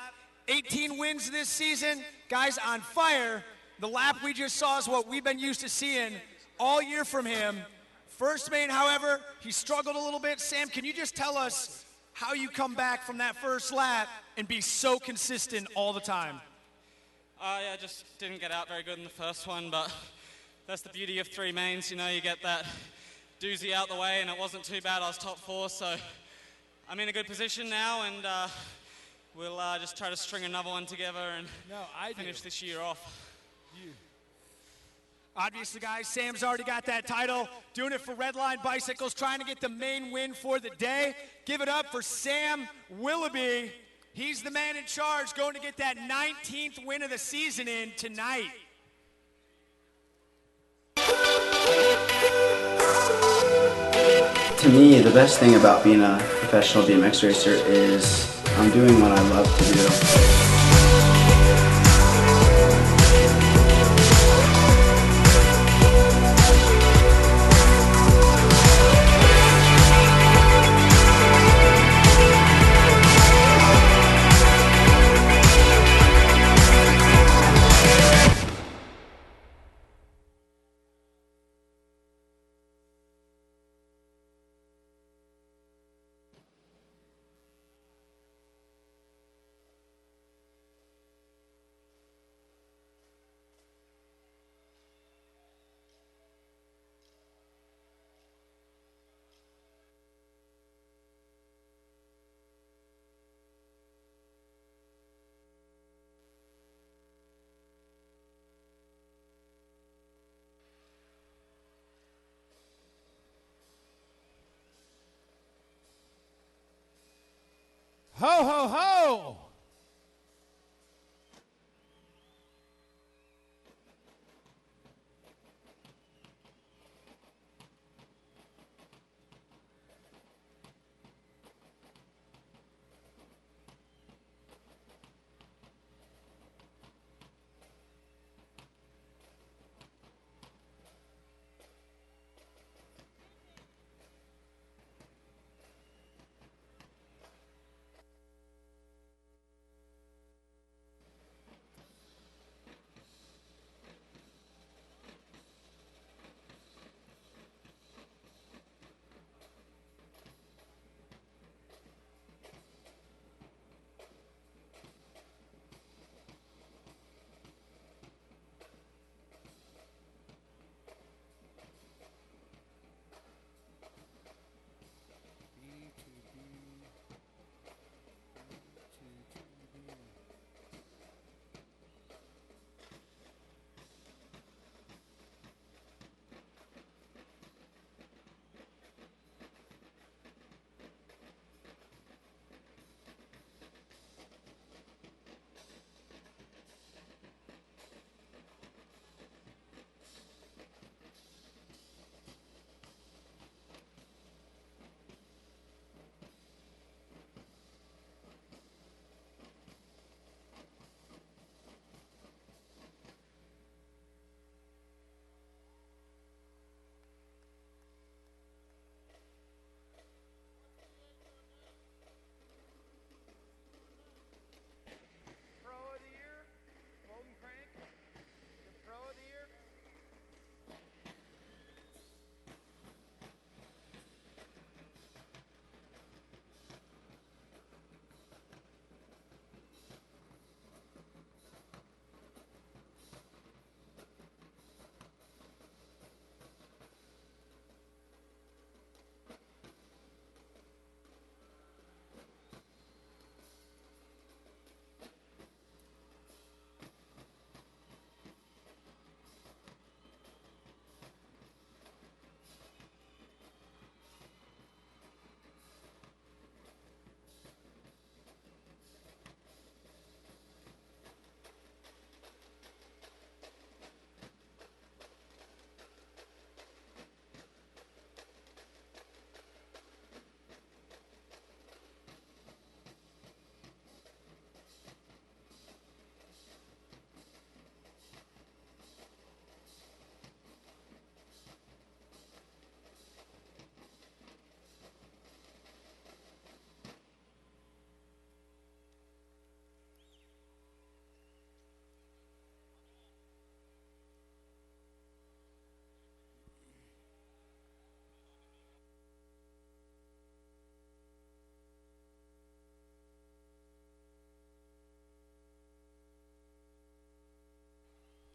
18 wins this season. Guys on fire. The lap we just saw is what we've been used to seeing all year from him. First main, however, he struggled a little bit. Sam, can you just tell us how you come back from that first lap and be so consistent all the time? Yeah, just didn't get out very good in the first one, but that's the beauty of 3 mains. You know, you get that doozy out the way, and it wasn't too bad. I was top 4, so I'm in a good position now, and we'll just try to string another one together and finish this year off. Obviously, guys, Sam's already got that title, doing it for Redline Bicycles, trying to get the main win for the day. Give it up for Sam Willoughby. He's the man in charge, going to get that 19th win of the season in tonight. To me, the best thing about being a professional BMX racer is I'm doing what I love to do. Ho, ho, ho!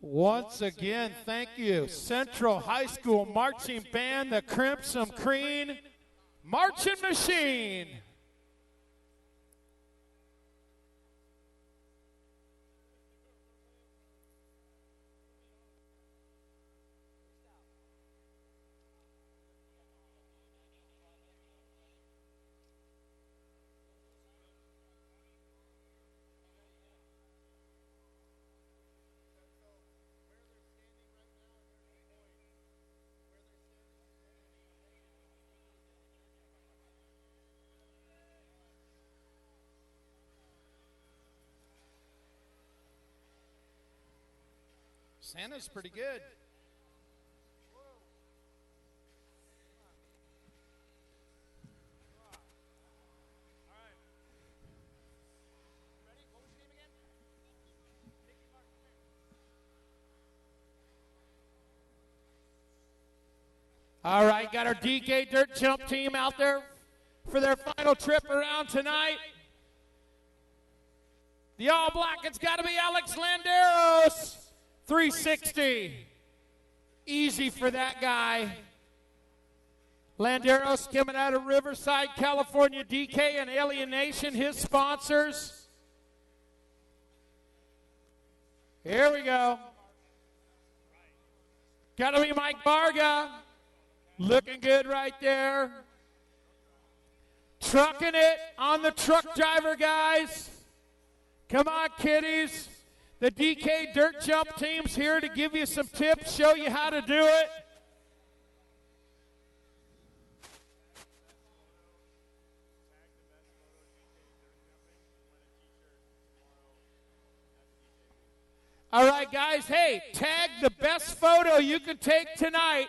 Once again, thank you, Central High School Marching Band, the Crimson Cream Marching Machine. Santa's pretty good. All right, got our DK Dirt Jump team out there for their final trip around tonight. The all black, it's got to be Alex Landeros. 360. Easy for that guy. Landeros coming out of Riverside, California. DK and Alienation, his sponsors. Here we go. Got to be Mike Varga. Looking good right there. Trucking it on the truck driver, guys. Come on, kiddies. The DK Dirt Jump team's here to give you some tips, show you how to do it. All right, guys, hey, tag the best photo you can take tonight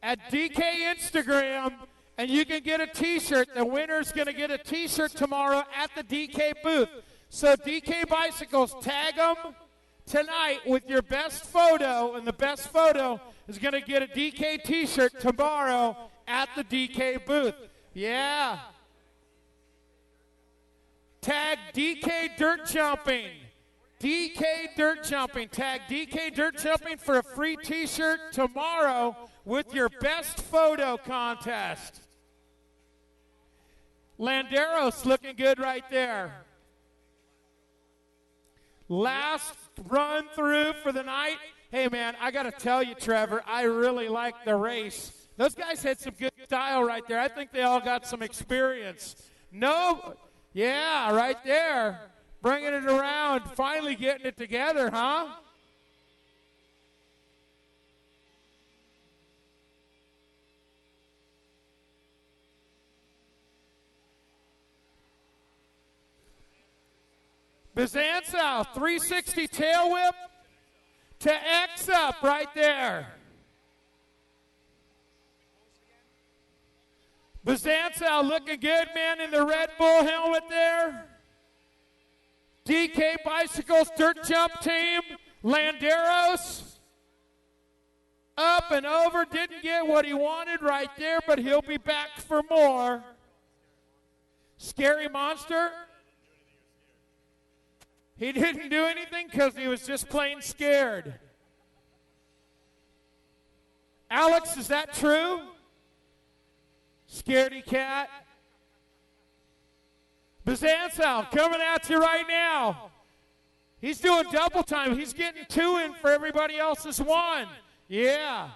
at DK Instagram, and you can get a T-shirt. The winner's going to get a T-shirt tomorrow at the DK booth. So DK Bicycles, tag them tonight with your best photo, and the best photo is going to get a DK T-shirt tomorrow at the DK booth. Yeah. Tag DK Dirt Jumping. DK Dirt Jumping. Tag DK Dirt Jumping for a free T-shirt tomorrow with your best photo contest. Landeros looking good right there. Last run through for the night. Hey, man, I got to tell you, Trevor, I really like the race. Those guys had some good style right there. I think they all got some experience. No, yeah, right there. Bringing it around, finally getting it together, huh? Bizanzo, 360 tail whip to X up right there. Bizanzo looking good, man, in the Red Bull helmet there. DK Bicycles Dirt Jump Team, Landeros. Up and over, didn't get what he wanted right there, but he'll be back for more. Scary Monster. He didn't do anything because he was just plain scared. Alex, is that true? Scaredy cat. Bizanzo coming at you right now. He's doing double time. He's getting 2 in for everybody else's 1. Yeah.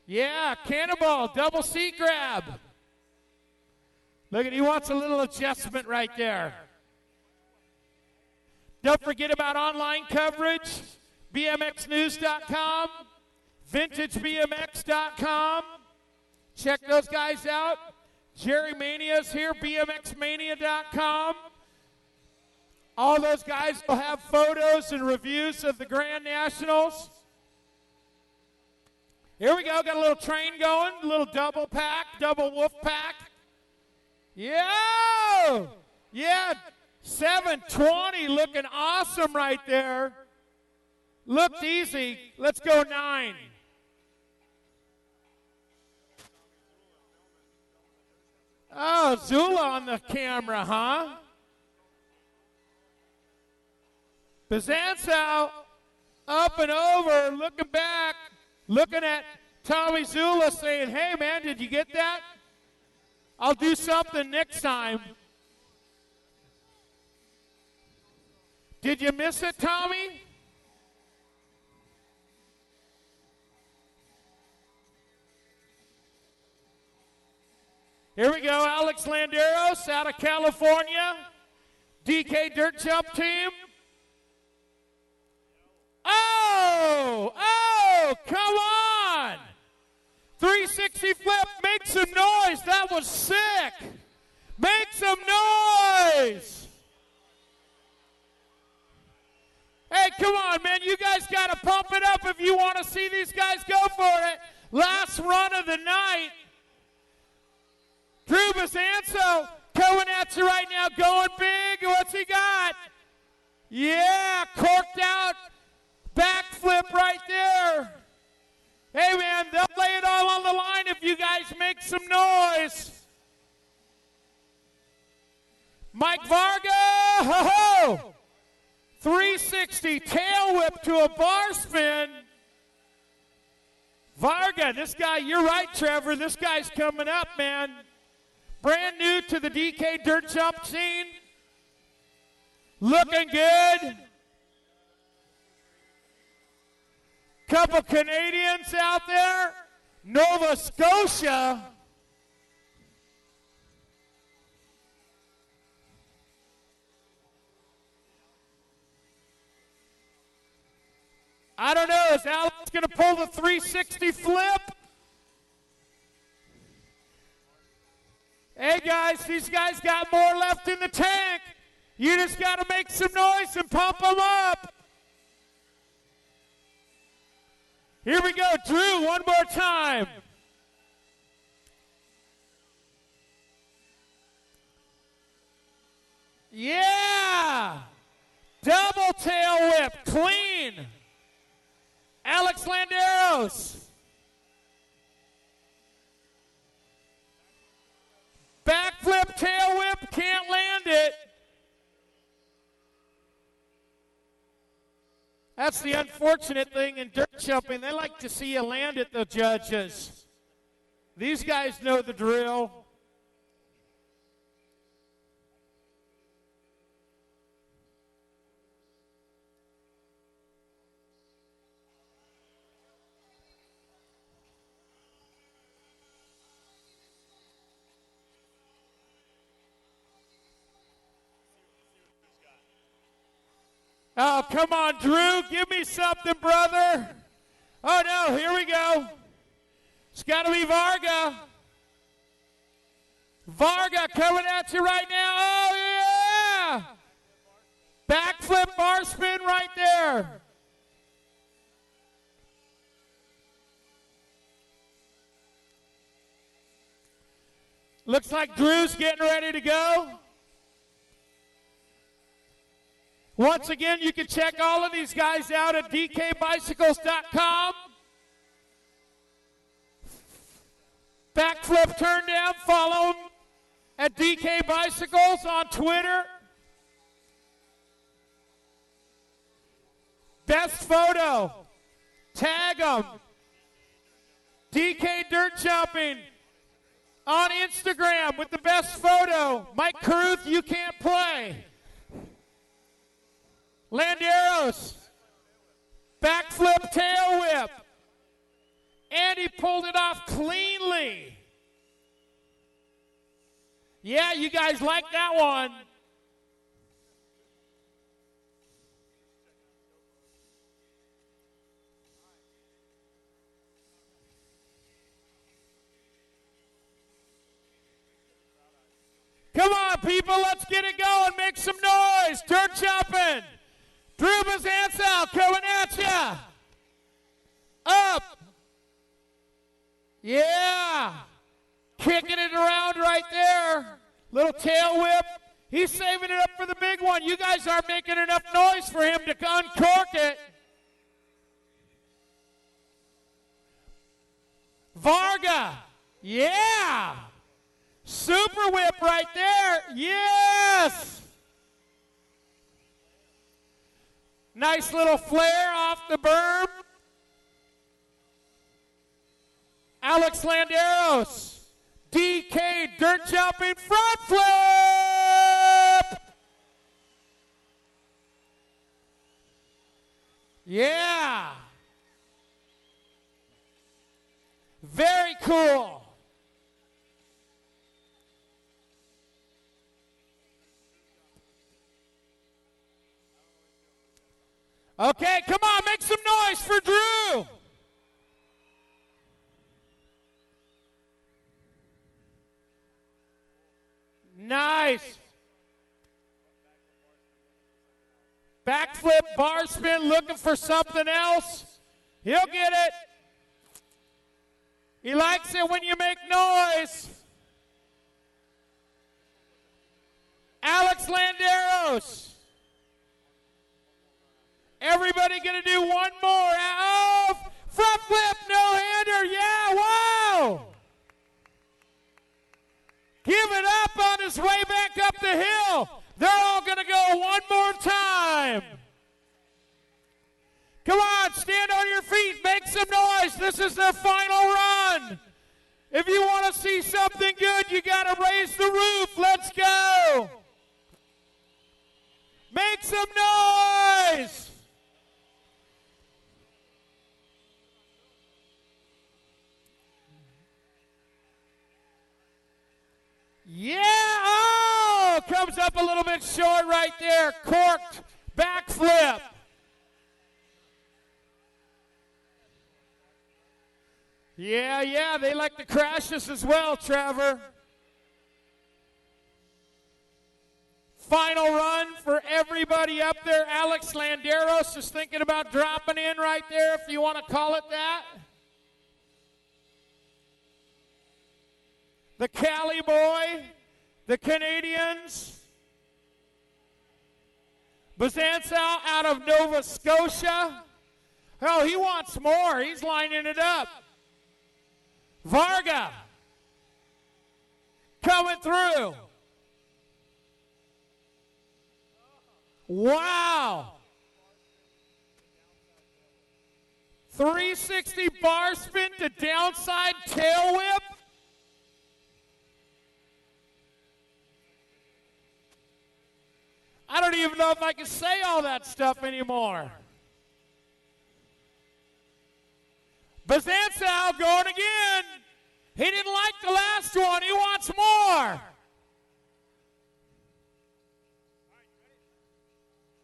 Yeah, Cannonball, double seat grab. Look at, he wants a little adjustment right there. Don't forget about online coverage, BMXnews.com, VintageBMX.com. Check those guys out. Jerry Mania's here, BMXmania.com. All those guys will have photos and reviews of the Grand Nationals. Here we go, got a little train going, a little double pack, double wolf pack. Yeah! Yeah, 720 looking awesome right there. Looked easy. Let's go 9. Oh, Zula on the camera, huh? Bizanzo up and over, looking back, looking at Tommy Zula saying, hey, man, did you get that? I'll do something next time. Did you miss it, Tommy? Here we go, Alex Landeros out of California. DK Dirt Jump Team. Oh, come on. 360 flip, make some noise. That was sick. Make some noise. Hey, come on, man. You guys got to pump it up if you want to see these guys go for it. Last run of the night. Drew Bizanzo coming at you right now, going big. What's he got? Yeah, corked out. Backflip right there. Hey, man, they'll lay it all on the line if you guys make some noise. Mike Varga, ho-ho! 360 tail whip to a bar spin. Varga, this guy, you're right, Trevor. This guy's coming up, man. Brand new to the DK Dirt Jump scene. Looking good. Couple Canadians out there. Nova Scotia. I don't know, is Alex going to pull the 360 flip? Hey guys, these guys got more left in the tank. You just got to make some noise and pump them up. Here we go, Drew, one more time. Yeah! Double tail whip, clean. Alex Landeros. Backflip, tail whip, can't land it. That's the unfortunate thing in dirt jumping. They like to see you land it, the judges. These guys know the drill. Oh, come on, Drew. Give me something, brother. Oh, no. Here we go. It's got to be Varga. Varga coming at you right now. Oh, yeah. Backflip bar spin right there. Looks like Drew's getting ready to go. Once again, you can check all of these guys out at dkbicycles.com. Backflip turn down, follow them at DK Bicycles on Twitter. Best photo, tag them. DK Dirt Jumping on Instagram with the best photo. Mike Caruth, you can't play. Landeros, backflip tail whip. And he pulled it off cleanly. Yeah, you guys like that one. Come on, people, let's get it going. Make some noise. Dirt jumping. Drew Bazansow coming at ya. Up. Yeah. Kicking it around right there. Little tail whip. He's saving it up for the big one. You guys aren't making enough noise for him to uncork it. Varga. Yeah. Super whip right there. Yes. Nice little flare off the berm. Alex Landeros. DK dirt jumping front flip. Yeah. Very cool. Okay, come on, make some noise for Drew. Nice. Backflip bar spin, looking for something else. He'll get it. He likes it when you make noise. Alex Landeros. Everybody gonna do one more. Oh, front flip, no-hander. Yeah, wow. Give it up on his way back up the hill. They're all gonna go one more time. Come on, stand on your feet, make some noise. This is their final run. If you want to see something good, you gotta raise the roof. Let's go. Make some noise. bit short right there. Corked backflip. Yeah, they like to crash us as well, Trevor. Final run for everybody up there. Alex Landeros is thinking about dropping in right there, if you want to call it that. The Cali boy, the Canadians. Bazancow out of Nova Scotia. Oh, he wants more. He's lining it up. Varga coming through. Wow. 360 bar spin to downside tail whip. I don't even know if I can say all that stuff anymore. Bazancow going again. He didn't like the last one. He wants more.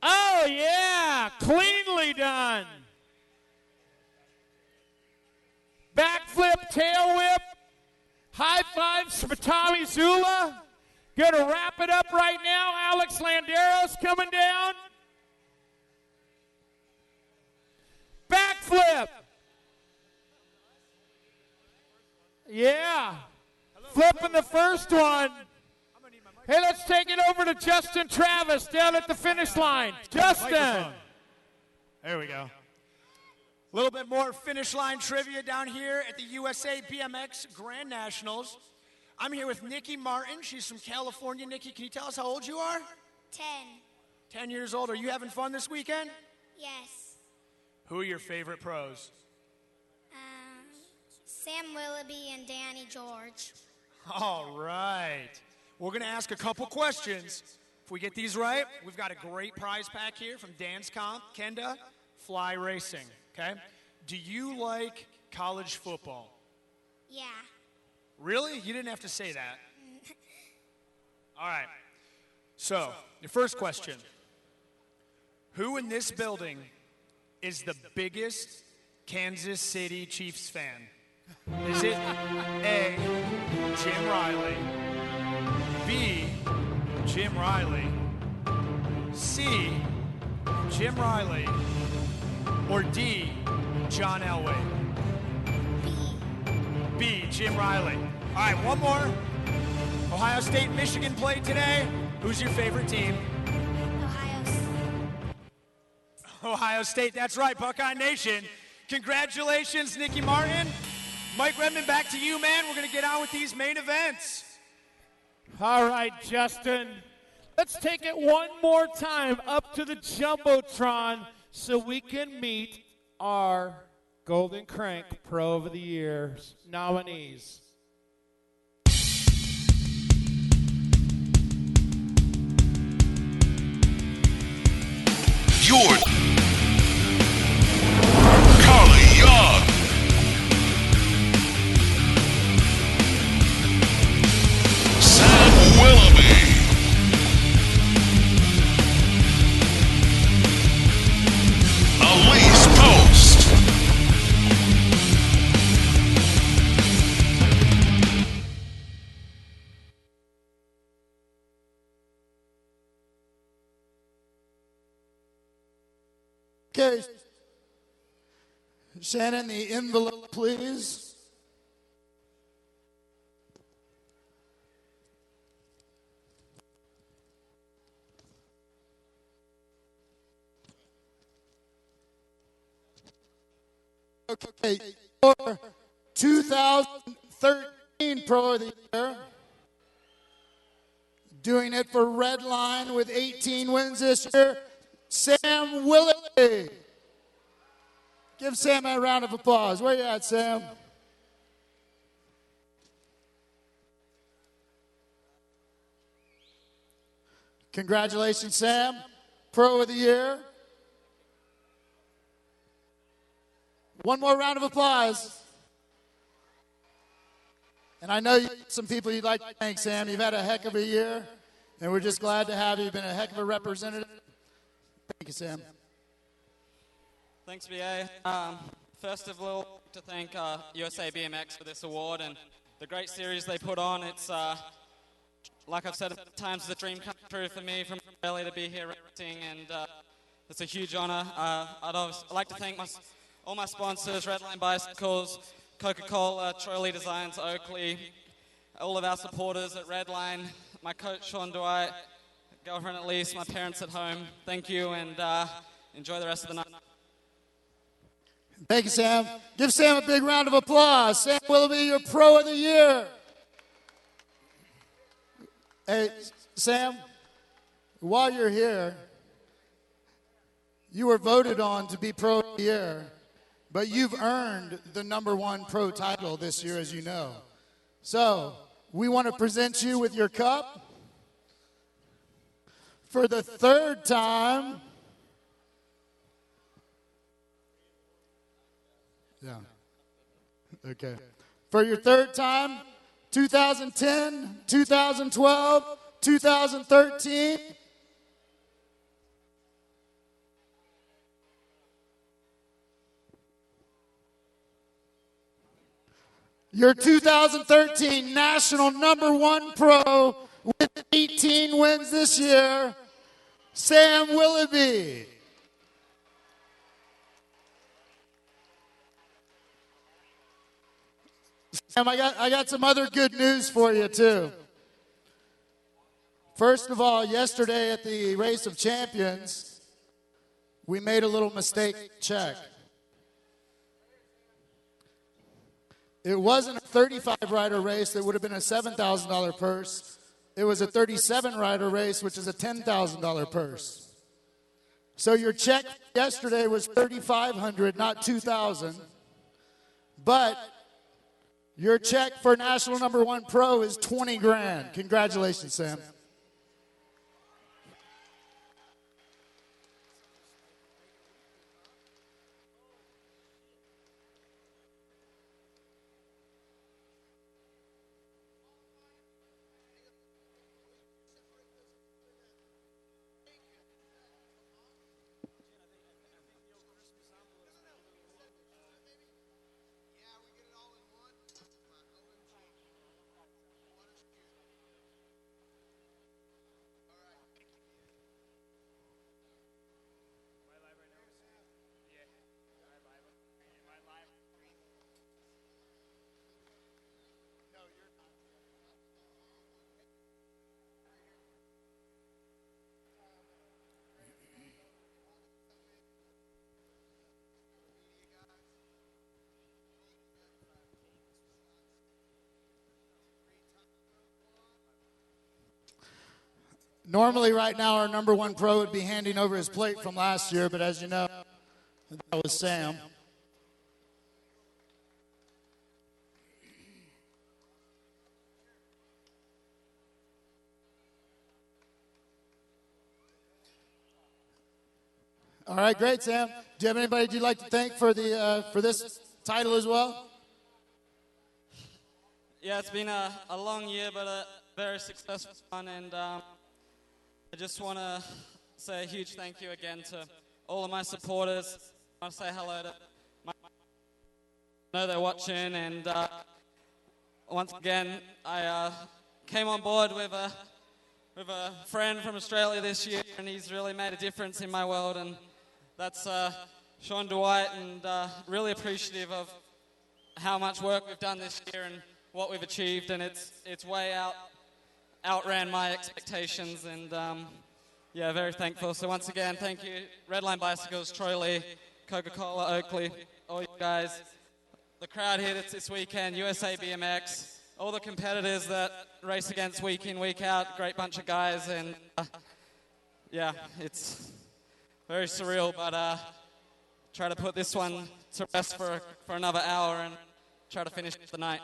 Oh, yeah. Cleanly done. Backflip, tail whip. High fives for Tommy Zula. Going to wrap it up right now. Alex Landeros coming down. Backflip. Yeah. Flipping the first one. Hey, let's take it over to Justin Travis down at the finish line. Justin. There we go. A little bit more finish line trivia down here at the USA BMX Grand Nationals. I'm here with Nikki Martin. She's from California. Nikki, can you tell us how old you are? 10. 10 years old. Are you having fun this weekend? Yes. Who are your favorite pros? Sam Willoughby and Danny George. All right. We're going to ask a couple questions. If we get these right, we've got a great prize pack here from Dan's Comp, Kenda, Fly Racing, okay? Do you like college football? Yeah. Really? You didn't have to say that. All right. So, your first question. Who in this building is the biggest Kansas City Chiefs fan? Is it A, Jim Riley, B, Jim Riley, C, Jim Riley, or D, John Elway? B, Jim Riley. All right, one more. Ohio State and Michigan played today. Who's your favorite team? Ohio State, that's right, Buckeye Nation. Congratulations, Nikki Martin. Mike Redmond, back to you, man. We're going to get on with these main events. All right, Justin. Let's take it one more time up to the Jumbotron so we can meet our Golden Crank Pro of the Year nominees. Jordan, Carly Young, Sam Willoughby, Elise Post, Okay. Shannon, the envelope, please. Okay, for 2013 Pro of the Year. Doing it for Redline with 18 wins this year, Sam Willoughby. Give Sam a round of applause. Where you at, Sam? Congratulations, Sam. Pro of the Year. One more round of applause. And I know some people you'd like to thank, Sam. You've had a heck of a year. And we're just glad to have you. You've been a heck of a representative. Thank you, Sam. Thanks, BA. First of all, to thank USA BMX for this award and the great series they put on. It's, like I've said at times, it's a dream come true for me from Australia to be here racing, and it's a huge honor. I'd like to thank all my sponsors, Redline Bicycles, Coca-Cola, Troy Lee Designs, Oakley, all of our supporters at Redline, my coach Sean Dwight, girlfriend Elise, my parents at home. Thank you, and enjoy the rest of the night. Thank you, Sam. Give Sam a big round of applause. Sam Willoughby, your Pro of the Year. Hey, Sam, while you're here, you were voted on to be Pro of the Year, but you've earned the #1 Pro title this year, as you know. So, we want to present you with your cup for the 3rd time. Yeah. Okay. For your 3rd time, 2010, 2012, 2013. Your 2013 national #1 pro with 18 wins this year, Sam Willoughby. Sam, I got some other good news for you, too. First of all, yesterday at the Race of Champions, we made a little mistake check. It wasn't a 35-rider race that would have been a $7,000 purse. It was a 37-rider race, which is a $10,000 purse. So your check yesterday was $3,500, not $2,000. But your check for national #1 pro is 20 grand. Congratulations, Sam. Normally, right now, our #1 pro would be handing over his plate from last year, but as you know, that was Sam. All right, great, Sam. Do you have anybody you'd like to thank for this title as well? Yeah, it's been a long year, but a very successful one, and I just want to say a huge thank you again to all of my supporters. I want to say hello to my... I know they're watching, and once again, I came on board with a friend from Australia this year, and he's really made a difference in my world, and that's Sean Dwight, and really appreciative of how much work we've done this year and what we've achieved, and it's way outran my expectations, and yeah, very thankful. So once again, thank you, Redline Bicycles, Troy Lee, Coca-Cola, Oakley, all you guys, the crowd here this weekend, USA BMX, all the competitors that race against week in, week out, great bunch of guys, and yeah, it's very surreal, but try to put this one to rest for another hour and try to finish the night.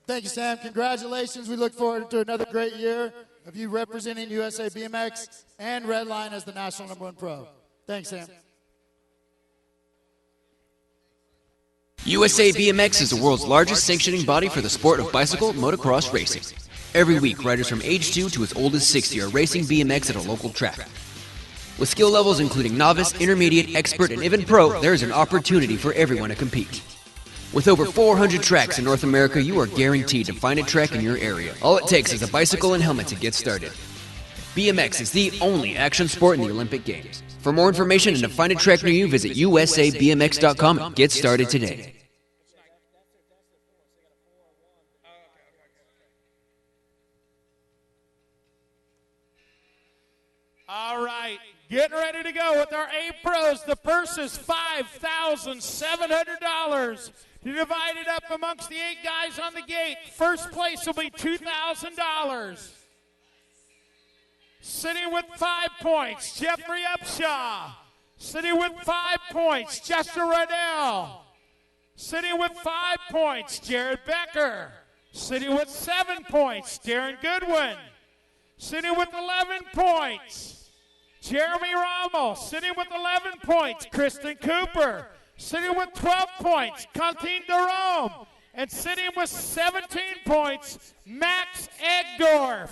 Thank you, Sam. Congratulations. We look forward to another great year of you representing USA BMX and Redline as the national #1 pro. Thanks, Sam. USA BMX is the world's largest sanctioning body for the sport of bicycle motocross racing. Every week, riders from age 2 to as old as 60 are racing BMX at a local track. With skill levels including novice, intermediate, expert, and even pro, there is an opportunity for everyone to compete. With over 400 tracks in North America, you are guaranteed to find a track in your area. All it takes is a bicycle and helmet to get started. BMX is the only action sport in the Olympic Games. For more information and to find a track near you, visit usabmx.com and get started today. All right, getting ready to go with our 8 pros. The purse is $5,700. You divide it up amongst the 8 guys on the gate. First place will be $2,000. Sitting with 5 points, Jeffrey Upshaw. Sitting with 5 points, Jester Riddell. Sitting with 5 points, Jared Becker. Sitting with 7 points, Darren Goodwin. Sitting with 11 points, Jeremy Rommel. Sitting with 11 points, Kristen Cooper. Sitting with 12 points, Cantine Derome. And sitting with 17 points, Max Egdorf.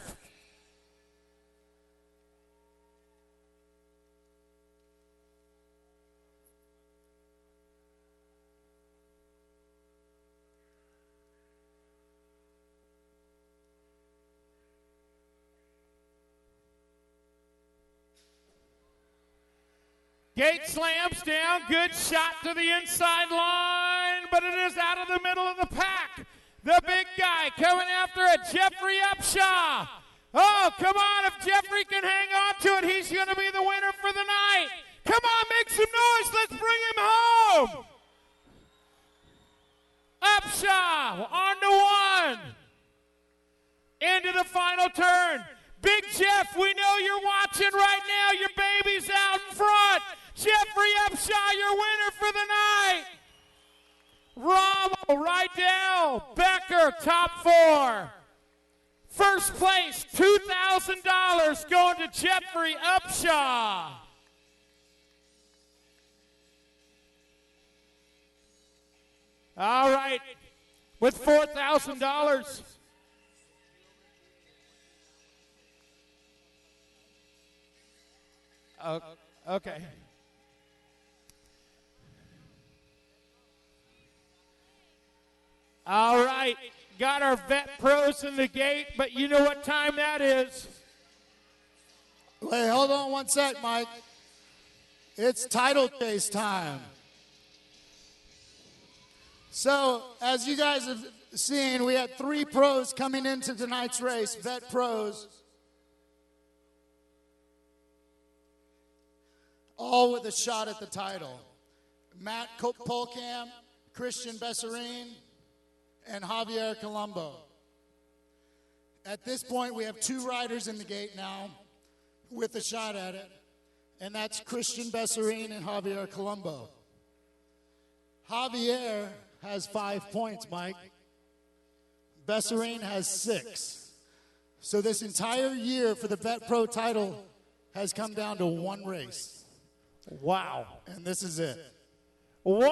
Gate slams down, good shot to the inside line, but it is out of the middle of the pack. The big guy coming after it, Jeffrey Upshaw. Oh, come on, if Jeffrey can hang on to it, he's going to be the winner for the night. Come on, make some noise, let's bring him home. Upshaw on to 1. Into the final turn. Big Jeff, we know you're watching right now. Your baby's out in front. Jeffrey Upshaw, your winner for the night. Rommel, right down. Becker, top 4. First place, $2,000 going to Jeffrey Upshaw. All right, with $4,000. Okay. All right, got our vet pros in the gate, but you know what time that is. Wait, hold on one sec, Mike. It's title chase time. So, as you guys have seen, we had 3 pros coming into tonight's race, vet pros. All with a shot at the title. Matt Polkamp, Christian Besserine, and Javier Colombo. At this point, we have 2 riders in the gate now with a shot at it, and that's Christian Besserine and Javier Colombo. Javier has 5 points, Mike. Besserine has 6. So this entire year for the Vet Pro title has come down to 1 race. Wow. And this is it. 1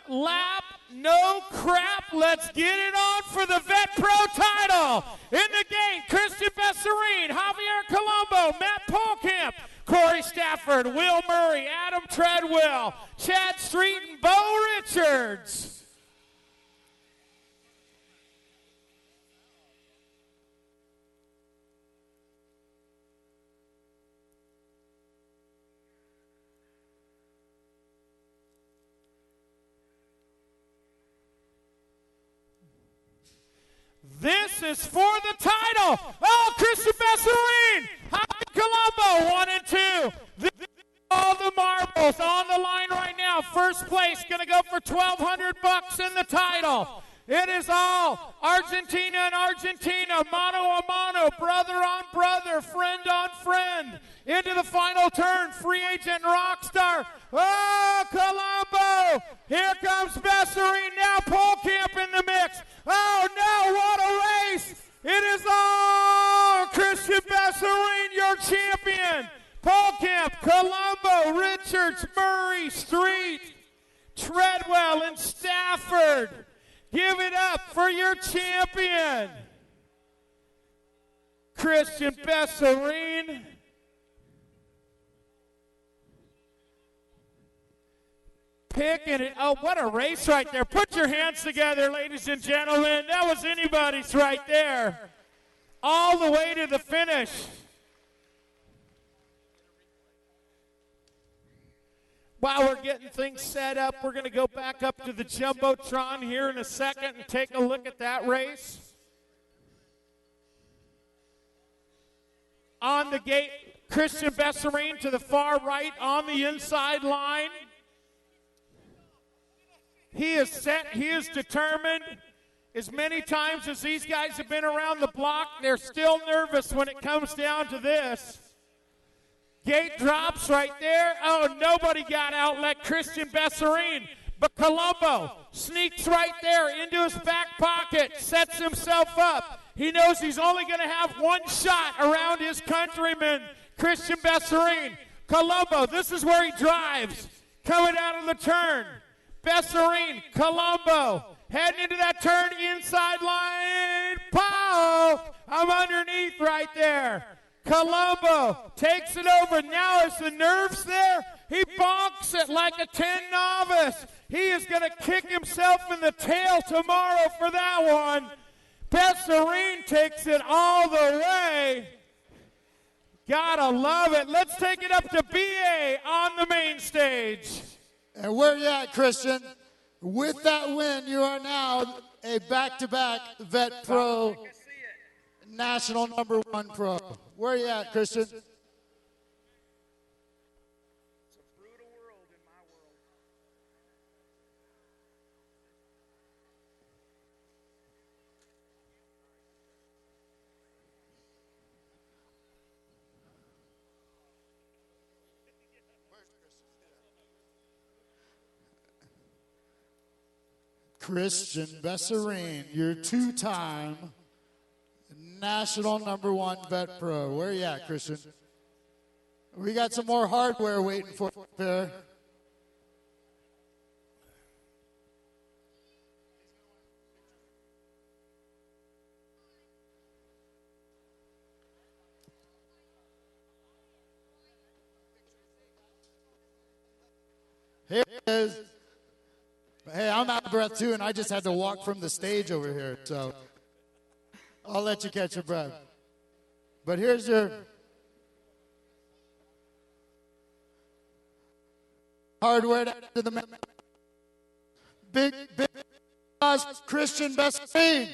lap, no crap. Let's get it on for the Vet Pro title. In the game, Christian Besserine, Javier Colombo, Matt Polkamp, Corey Stafford, Will Murray, Adam Treadwell, Chad Street, and Bo Richards. This is for the title. Oh, Christian Besserine, Javier Colombo, 1 and 2. All the marbles on the line right now. First place going to go for $1,200 in the title. It is all Argentina and Argentina, mano a mano, brother on brother, friend on friend. Into the final turn, free agent rockstar. Oh, Colombo. Here comes Besserine. Now Polkamp in the mix. Oh, no, what a race. It is all Christian Besserine, your champion. Polkamp, Colombo, Richards, Murray, Street. Treadwell and Stafford. Give it up for your champion, Christian Besserine. Picking it. Oh, what a race right there. Put your hands together, ladies and gentlemen. That was anybody's right there. All the way to the finish. While we're getting things set up, we're going to go back up to the Jumbotron here in a second and take a look at that race. On the gate, Christian Besserine to the far right on the inside line. He is set, he is determined. As many times as these guys have been around the block, they're still nervous when it comes down to this. Gate drops right there. Oh, nobody got out like Christian Besserine. But Colombo sneaks right there into his back pocket, sets himself up. He knows he's only going to have one shot around his countryman, Christian Besserine. Colombo, this is where he drives. Coming out of the turn. Besserine, Colombo, heading into that turn, inside line. Pow! I'm underneath right there. Colombo takes it over. Now is the nerves there? He bonks it like a 10 novice. He is going to kick himself in the tail tomorrow for that one. Besserine takes it all the way. Gotta love it. Let's take it up to BA on the main stage. And where you at, Christian? With that win, you are now a back-to-back Vet Pro National #1 Pro. Where you at, Christian? Christian Besserine, your two-time national #1 Vet Pro. Where you at, Christian? We got some more hardware waiting for you there. Here it is. Hey, I'm out of breath too, and I just had to walk from the stage over here, so I'll let you catch your breath. But here's your hardware to the big Christian Besserine.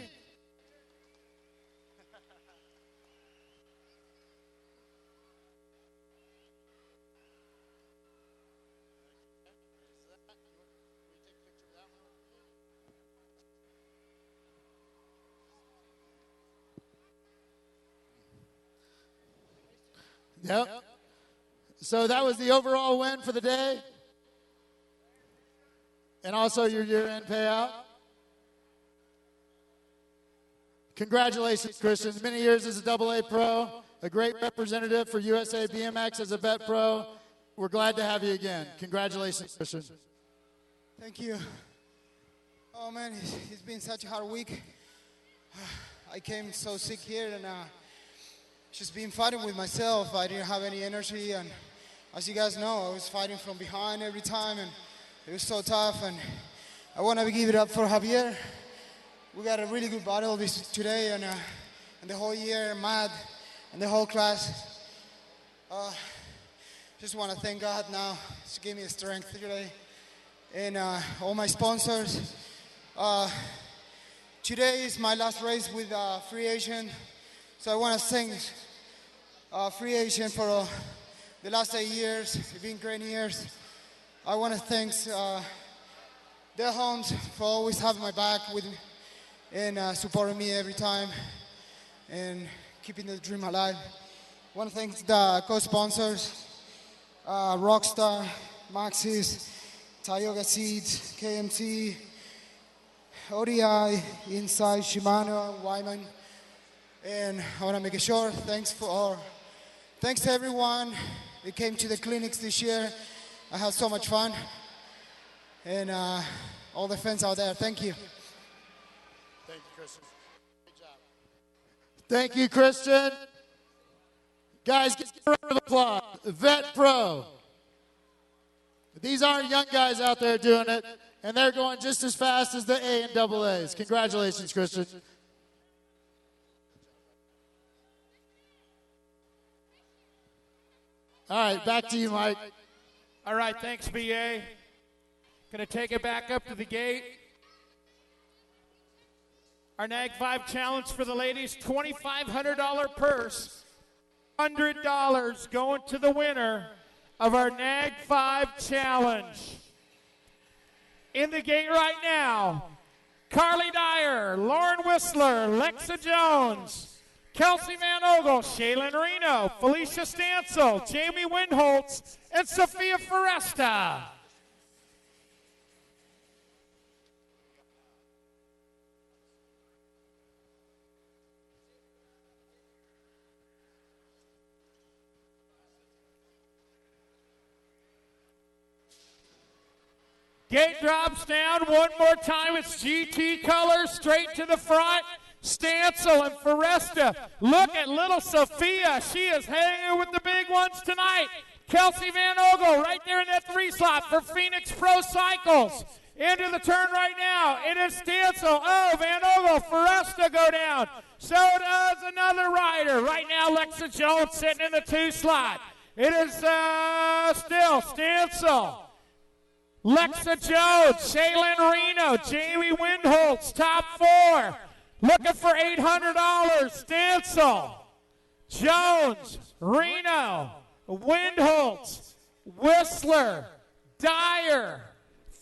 Yep. So that was the overall win for the day. And also your year-end payout. Congratulations, Christian. Many years as a AA pro, a great representative for USA BMX as a Vet Pro. We're glad to have you again. Congratulations, Christian. Thank you. Oh, man, it's been such a hard week. I came so sick here, and just been fighting with myself. I didn't have any energy, and as you guys know, I was fighting from behind every time, and it was so tough. And I want to give it up for Javier. We got a really good battle today, and the whole year, Matt, and the whole class. Just want to thank God now to give me strength today, and all my sponsors. Today is my last race with Free Agent. So I want to thank Free Agent for the last 8 years. It's been great years. I want to thank their homes for always having my back with me and supporting me every time and keeping the dream alive. I want to thank the co-sponsors, Rockstar, Maxis, Tioga Seeds, KMT, ODI, Inside, Shimano, Wyman. And I want to make it short. Thanks to everyone that came to the clinics this year. I had so much fun. and all the fans out there. Thank you. Thank you, Christian. Great job. Thank you, Christian. Guys, give a round of applause. Vet Pro. These aren't young guys out there doing it, and they're going just as fast as the A and double A's. Congratulations, Christian. All right, back to you, Mike. All right, thanks, BA. Going to take it back up to the gate. Our NAG 5 challenge for the ladies, $2,500 purse, $100 going to the winner of our NAG 5 challenge. In the gate right now, Carly Dyer, Lauren Whistler, Lexa Jones, Kelsey Van Ogle, Shaylin Reno, Felicia Stansel, Jamie Windholtz, and Sophia Foresta. Gate drops down one more time. It's GT colors straight to the front. Stansel and Foresta. Look at little Sophia. She is hanging with the big ones tonight. Kelsey Van Ogle right there in that 3 slot for Phoenix Pro Cycles. Into the turn right now. It is Stansel. Oh, Van Ogle. Foresta go down. So does another rider. Right now, Lexa Jones sitting in the 2 slot. It is still Stansel. Lexa Jones, Shaylin Reno, Jamie Windholtz, top 4. Looking for $800. Stansel, Jones, Reno, Windholtz, Whistler, Dyer,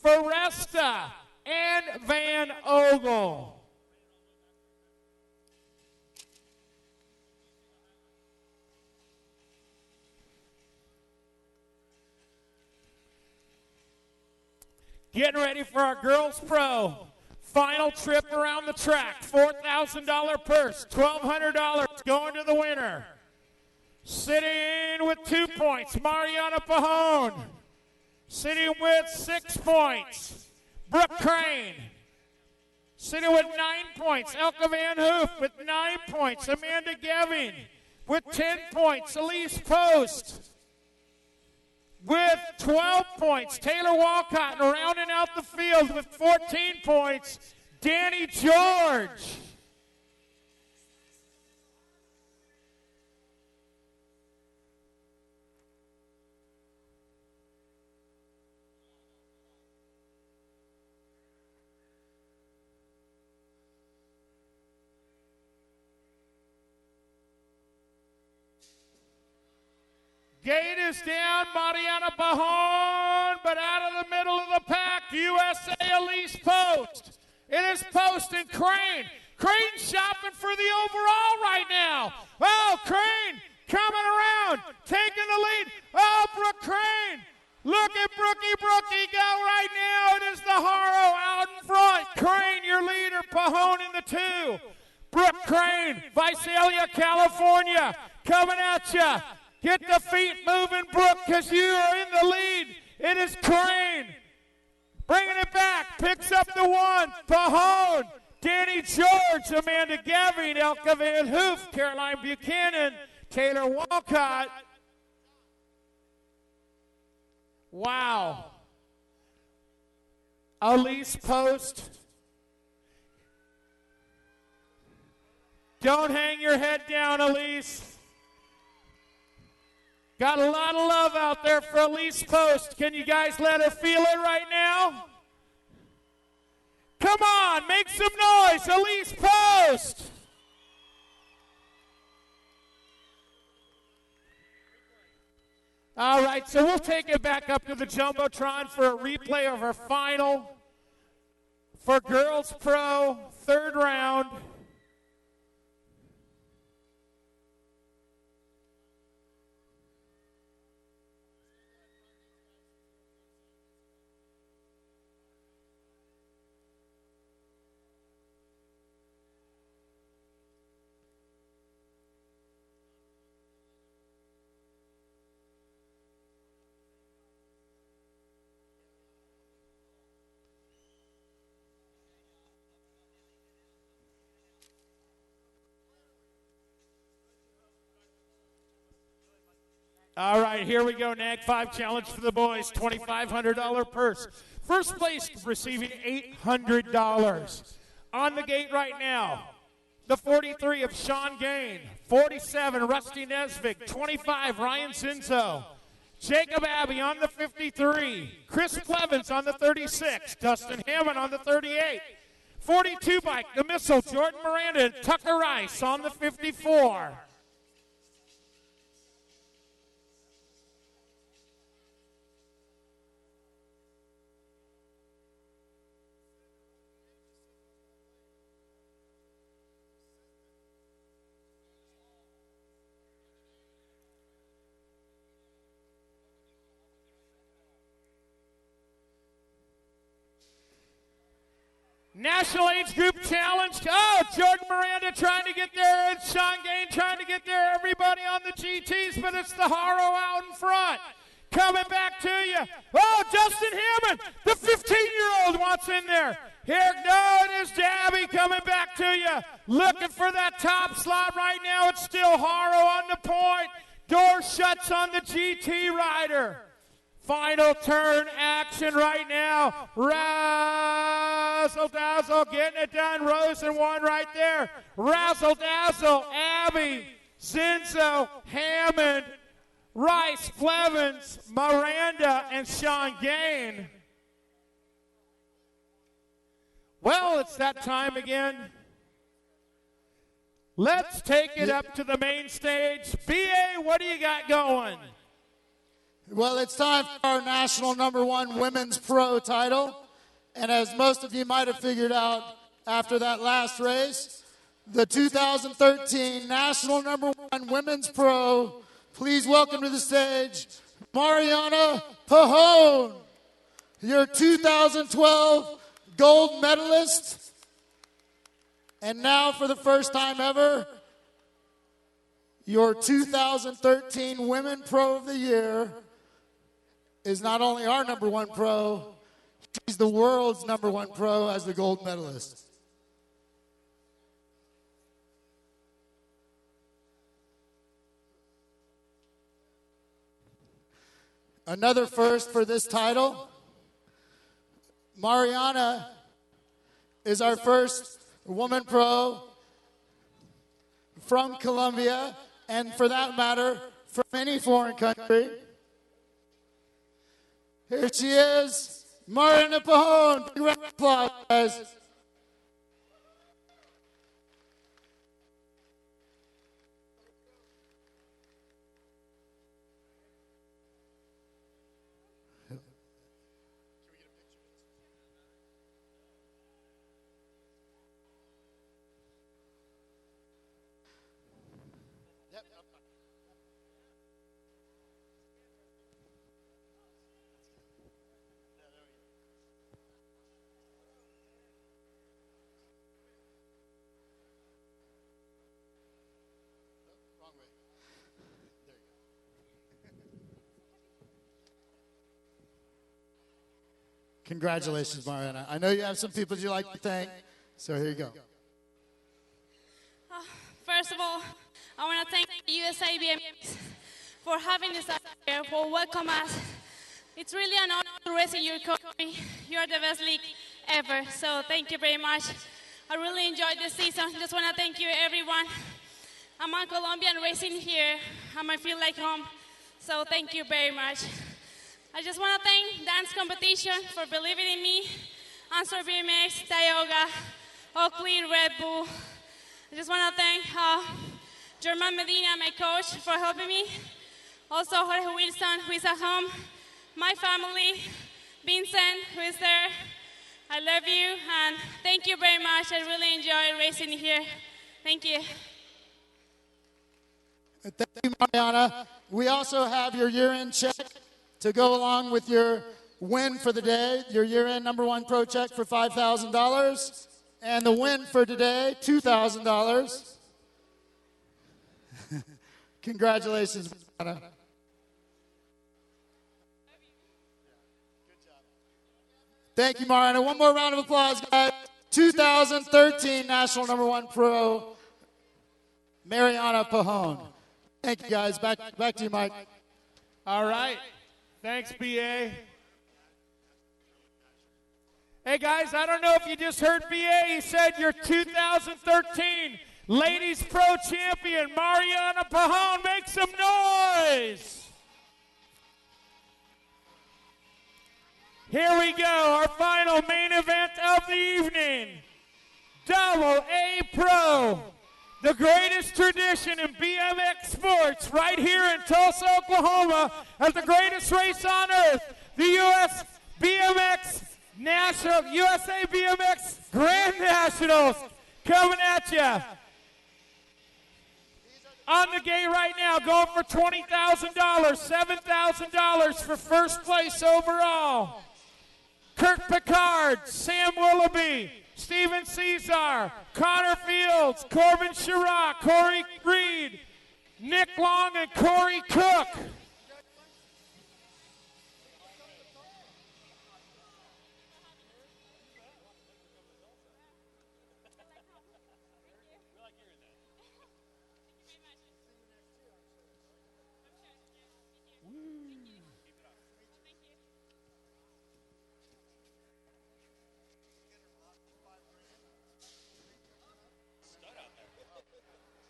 Foresta, and Van Ogle. Getting ready for our Girls Pro. Final trip around the track. $4,000 purse. $1,200 going to the winner. Sitting with 2 points, Mariana Pajone. Sitting with 6 points, Brooke Crane. Sitting with 9 points, Elke Van Hoof with 9 points. Amanda Geving with 10 points. Elise Post with 12 points. Taylor Walcott rounding out the field with 14 points. Danny George. Gate is down, Mariana Pajone, but out of the middle of the pack, USA Elise Post. It is Post and Crane. Crane shopping for the overall right now. Oh, Crane coming around, taking the lead. Oh, Brooke Crane. Look at Brookie go right now. It is the Haro out in front. Crane, your leader, Pajone in the 2. Brooke Crane, Visalia, California, coming at you. Get the feet moving, Brooke, because you are in the lead. It is Crane. Bringing it back. Picks up the 1. Pajone. Danny George. Amanda Geving. Elke Van Hoof. Caroline Buchanan. Taylor Walcott. Wow. Elise Post. Don't hang your head down, Elise. Got a lot of love out there for Elise Post. Can you guys let her feel it right now? Come on, make some noise, Elise Post. All right, so we'll take it back up to the Jumbotron for a replay of our final for Girls Pro, 3rd round. All right, here we go. NAG 5 challenge for the boys. $2,500 purse. First place receiving $800. On the gate right now, the 43 of Sean Gain, 47 Rusty Nesvik, 25 Ryan Zinzo, Jacob Abbey on the 53, Chris Clevens on the 36, Dustin Hammond on the 38, 42 bike, the Missile, Jordan Miranda and Tucker Rice on the 54. National Age Group Challenge. Oh, Jordan Miranda trying to get there, and Sean Gain trying to get there. Everybody on the GTs, but it's the Haro out in front. Coming back to you. Oh, Justin Hammond, the 15-year-old wants in there. Here, no, it is Dabby coming back to you. Looking for that top slot right now. It's still Haro on the point. Door shuts on the GT rider. Final turn action right now. Razzle Dazzle getting it done. Rosen one right there. Razzle Dazzle, Abby, Zinzo, Hammond, Rice, Flevens, Miranda, and Sean Gain. Well, it's that time again. Let's take it up to the main stage. BA, what do you got going? Well, it's time for our national #1 women's pro title. And as most of you might have figured out after that last race, the 2013 national #1 women's pro, please welcome to the stage, Mariana Pajone, your 2012 gold medalist. And now for the first time ever, your 2013 Women Pro of the Year is not only our #1 pro, she's the world's #1 pro as the gold medalist. Another first for this title. Mariana is our first woman pro from Colombia, and for that matter, from any foreign country. Here she is, Mariana Pajone. Big round of applause, guys. Congratulations, Mariana. I know you have some people you like to thank, so here you go. First of all, I want to thank USA BMX for having us out here, for welcoming us. It's really an honor to race in your country. You're the best league ever, so thank you very much. I really enjoyed this season. Just want to thank you, everyone. I'm a Colombian racing here. I might feel like home, so thank you very much. I just want to thank Dance Competition for believing in me, Answer BMX, Tioga, Oakley, Red Bull. I just want to thank German Medina, my coach, for helping me. Also, Jorge Wilson, who is at home. My family, Vincent, who is there. I love you, and thank you very much. I really enjoy racing here. Thank you. Thank you, Mariana. We also have your year-end check to go along with your win for the day, your year-end #1 pro check for $5,000, and the win for today, $2,000. Congratulations, Mariana. Thank you, Mariana. One more round of applause, guys. 2013 National #1 Pro, Mariana Pajone. Thank you, guys. Back to you, Mike. All right. Thanks, BA. Hey, guys, I don't know if you just heard BA. He said your 2013 Ladies Pro Champion, Mariana Pajon. Make some noise. Here we go, our final main event of the evening. Double A Pro, the greatest tradition in BMX sports, right here in Tulsa, Oklahoma, at the greatest race on earth, the USA BMX Grand Nationals, coming at you. On the gate right now, going for $20,000, $7,000 for first place overall. Kurt Pickard, Sam Willoughby, Steven Cesar, Connor Fields, Corbin Sherrock, Corey Reed, Nick Long, and Corey Cook.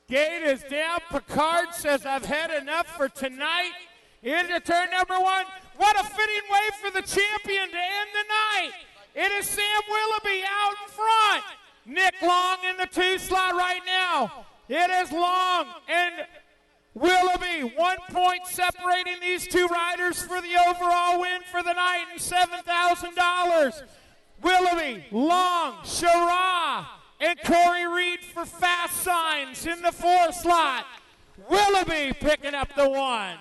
Gate is down. Picard says, I've had enough for tonight. Into turn number one. What a fitting way for the champion to end the night. It is Sam Willoughby out in front. Nick Long in the 2 slot right now. It is Long and Willoughby. 1 point separating these two riders for the overall win for the night and $7,000. Willoughby, Long, Sherrod, and Corey Reed for fast signs in the 4 slot. Willoughby picking up the 1.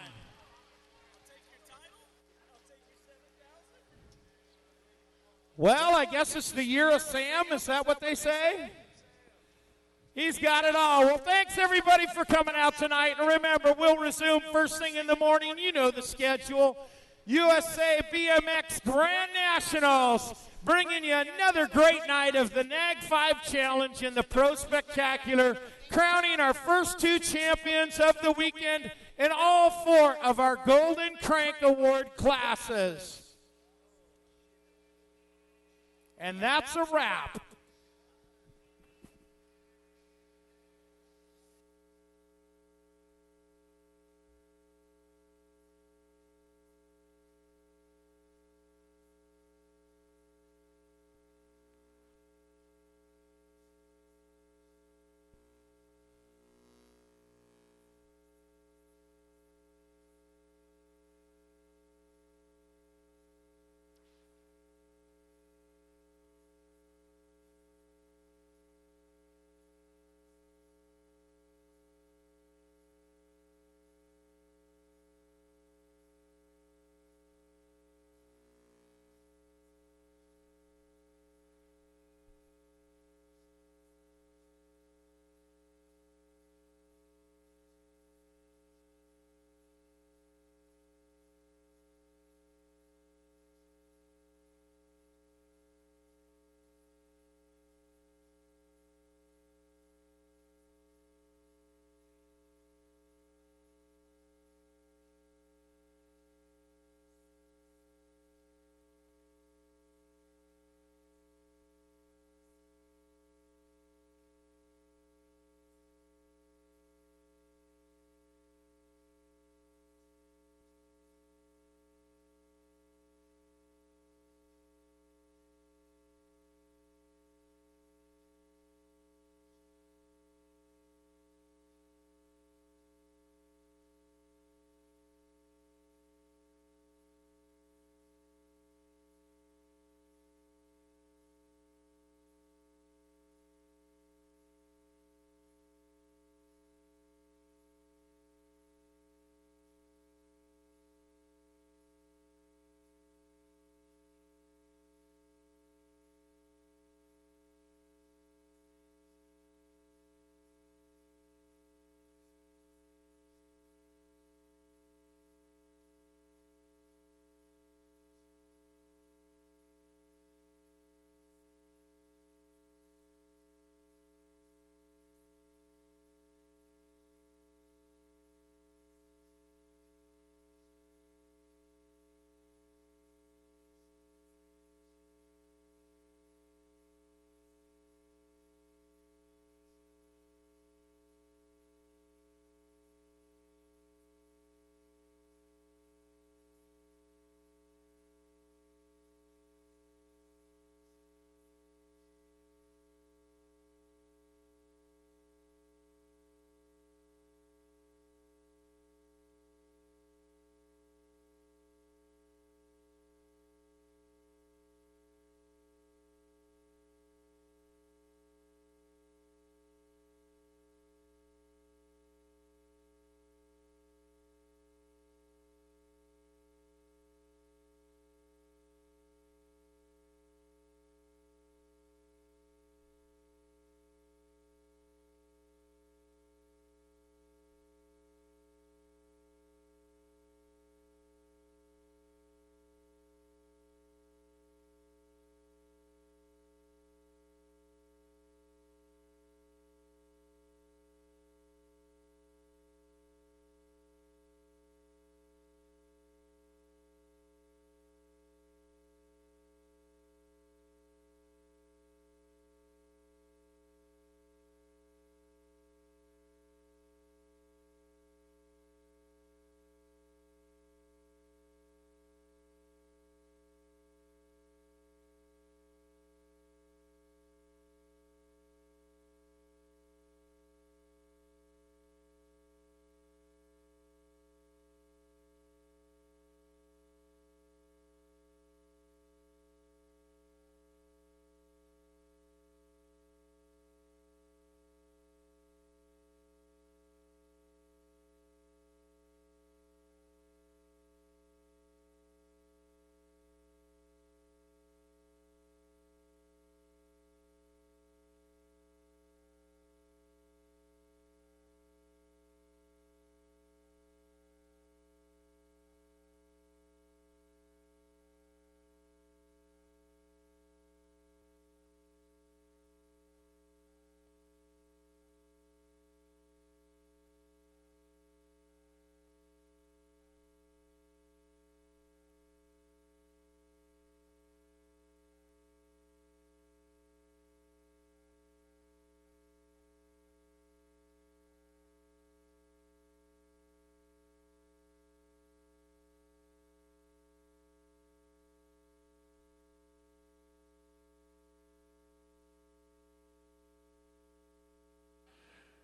Well, I guess it's the year of Sam. Is that what they say? He's got it all. Well, thanks, everybody, for coming out tonight. And remember, we'll resume first thing in the morning. You know the schedule. USA BMX Grand Nationals, bringing you another great night of the NAG 5 Challenge in the Pro Spectacular, crowning our first 2 champions of the weekend in all 4 of our Golden Crank Award classes. And that's a wrap.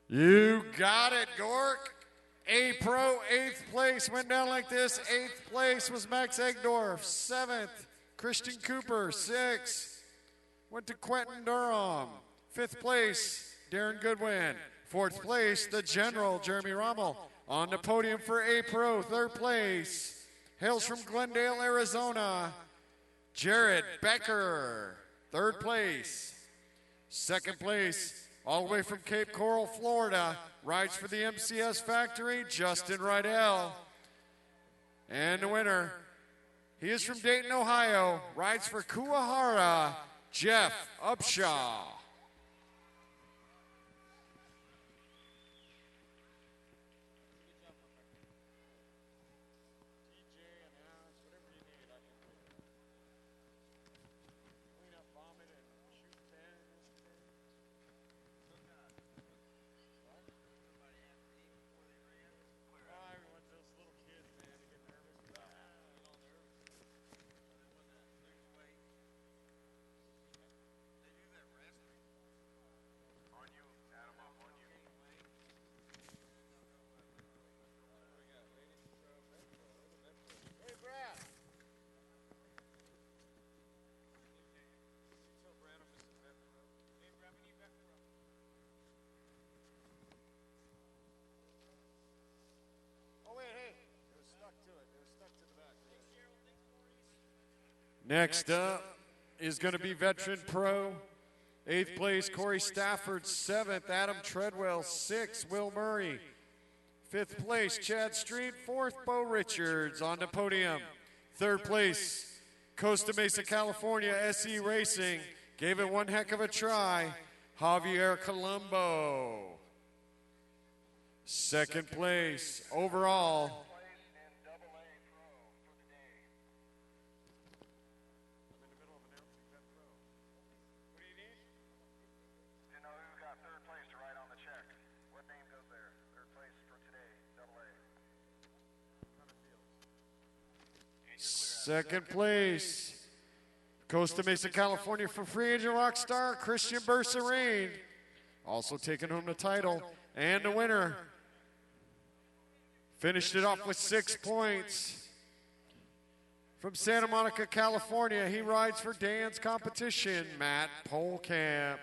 You got it, Gork. A Pro, 8th place, went down like this. 8th place was Max Egdorf. 7th, Christian Cooper. 6th, went to Quentin Durham. 5th place, Darren Goodwin. 4th place, the General, Jeremy Rommel. On the podium for A Pro, 3rd place, hails from Glendale, Arizona, Jared Becker. 3rd place. 2nd place, all the way from Cape Coral, Florida, rides for the MCS factory, Justin Rydell. And the winner, he is from Dayton, Ohio, rides for Kuwahara, Jeff Upshaw. Next up is going to be Veteran Pro. 8th place, Corey Stafford. 7th, Adam Treadwell. 6th, Will Murray. 5th place, Chad Street. 4th, Bo Richards on the podium. 3rd place, Costa Mesa, California, SE Racing. Gave it one heck of a try, Javier Colombo. 2nd place, overall, Second place, Costa Mesa, California, for free agent rock star Christian Berserine, also taking home the title. And the winner finished it off with 6 points. From Santa Monica, California, he rides for Dan's competition, Matt Polkamp.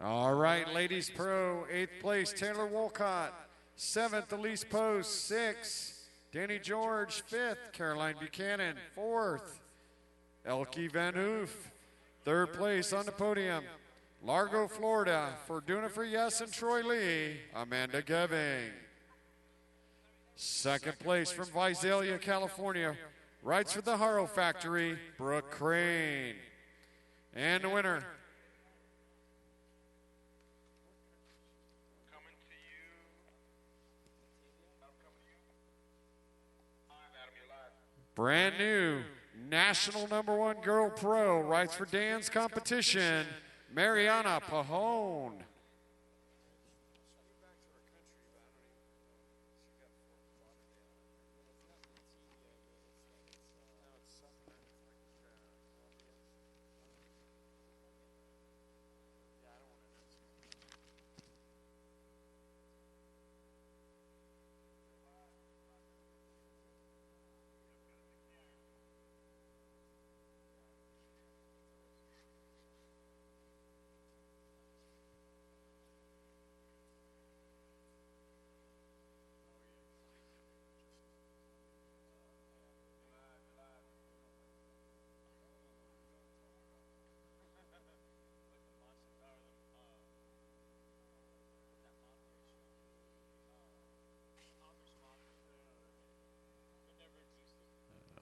All right, Ladies Pro, 8th place, Taylor Wolcott. 7th, Elise Post. 6th, Danny George. 5th, Caroline Buchanan. 4th, Elke Van Hoof. 3rd place on the podium, Largo, Florida, for Doing It For Yes and Troy Lee, Amanda Geving. 2nd place from Visalia, California, rides for the Haro Factory, Brooke Crane. And the winner, brand new national #1 girl pro, rides for Dan's competition, Mariana Pahone.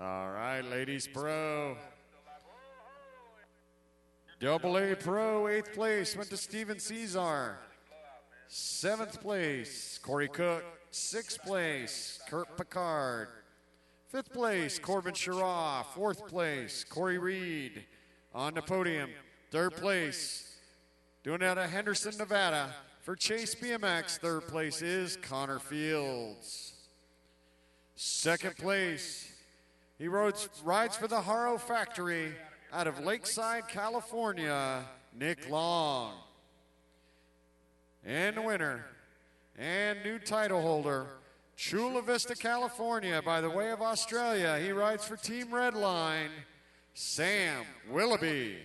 All right, Ladies Pro. Double A Pro, 8th place went to Steven Cesar. 7th place, Corey Cook. 6th place, Kurt Picard. 5th place, Corbin Sherraw. 4th place, Corey Reed on the podium. 3rd place, doing it out of Henderson, Nevada. For Chase BMX, 3rd place is Connor Fields. 2nd place, he rides for the Haro Factory out of Lakeside, California, Nick Long. And the winner and new title holder, Chula Vista, California, by the way of Australia. He rides for Team Redline, Sam Willoughby.